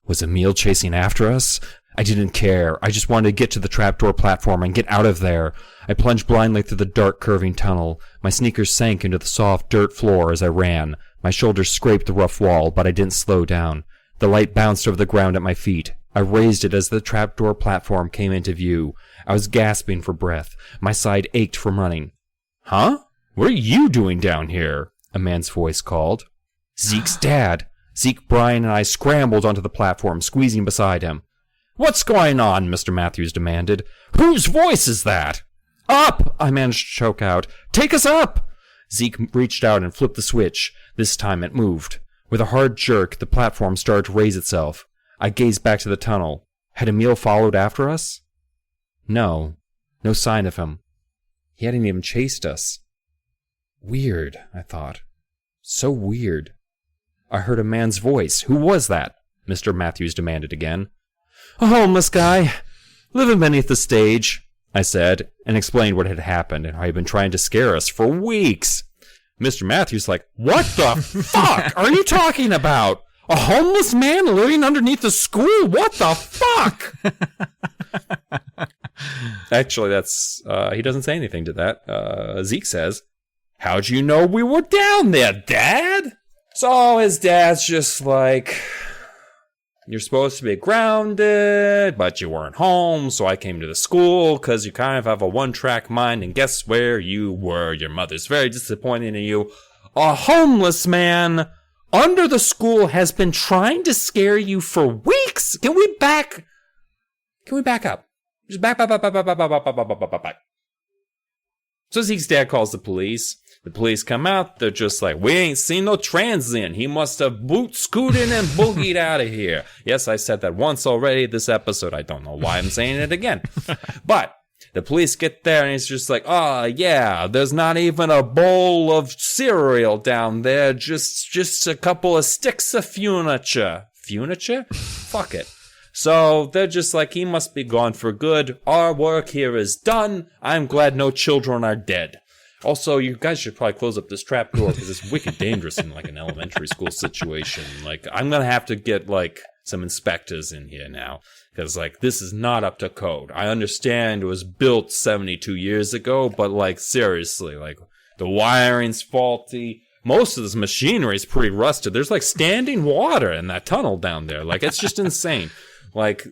Was Emil chasing after us? I didn't care. I just wanted to get to the trapdoor platform and get out of there. I plunged blindly through the dark, curving tunnel. My sneakers sank into the soft dirt floor as I ran. My shoulders scraped the rough wall, but I didn't slow down. The light bounced over the ground at my feet. I raised it as the trapdoor platform came into view. I was gasping for breath. My side ached from running. Huh? What are you doing down here? A man's voice called. Zeke's dad. Zeke, Brian, and I scrambled onto the platform, squeezing beside him. What's going on? Mr. Matthews demanded. Whose voice is that? Up! I managed to choke out. Take us up! Zeke reached out and flipped the switch. This time it moved. With a hard jerk, the platform started to raise itself. I gazed back to the tunnel. Had Emil followed after us? No. No sign of him. He hadn't even chased us. Weird, I thought. So weird. I heard a man's voice. Who was that? Mr. Matthews demanded again. A homeless guy, living beneath the stage, I said, and explained what had happened and how he'd been trying to scare us for weeks. Mr. Matthews like, what the fuck are you talking about? A homeless man living underneath the school? What the fuck? Actually, that's, he doesn't say anything to that. Zeke says, how'd you know we were down there, Dad? So his dad's just like, you're supposed to be grounded, but you weren't home, so I came to the school because you kind of have a one-track mind, and guess where you were? Your mother's very disappointed in you. A homeless man under the school has been trying to scare you for weeks. Can we back up? Just back. So Zeke's dad calls the police. The police come out. They're just like, we ain't seen no transient. He must have scooted and boogied out of here. Yes, I said that once already this episode. I don't know why I'm saying it again. But The police get there and he's just like, oh, yeah, there's not even a bowl of cereal down there. Just a couple of sticks of furniture. Furniture? Fuck it. So they're just like, he must be gone for good. Our work here is done. I'm glad no children are dead. Also, you guys should probably close up this trap door because it's wicked dangerous in like an elementary school situation. Like, I'm going to have to get like some inspectors in here now. Because, like, this is not up to code. I understand it was built 72 years ago, but, like, seriously, like, the wiring's faulty. Most of this machinery is pretty rusted. There's, like, standing water in that tunnel down there. Like, it's just insane. Like,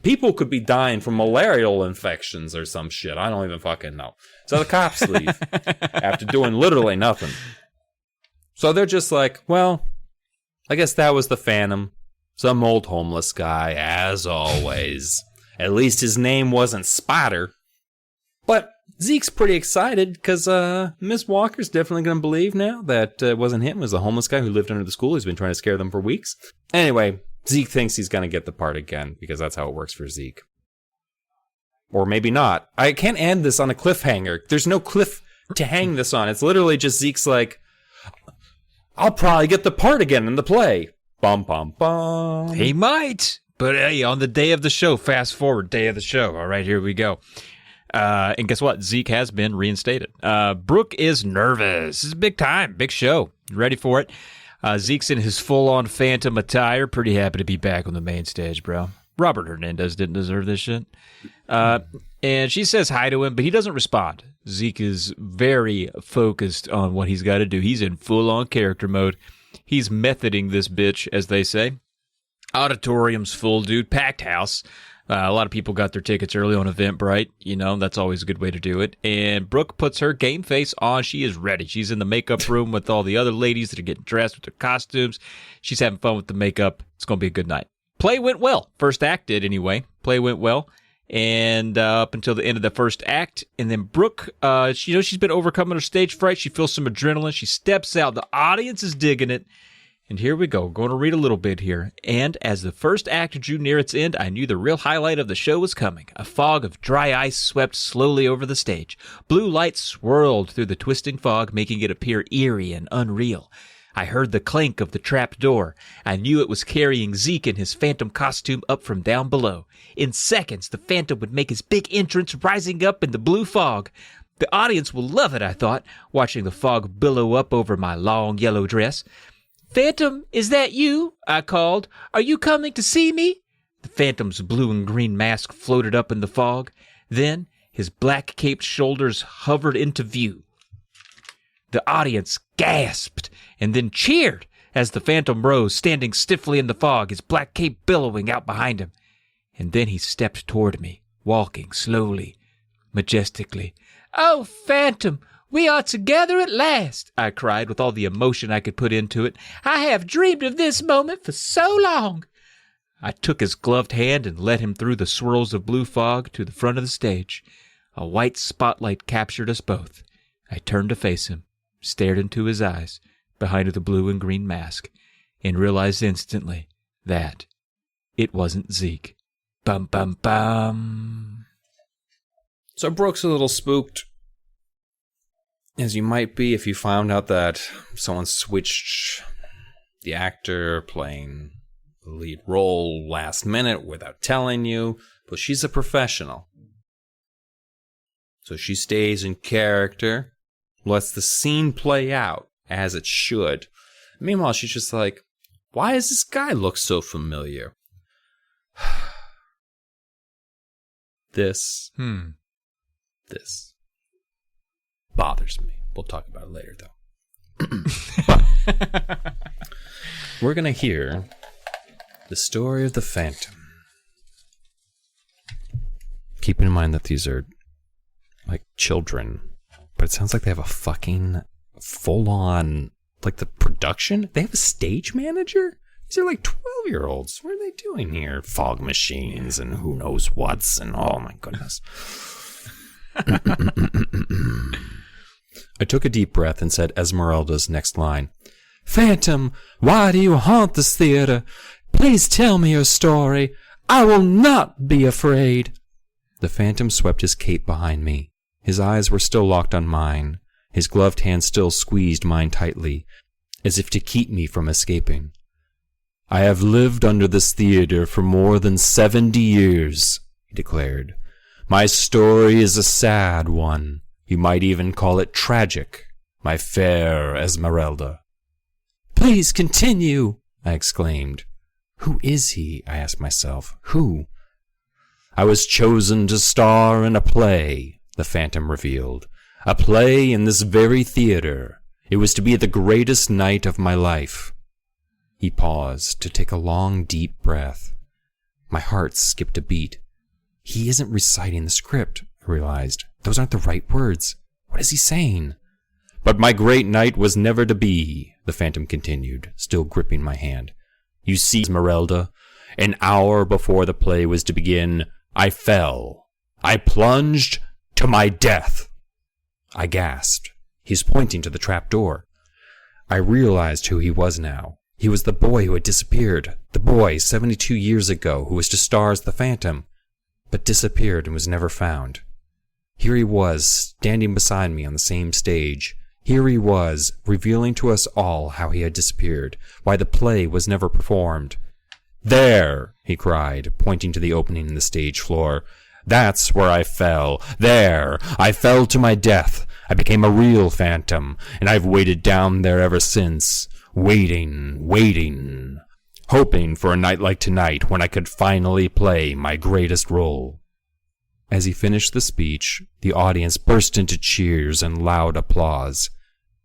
people could be dying from malarial infections or some shit. I don't even fucking know. So the cops leave after doing literally nothing. So they're just like, well, I guess that was the Phantom. Some old homeless guy, as always. At least his name wasn't Spider. But Zeke's pretty excited because Miss Walker's definitely going to believe now that it wasn't him. It was a homeless guy who lived under the school. He's been trying to scare them for weeks. Anyway, Zeke thinks he's going to get the part again because that's how it works for Zeke. Or maybe not. I can't end this on a cliffhanger. There's no cliff to hang this on. It's literally just Zeke's like, I'll probably get the part again in the play. Bum, bum, bum. He might. But hey, on the day of the show, fast forward, day of the show. All right, here we go. And guess what? Zeke has been reinstated. Brooke is nervous. This is big time, big show. Ready for it? Zeke's in his full-on Phantom attire. Pretty happy to be back on the main stage, bro. Robert Hernandez didn't deserve this shit. And she says hi to him, but he doesn't respond. Zeke is very focused on what he's got to do. He's in full-on character mode. He's methoding this bitch, as they say. Auditorium's full, dude. Packed house. A lot of people got their tickets early on Eventbrite. You know, that's always a good way to do it. And Brooke puts her game face on. She is ready. She's in the makeup room with all the other ladies that are getting dressed with their costumes. She's having fun with the makeup. It's going to be a good night. Play went well. First act did, anyway. Play went well. And up until the end of the first act. And then Brooke, she's been overcoming her stage fright. She feels some adrenaline. She steps out. The audience is digging it. And here we go. Going to read a little bit here. And as the first act drew near its end, I knew the real highlight of the show was coming. A fog of dry ice swept slowly over the stage. Blue light swirled through the twisting fog, making it appear eerie and unreal. I heard the clank of the trap door. I knew it was carrying Zeke in his Phantom costume up from down below. In seconds, the Phantom would make his big entrance, rising up in the blue fog. The audience will love it, I thought, watching the fog billow up over my long yellow dress. "Phantom, is that you?" I called. "Are you coming to see me?" The Phantom's blue and green mask floated up in the fog. Then his black-caped shoulders hovered into view. The audience gasped and then cheered as the Phantom rose, standing stiffly in the fog, his black cape billowing out behind him. And then he stepped toward me, walking slowly, majestically. "Oh, Phantom, we are together at last," I cried with all the emotion I could put into it. "I have dreamed of this moment for so long." I took his gloved hand and led him through the swirls of blue fog to the front of the stage. A white spotlight captured us both. I turned to face him, stared into his eyes behind the blue and green mask, and realized instantly that it wasn't Zeke. Bum, bum, bum. So Brooke's a little spooked, as you might be if you found out that someone switched the actor playing the lead role last minute without telling you, but she's a professional. So she stays in character, lets the scene play out as it should. Meanwhile, she's just like, why does this guy look so familiar? This bothers me. We'll talk about it later, though. We're going to hear the story of the Phantom. Keeping in mind that these are like children, but it sounds like they have a fucking full-on, like the production. They have a stage manager? These are like 12-year-olds. What are they doing here? Fog machines and who knows what's, and oh my goodness. I took a deep breath and said Esmeralda's next line. "Phantom, why do you haunt this theater? Please tell me your story. I will not be afraid." The Phantom swept his cape behind me. His eyes were still locked on mine. His gloved hand still squeezed mine tightly, as if to keep me from escaping. "I have lived under this theater for more than 70 years, he declared. "My story is a sad one. You might even call it tragic, my fair Esmeralda." "Please continue," I exclaimed. "Who is he?" I asked myself. "Who?" "I was chosen to star in a play," the Phantom revealed. "A play in this very theater. It was to be the greatest night of my life." He paused to take a long, deep breath. My heart skipped a beat. He isn't reciting the script, I realized. Those aren't the right words. What is he saying? "But my great night was never to be," the Phantom continued, still gripping my hand. "You see, Esmeralda, an hour before the play was to begin, I fell. I plunged to my death." I gasped. He's pointing to the trap door. I realized who he was now. He was the boy who had disappeared. The boy 72 years ago who was to star as the Phantom, but disappeared and was never found. Here he was, standing beside me on the same stage. Here he was, revealing to us all how he had disappeared, why the play was never performed. "There!" he cried, pointing to the opening in the stage floor. "That's where I fell. There! I fell to my death. I became a real phantom, and I've waited down there ever since. Waiting, hoping for a night like tonight when I could finally play my greatest role." As he finished the speech, the audience burst into cheers and loud applause.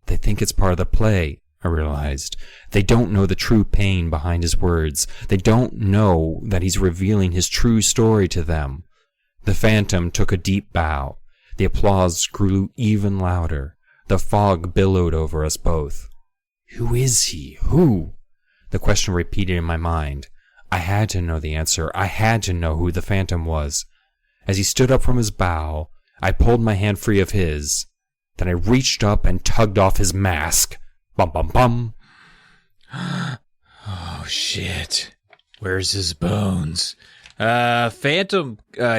They think it's part of the play, I realized. They don't know the true pain behind his words. They don't know that he's revealing his true story to them. The Phantom took a deep bow. The applause grew even louder. The fog billowed over us both. Who is he? Who? The question repeated in my mind. I had to know the answer. I had to know who the Phantom was. As he stood up from his bow, I pulled my hand free of his. Then I reached up and tugged off his mask. Bum, bum, bum. Oh, shit. Where's his bones? Phantom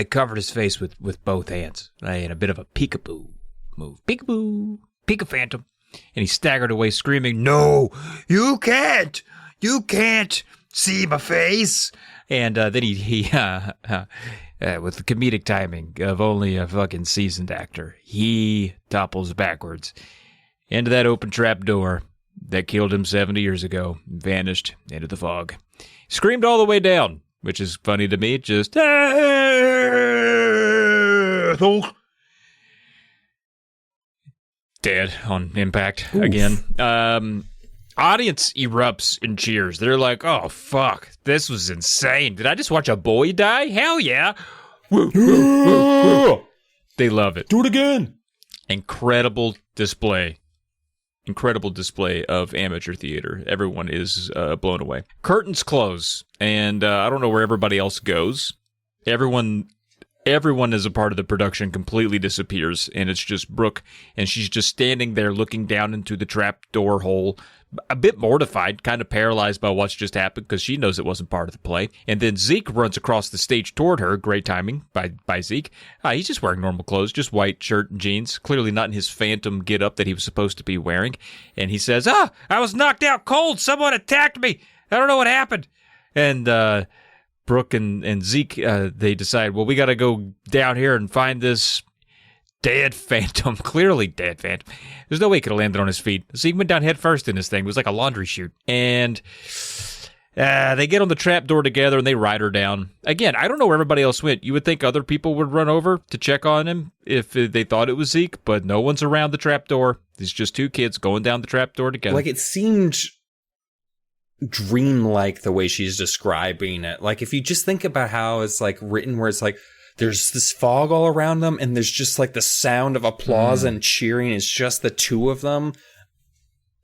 covered his face with both hands. In a bit of a peekaboo move. Peekaboo. Peek a Phantom. And he staggered away screaming, "No, you can't! You can't see my face!" And then he with the comedic timing of only a fucking seasoned actor, he topples backwards into that open trap door that killed him 70 years ago and vanished into the fog. Screamed all the way down, which is funny to me, just dead on impact. Oof. Again. Audience erupts in cheers. They're like, "Oh, fuck. This was insane. Did I just watch a boy die? Hell yeah." Woo, woo, woo, woo. They love it. Do it again. Incredible display of amateur theater. Everyone is blown away. Curtains close, and I don't know where everybody else goes. Everyone as a part of the production completely disappears, and it's just Brooke, and she's just standing there looking down into the trap door hole, a bit mortified, kind of paralyzed by what's just happened because she knows it wasn't part of the play. And then Zeke runs across the stage toward her. Great timing by Zeke. He's just wearing normal clothes, just white shirt and jeans, clearly not in his Phantom get-up that he was supposed to be wearing. And he says, "I was knocked out cold. Someone attacked me. I don't know what happened." And Brooke and Zeke, they decide, well, we got to go down here and find this dead Phantom, clearly dead Phantom. There's no way he could have landed on his feet. Zeke went down head first in this thing. It was like a laundry chute. And they get on the trap door together and they ride her down. Again, I don't know where everybody else went. You would think other people would run over to check on him if they thought it was Zeke, but no one's around the trap door. It's just two kids going down the trap door together. Like, it seemed dreamlike the way she's describing it. Like, if you just think about how it's like written, where it's like there's this fog all around them and there's just like the sound of applause and cheering. It's just the two of them.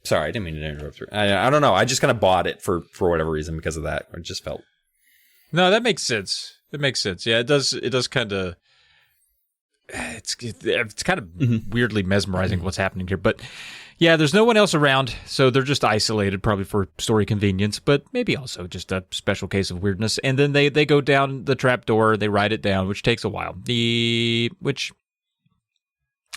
Sorry, I didn't mean to interrupt her. I don't know. I just kind of bought it for whatever reason because of that. It just felt. No, that makes sense. It makes sense. Yeah, it does kind of. It's kind of weirdly mesmerizing what's happening here. But Yeah, there's no one else around, so they're just isolated, probably for story convenience, but maybe also just a special case of weirdness. And then they go down the trap door, they write it down, which takes a while. Which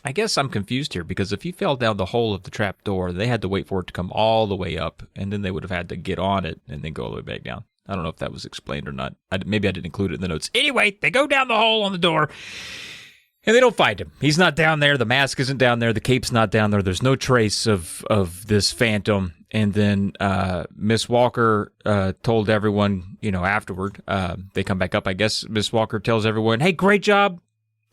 I guess I'm confused here, because if you fell down the hole of the trap door, they had to wait for it to come all the way up, and then they would have had to get on it and then go all the way back down. I don't know if that was explained or not. Maybe I didn't include it in the notes. Anyway, they go down the hole on the door. And they don't find him. He's not down there. The mask isn't down there. The cape's not down there. There's no trace of this phantom. And then Miss Walker told everyone, afterward, they come back up, I guess. Miss Walker tells everyone, hey, great job.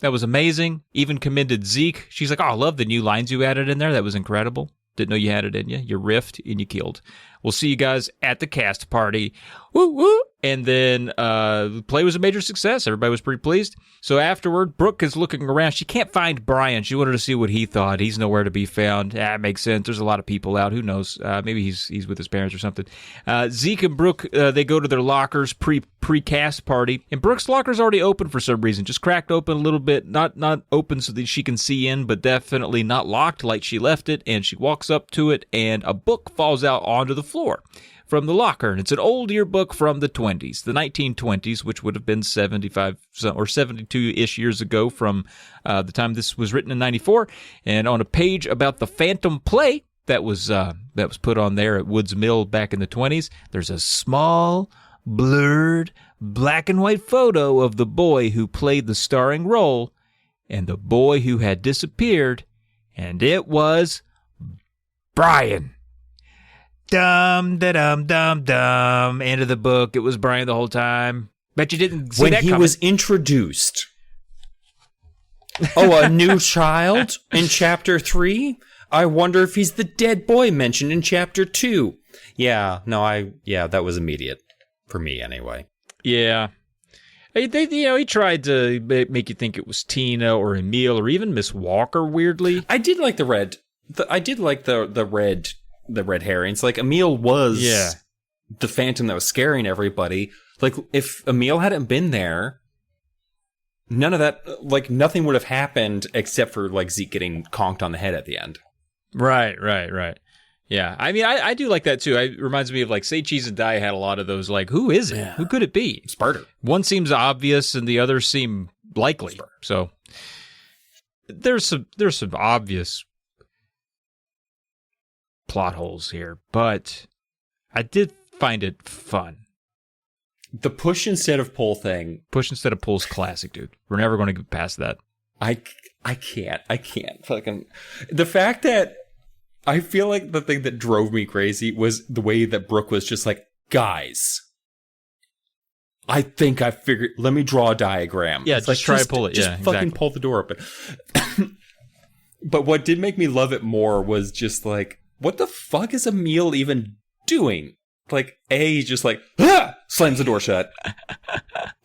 That was amazing. Even commended Zeke. She's like, oh, I love the new lines you added in there. That was incredible. Didn't know you had it in you. You riffed and you killed. We'll see you guys at the cast party. Woo, woo. And then the play was a major success. Everybody was pretty pleased. So afterward, Brooke is looking around. She can't find Brian. She wanted to see what he thought. He's nowhere to be found. It makes sense. There's a lot of people out. Who knows? Maybe he's with his parents or something. Zeke and Brooke, they go to their lockers pre-cast party. And Brooke's locker's already open for some reason. Just cracked open a little bit. Not open so that she can see in, but definitely not locked like she left it. And she walks up to it, and a book falls out onto the floor from the locker, and it's an old yearbook from the 20s, the 1920s, which would have been 75 or 72-ish years ago from the time this was written in 94, and on a page about the Phantom play that was put on there at Woods Mill back in the 20s, there's a small, blurred, black and white photo of the boy who played the starring role and the boy who had disappeared, and it was Brian. Dum da dum dum dum. End of the book. It was Brian the whole time. Bet you didn't see when that he coming. was introduced. Oh, a new child in chapter 3? I wonder if he's the dead boy mentioned in chapter 2. Yeah, that was immediate for me anyway. Yeah. He tried to make you think it was Tina or Emil or even Miss Walker, weirdly. I did like the red. I did like the red herrings. Like, Emil was the phantom that was scaring everybody. Like, if Emil hadn't been there, none of that, like, nothing would have happened except for, like, Zeke getting conked on the head at the end. Right. Yeah, I mean, I do like that, too. It reminds me of, like, Say Cheese and Die had a lot of those, like, who is it? Yeah. Who could it be? Sparta. One seems obvious and the other seem likely. Sparta. So, there's some obvious plot holes here, but I did find it fun. The push instead of pull thing. Push instead of pull's classic, dude. We're never going to get past that. I can't fucking... The fact that I feel like the thing that drove me crazy was the way that Brooke was just like, guys, I think I figured, let me draw a diagram. Yeah, it's just try to pull it. Just fucking pull the door open. But what did make me love it more was just like, what the fuck is Emil even doing? Like, he's just like, slams the door shut.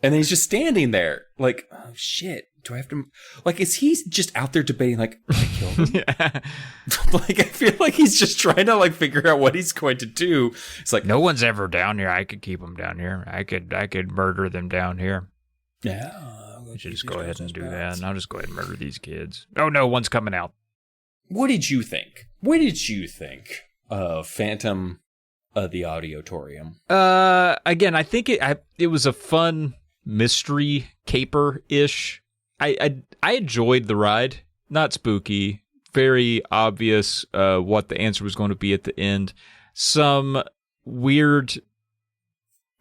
And then he's just standing there. Like, oh shit, do I have to... Like, is he just out there debating, like, I killed him? Yeah. Like, I feel like he's just trying to, like, figure out what he's going to do. It's like, no one's ever down here. I could keep them down here. I could murder them down here. Yeah. I should just go ahead and do that. And I'll just go ahead and murder these kids. Oh, no, one's coming out. What did you think? What did you think of Phantom of the Auditorium? Again, I think it was a fun mystery caper-ish. I enjoyed the ride. Not spooky. Very obvious what the answer was going to be at the end. Some weird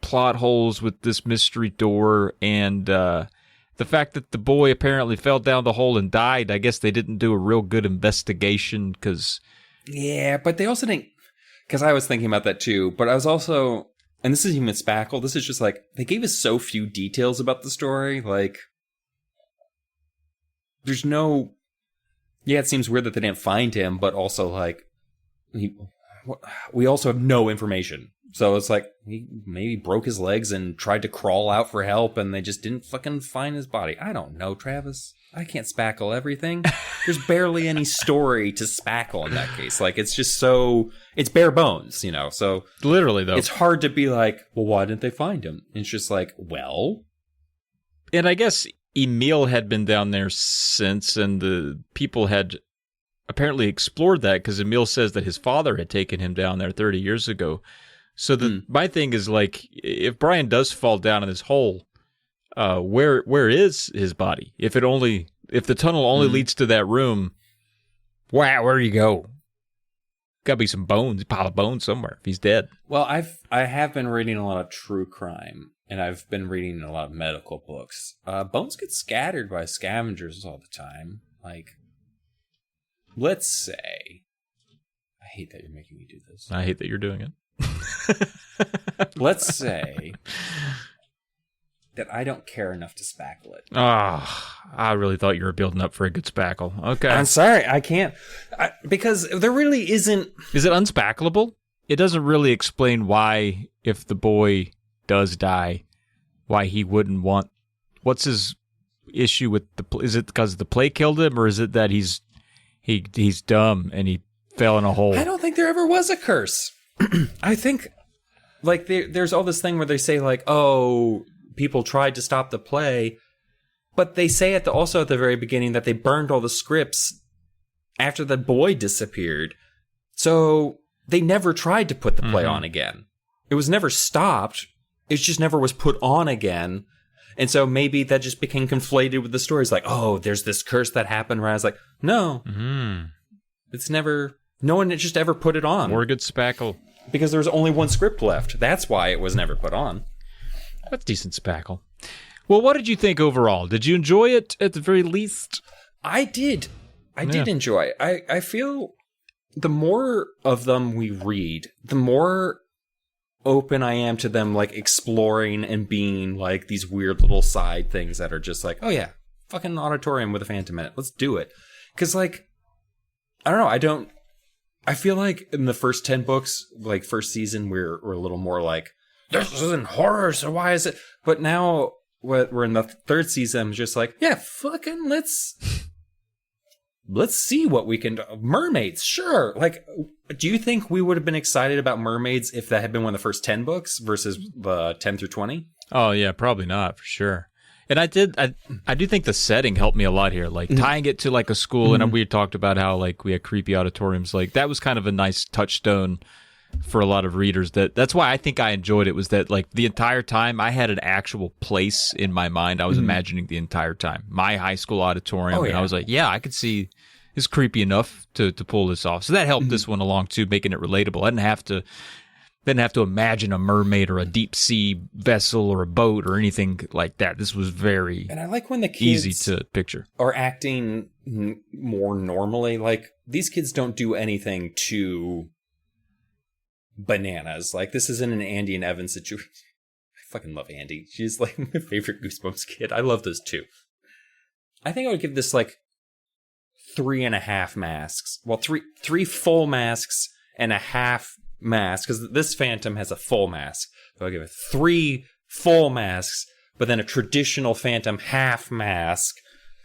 plot holes with this mystery door, and the fact that the boy apparently fell down the hole and died. I guess they didn't do a real good investigation because... Yeah, but they also didn't... Because I was thinking about that too, but I was also... And this isn't even Spackle. This is just like, they gave us so few details about the story. Like, there's no... Yeah, it seems weird that they didn't find him, but also like, we also have no information. So it's like, he maybe broke his legs and tried to crawl out for help, and they just didn't fucking find his body. I don't know, Travis. I can't spackle everything. There's barely any story to spackle in that case. Like, it's just so... It's bare bones, you know? So... Literally, though. It's hard to be like, well, why didn't they find him? It's just like, well... And I guess Emil had been down there since, and the people had apparently explored that because Emil says that his father had taken him down there 30 years ago. So my thing is like, if Brian does fall down in this hole, where is his body? If the tunnel only leads to that room, wow, where do you go? Got to be some bones, a pile of bones somewhere if he's dead. Well, I have been reading a lot of true crime, and I've been reading a lot of medical books. Bones get scattered by scavengers all the time. Like, let's say, I hate that you're making me do this. I hate that you're doing it. Let's say that I don't care enough to spackle it. I really thought you were building up for a good spackle. Okay. I'm sorry, I can't. Because there really isn't... Is it unspackleable? It doesn't really explain why, if the boy does die, why he wouldn't want... What's his issue with the... Is it because the play killed him, or is it that he's dumb and he fell in a hole? I don't think there ever was a curse. I think, like, there's all this thing where they say, like, oh, people tried to stop the play, but they say also at the very beginning that they burned all the scripts after the boy disappeared. So they never tried to put the play on again. It was never stopped. It just never was put on again. And so maybe that just became conflated with the stories. Like, oh, there's this curse that happened. Where I was like, no, it's never, no one just ever put it on. More good spackle. Because there was only one script left. That's why it was never put on. That's decent spackle. Well, what did you think overall? Did you enjoy it at the very least? I did. I did enjoy it. I feel the more of them we read, the more open I am to them, like, exploring and being, like, these weird little side things that are just like, oh yeah, fucking Auditorium with a Phantom in it. Let's do it. Because, like, I don't know. I feel like in the first 10 books, like, first season, we're a little more like, this isn't horror, so why is it? But now we're in the third season, I'm just like, yeah, fucking let's see what we can do. Mermaids, sure. Like, do you think we would have been excited about mermaids if that had been one of the first 10 books versus the 10 through 20? Oh, yeah, probably not, for sure. And I do think the setting helped me a lot here, like tying it to like a school. And we had talked about how like we had creepy auditoriums. Like that was kind of a nice touchstone for a lot of readers. That's why I think I enjoyed it, was that like the entire time I had an actual place in my mind. I was imagining the entire time my high school auditorium. And I was like, yeah, I could see it's creepy enough to pull this off. So that helped this one along too, making it relatable. I didn't have to imagine a mermaid or a deep sea vessel or a boat or anything like that. This was very and I like when the kids easy to picture. Are acting more normally. Like, these kids don't do anything too bananas. Like, this isn't an Andy and Evan situation. I fucking love Andy. She's like my favorite Goosebumps kid. I love those two. I think I would give this like 3.5 masks. Well, three full masks and a half mask, because this Phantom has a full mask. So I'll give it 3 full masks, but then a traditional Phantom half mask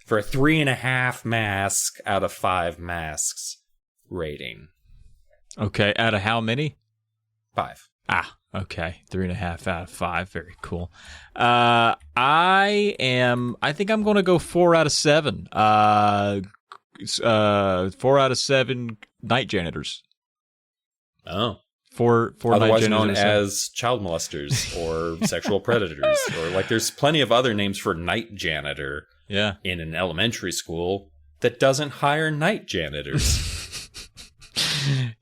for a 3.5 mask out of 5 masks rating. Okay, out of how many? 5. Okay. 3.5 out of 5. Very cool. I think I'm going to go 4 out of 7. 4 out of 7 night janitors. Oh. For otherwise known as child molesters or sexual predators, or like there's plenty of other names for night janitor. Yeah. In an elementary school that doesn't hire night janitors.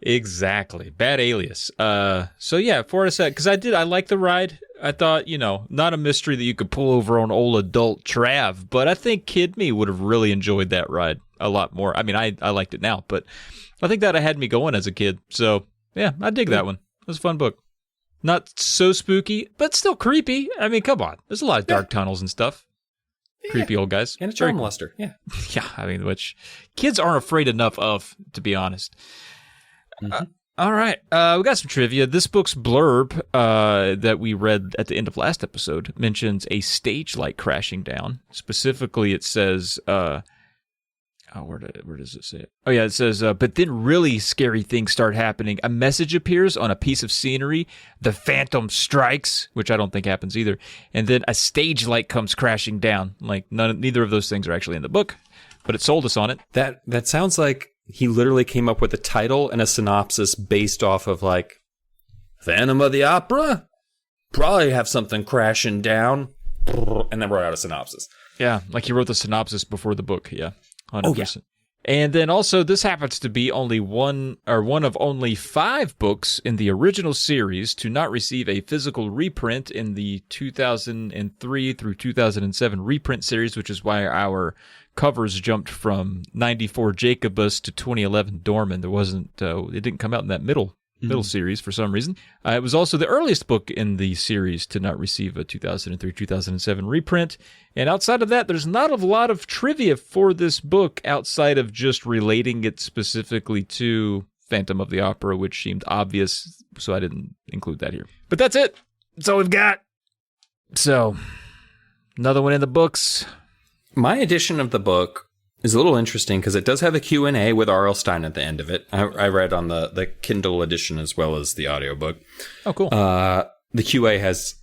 Exactly. Bad alias. So yeah, 4 out of 7. Because I liked the ride. I thought, not a mystery that you could pull over on old adult Trav, but I think kid me would have really enjoyed that ride a lot more. I mean, I liked it now, but I think that had me going as a kid. So yeah, I dig that one. It was a fun book. Not so spooky, but still creepy. I mean, come on. There's a lot of dark tunnels and stuff. Creepy old guys. And a child molester. Yeah. Yeah, I mean, which kids aren't afraid enough of, to be honest. All right. We got some trivia. This book's blurb that we read at the end of last episode mentions a stage light crashing down. Specifically, it says... where does it say it? Oh, yeah, it says, but then really scary things start happening. A message appears on a piece of scenery. The Phantom strikes, which I don't think happens either. And then a stage light comes crashing down. Like, neither of those things are actually in the book, but it sold us on it. That sounds like he literally came up with a title and a synopsis based off of like Phantom of the Opera. Probably have something crashing down, and then wrote out a synopsis. Yeah, like he wrote the synopsis before the book. Yeah, 100%. Oh, yeah. And then also, this happens to be only one of only 5 books in the original series to not receive a physical reprint in the 2003 through 2007 reprint series, which is why our covers jumped from 94 Jacobus to 2011 Dorman. There wasn't, it didn't come out in that middle series for some reason. It was also the earliest book in the series to not receive a 2003-2007 reprint. And outside of that, there's not a lot of trivia for this book outside of just relating it specifically to Phantom of the Opera, which seemed obvious, so I didn't include that here. But that's it. That's all we've got. So, another one in the books. My edition of the book is a little interesting because it does have a Q&A with R.L. Stine at the end of it. I read on the Kindle edition as well as the audiobook. Oh, cool. The QA has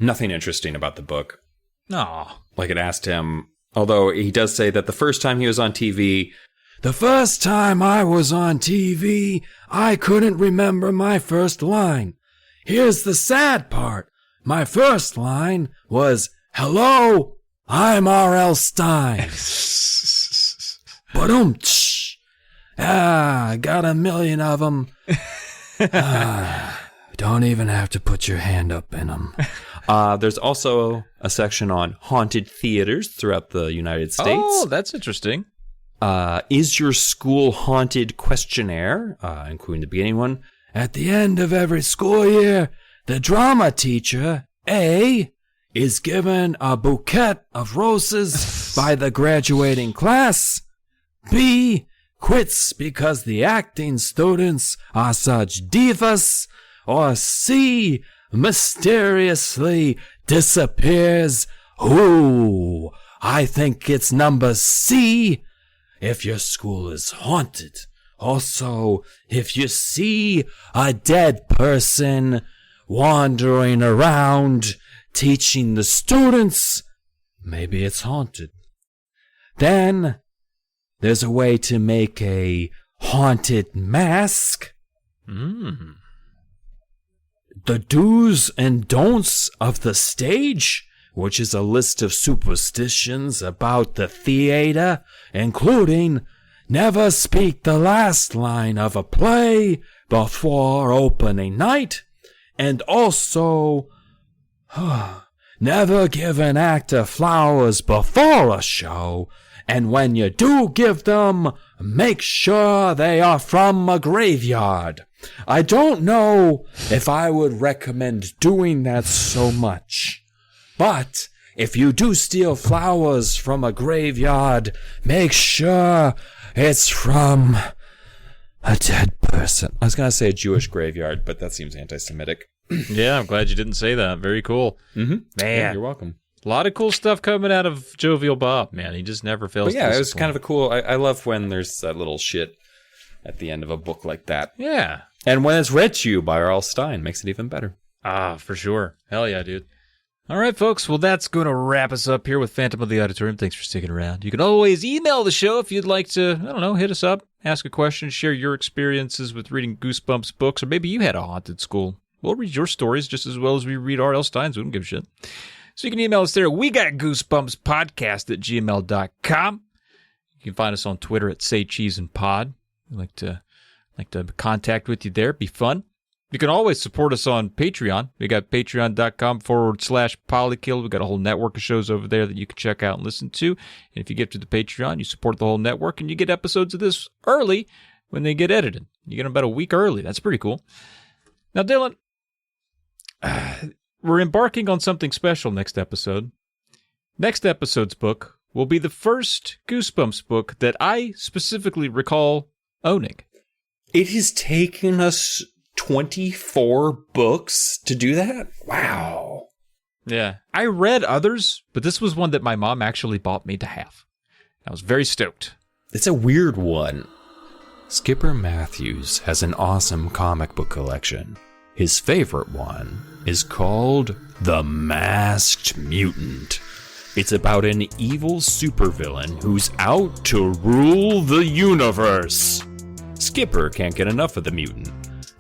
nothing interesting about the book. Aw. Like it asked him, although he does say that the first time he was on TV, the first time I was on TV, I couldn't remember my first line. Here's the sad part. My first line was, "Hello, I'm R.L. Stine." I got a million of them. Don't even have to put your hand up in them. There's also a section on haunted theaters throughout the United States. Oh, that's interesting. Is your school haunted questionnaire, including the beginning one. At the end of every school year, the drama teacher, A, is given a bouquet of roses by the graduating class. B, quits because the acting students are such divas. Or C, mysteriously disappears. Ooh, I think it's number C. If your school is haunted. Also, if you see a dead person wandering around teaching the students, maybe it's haunted. Then there's a way to make a haunted mask. The do's and don'ts of the stage, which is a list of superstitions about the theater, including never speak the last line of a play before opening night, and also never give an actor flowers before a show, and when you do give them, make sure they are from a graveyard. I don't know if I would recommend doing that so much, but if you do steal flowers from a graveyard, make sure it's from a dead person. I was going to say a Jewish graveyard, but that seems anti-Semitic. Yeah, I'm glad you didn't say that. Very cool. Mm-hmm. Man, yeah, you're welcome. A lot of cool stuff coming out of Jovial Bob, man. He just never fails. But yeah, to it was kind of a cool. I love when there's that little shit at the end of a book like that. Yeah. And when it's read to you by R.L. Stine, makes it even better. Ah, for sure. Hell yeah, dude. All right, folks. Well, that's going to wrap us up here with Phantom of the Auditorium. Thanks for sticking around. You can always email the show if you'd like to, I don't know, hit us up, ask a question, share your experiences with reading Goosebumps books, or maybe you had a haunted school. We'll read your stories just as well as we read R.L. Stine's. We don't give a shit. So you can email us there. We got goosebumpspodcast@gmail.com. You can find us on Twitter at SayCheeseandPod. We'd like to contact with you there. Be fun. You can always support us on Patreon. We got patreon.com/polykill. We got a whole network of shows over there that you can check out and listen to. And if you get to the Patreon, you support the whole network and you get episodes of this early when they get edited. You get them about a week early. That's pretty cool. Now, Dylan, we're embarking on something special next episode. Next episode's book will be the first Goosebumps book that I specifically recall owning. It has taken us 24 books to do that? Wow. Yeah. I read others, but this was one that my mom actually bought me to have. I was very stoked. It's a weird one. Skipper Matthews has an awesome comic book collection. His favorite one is called The Masked Mutant. It's about an evil supervillain who's out to rule the universe. Skipper can't get enough of the mutant,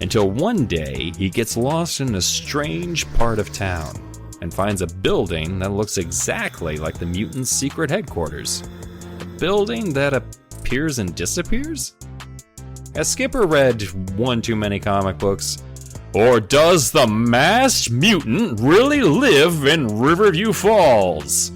until one day he gets lost in a strange part of town and finds a building that looks exactly like the mutant's secret headquarters. A building that appears and disappears? Has Skipper read one too many comic books? Or does the masked mutant really live in Riverview Falls?